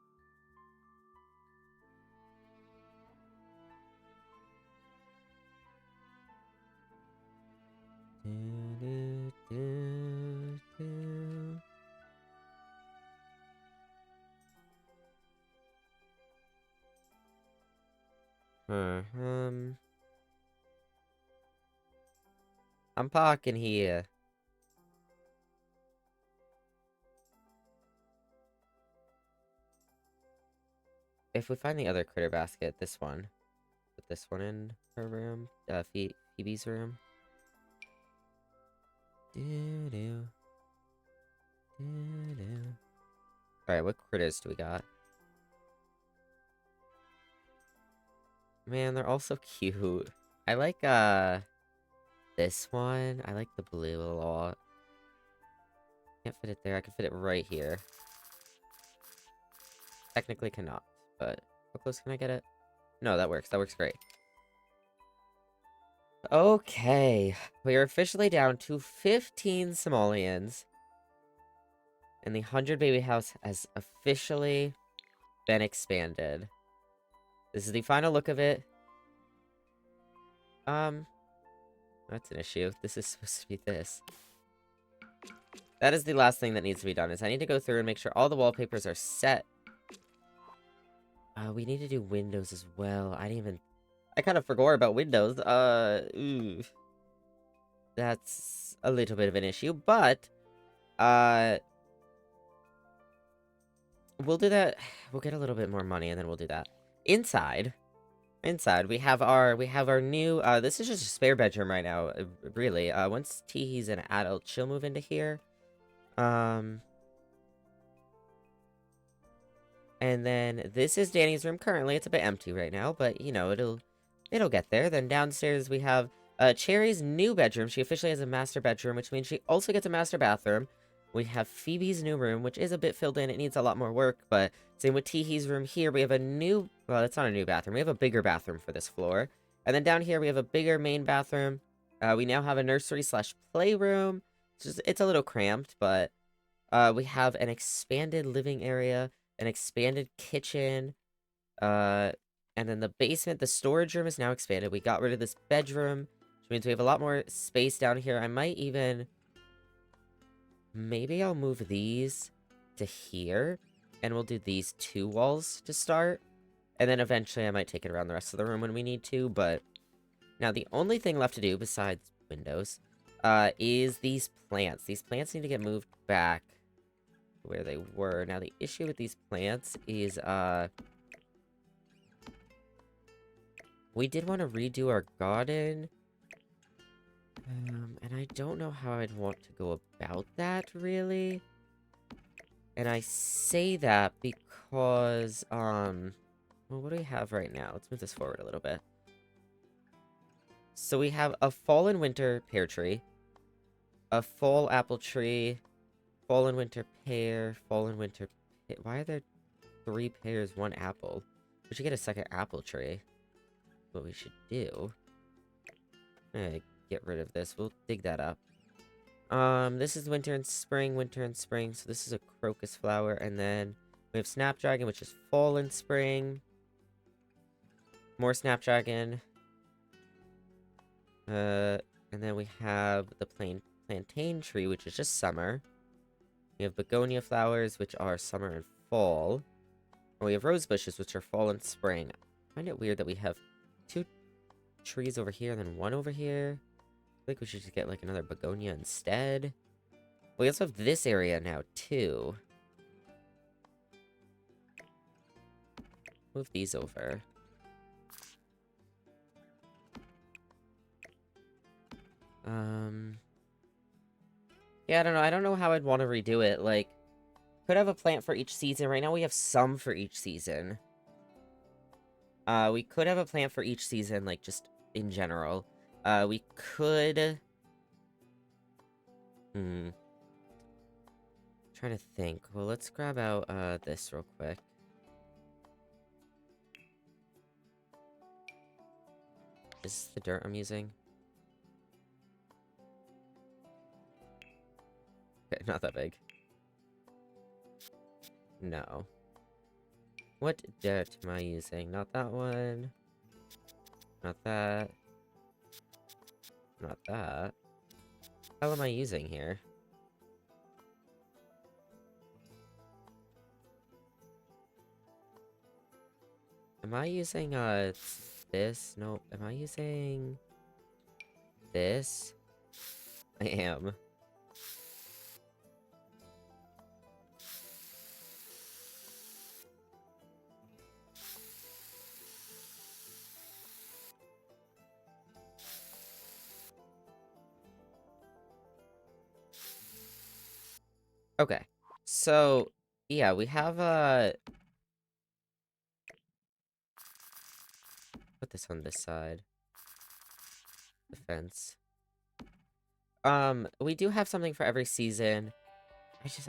Do, do, do, do. I'm parking here. If we find the other critter basket, this one. Put this one in her room. Phoebe's room. Do-do. Do-do. Alright, what critters do we got? Man, they're all so cute. I like, this one. I like the blue a lot. Can't fit it there. I can fit it right here. Technically cannot, but how close can I get it? No, that works. That works great. Okay. We are officially down to 15 simoleons. And the 100 baby house has officially been expanded. This is the final look of it. That's an issue. This is supposed to be this. That is the last thing that needs to be done, is I need to go through and make sure all the wallpapers are set. We need to do windows as well. I kind of forgot about windows. Ooh. That's a little bit of an issue, but, we'll do that. We'll get a little bit more money, and then we'll do that. Inside, we have our new, this is just a spare bedroom right now, really. Once Teehee's an adult, she'll move into here. And then this is Danny's room currently. It's a bit empty right now, but, you know, it'll get there. Then downstairs we have, Cherry's new bedroom. She officially has a master bedroom, which means she also gets a master bathroom. We have Phoebe's new room, which is a bit filled in. It needs a lot more work, but same with Teehee's room here. We have a new... Well, it's not a new bathroom. We have a bigger bathroom for this floor. And then down here, we have a bigger main bathroom. We now have a nursery/playroom. It's a little cramped, but we have an expanded living area, an expanded kitchen, and then the basement, the storage room is now expanded. We got rid of this bedroom, which means we have a lot more space down here. I might even... Maybe I'll move these to here, and we'll do these 2 walls to start. And then eventually I might take it around the rest of the room when we need to, but... Now, the only thing left to do, besides windows, is these plants. These plants need to get moved back to where they were. Now, the issue with these plants is, we did want to redo our garden. And I don't know how I'd want to go about that, really. And I say that because, well, what do we have right now? Let's move this forward a little bit. So we have a fall and winter pear tree, a fall apple tree, fall and winter pear, fall and winter why are there 3 pears, 1 apple? We should get a second apple tree. What we should do. Get rid of this. We'll dig that up. This is winter and spring, so this is a crocus flower, and then we have snapdragon, which is fall and spring. More snapdragon. And then we have the plantain tree, which is just summer. We have begonia flowers, which are summer and fall. And we have rose bushes, which are fall and spring. I find it weird that we have 2 trees over here and then 1 over here. I think we should just get, like, another begonia instead. We also have this area now, too. Move these over. Yeah, I don't know. I don't know how I'd want to redo it. Like, could have a plant for each season. Right now we have some for each season. We could have a plant for each season, like, just in general. We could... Trying to think. Well, let's grab out, this real quick. Is this the dirt I'm using? Okay, not that big. No. What dirt am I using? Not that one. Not that. Not that. What hell am I using here? Am I using, this? Nope. Am I using... this? I am. Okay. So, yeah, we have, put this on this side. The fence. We do have something for every season.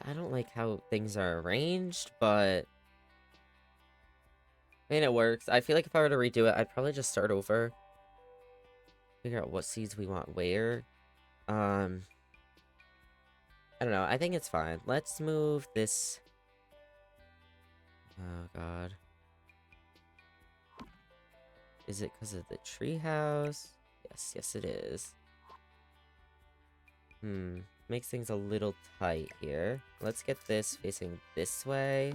I don't like how things are arranged, but... I mean, it works. I feel like if I were to redo it, I'd probably just start over. Figure out what seeds we want where. I don't know. I think it's fine. Let's move this... Oh, God. Is it because of the treehouse? Yes, it is. Makes things a little tight here. Let's get this facing this way.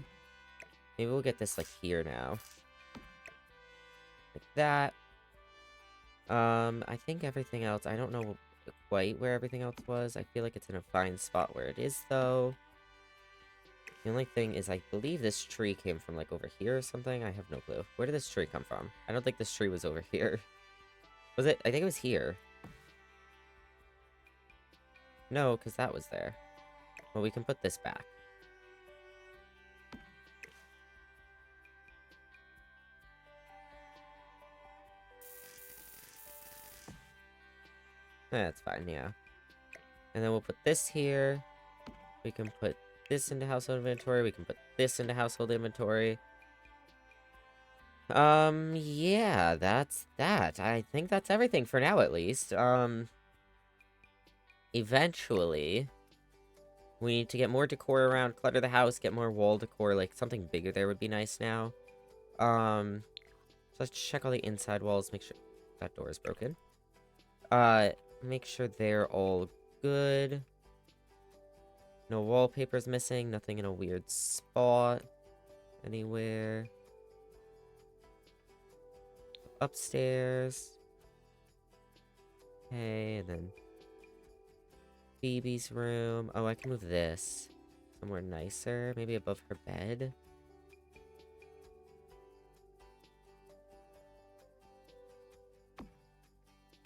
Maybe we'll get this, like, here now. Like that. I think everything else, I don't know quite where everything else was. I feel like it's in a fine spot where it is, though. The only thing is, I believe this tree came from, like, over here or something. I have no clue. Where did this tree come from? I don't think this tree was over here. Was it? I think it was here. No, because that was there. Well, we can put this back. That's fine, yeah. And then we'll put this here. We can put this into household inventory. We can put this into household inventory. Yeah, that's that. I think that's everything for now, at least. Eventually, we need to get more decor around, clutter the house, get more wall decor, like, something bigger there would be nice now. So let's check all the inside walls, make sure that door is broken. Make sure they're all good. No wallpaper's missing, nothing in a weird spot anywhere. Upstairs. Okay, and then Phoebe's room. Oh, I can move this somewhere nicer, maybe above her bed.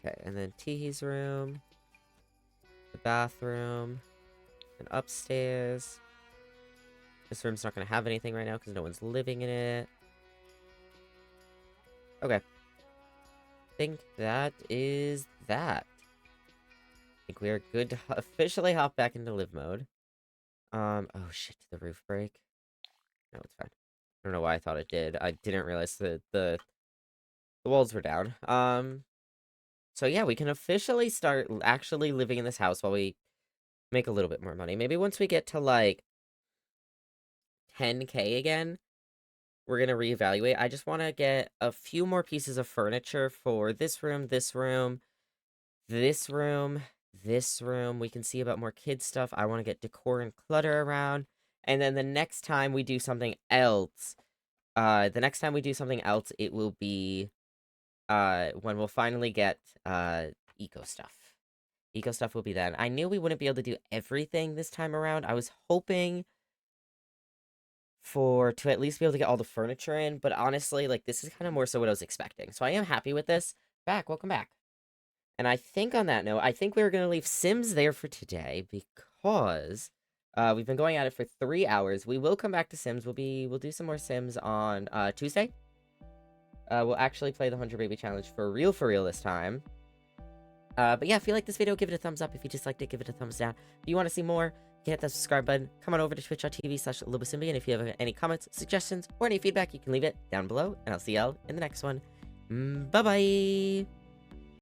Okay, and then Teehee's room, the bathroom, and upstairs. This room's not going to have anything right now because no one's living in it. Okay. I think that is that. I think we are good to officially hop back into live mode. Oh shit, did the roof break? No, it's fine. I don't know why I thought it did. I didn't realize that the walls were down. So yeah, we can officially start actually living in this house while we make a little bit more money. Maybe once we get to, like, 10K again, we're gonna reevaluate. I just want to get a few more pieces of furniture for this room, this room, this room, this room. We can see about more kid stuff. I want to get decor and clutter around. And then the next time we do something else, it will be when we'll finally get eco stuff. Eco stuff will be then. I knew we wouldn't be able to do everything this time around. I was hoping to at least be able to get all the furniture in, but honestly, like, this is kind of more so what I was expecting. So I am happy with this. Welcome back. And I think on that note, I think we're going to leave Sims there for today because we've been going at it for 3 hours. We will come back to Sims. We'll do some more Sims on Tuesday. We'll actually play the 100 Baby Challenge for real this time. But yeah, if you like this video, give it a thumbs up. If you disliked it, give it a thumbs down. If you want to see more, you can hit that subscribe button. Come on over to twitch.tv/LoboSimbi, and if you have any comments, suggestions, or any feedback, you can leave it down below, and I'll see y'all in the next one. Bye-bye!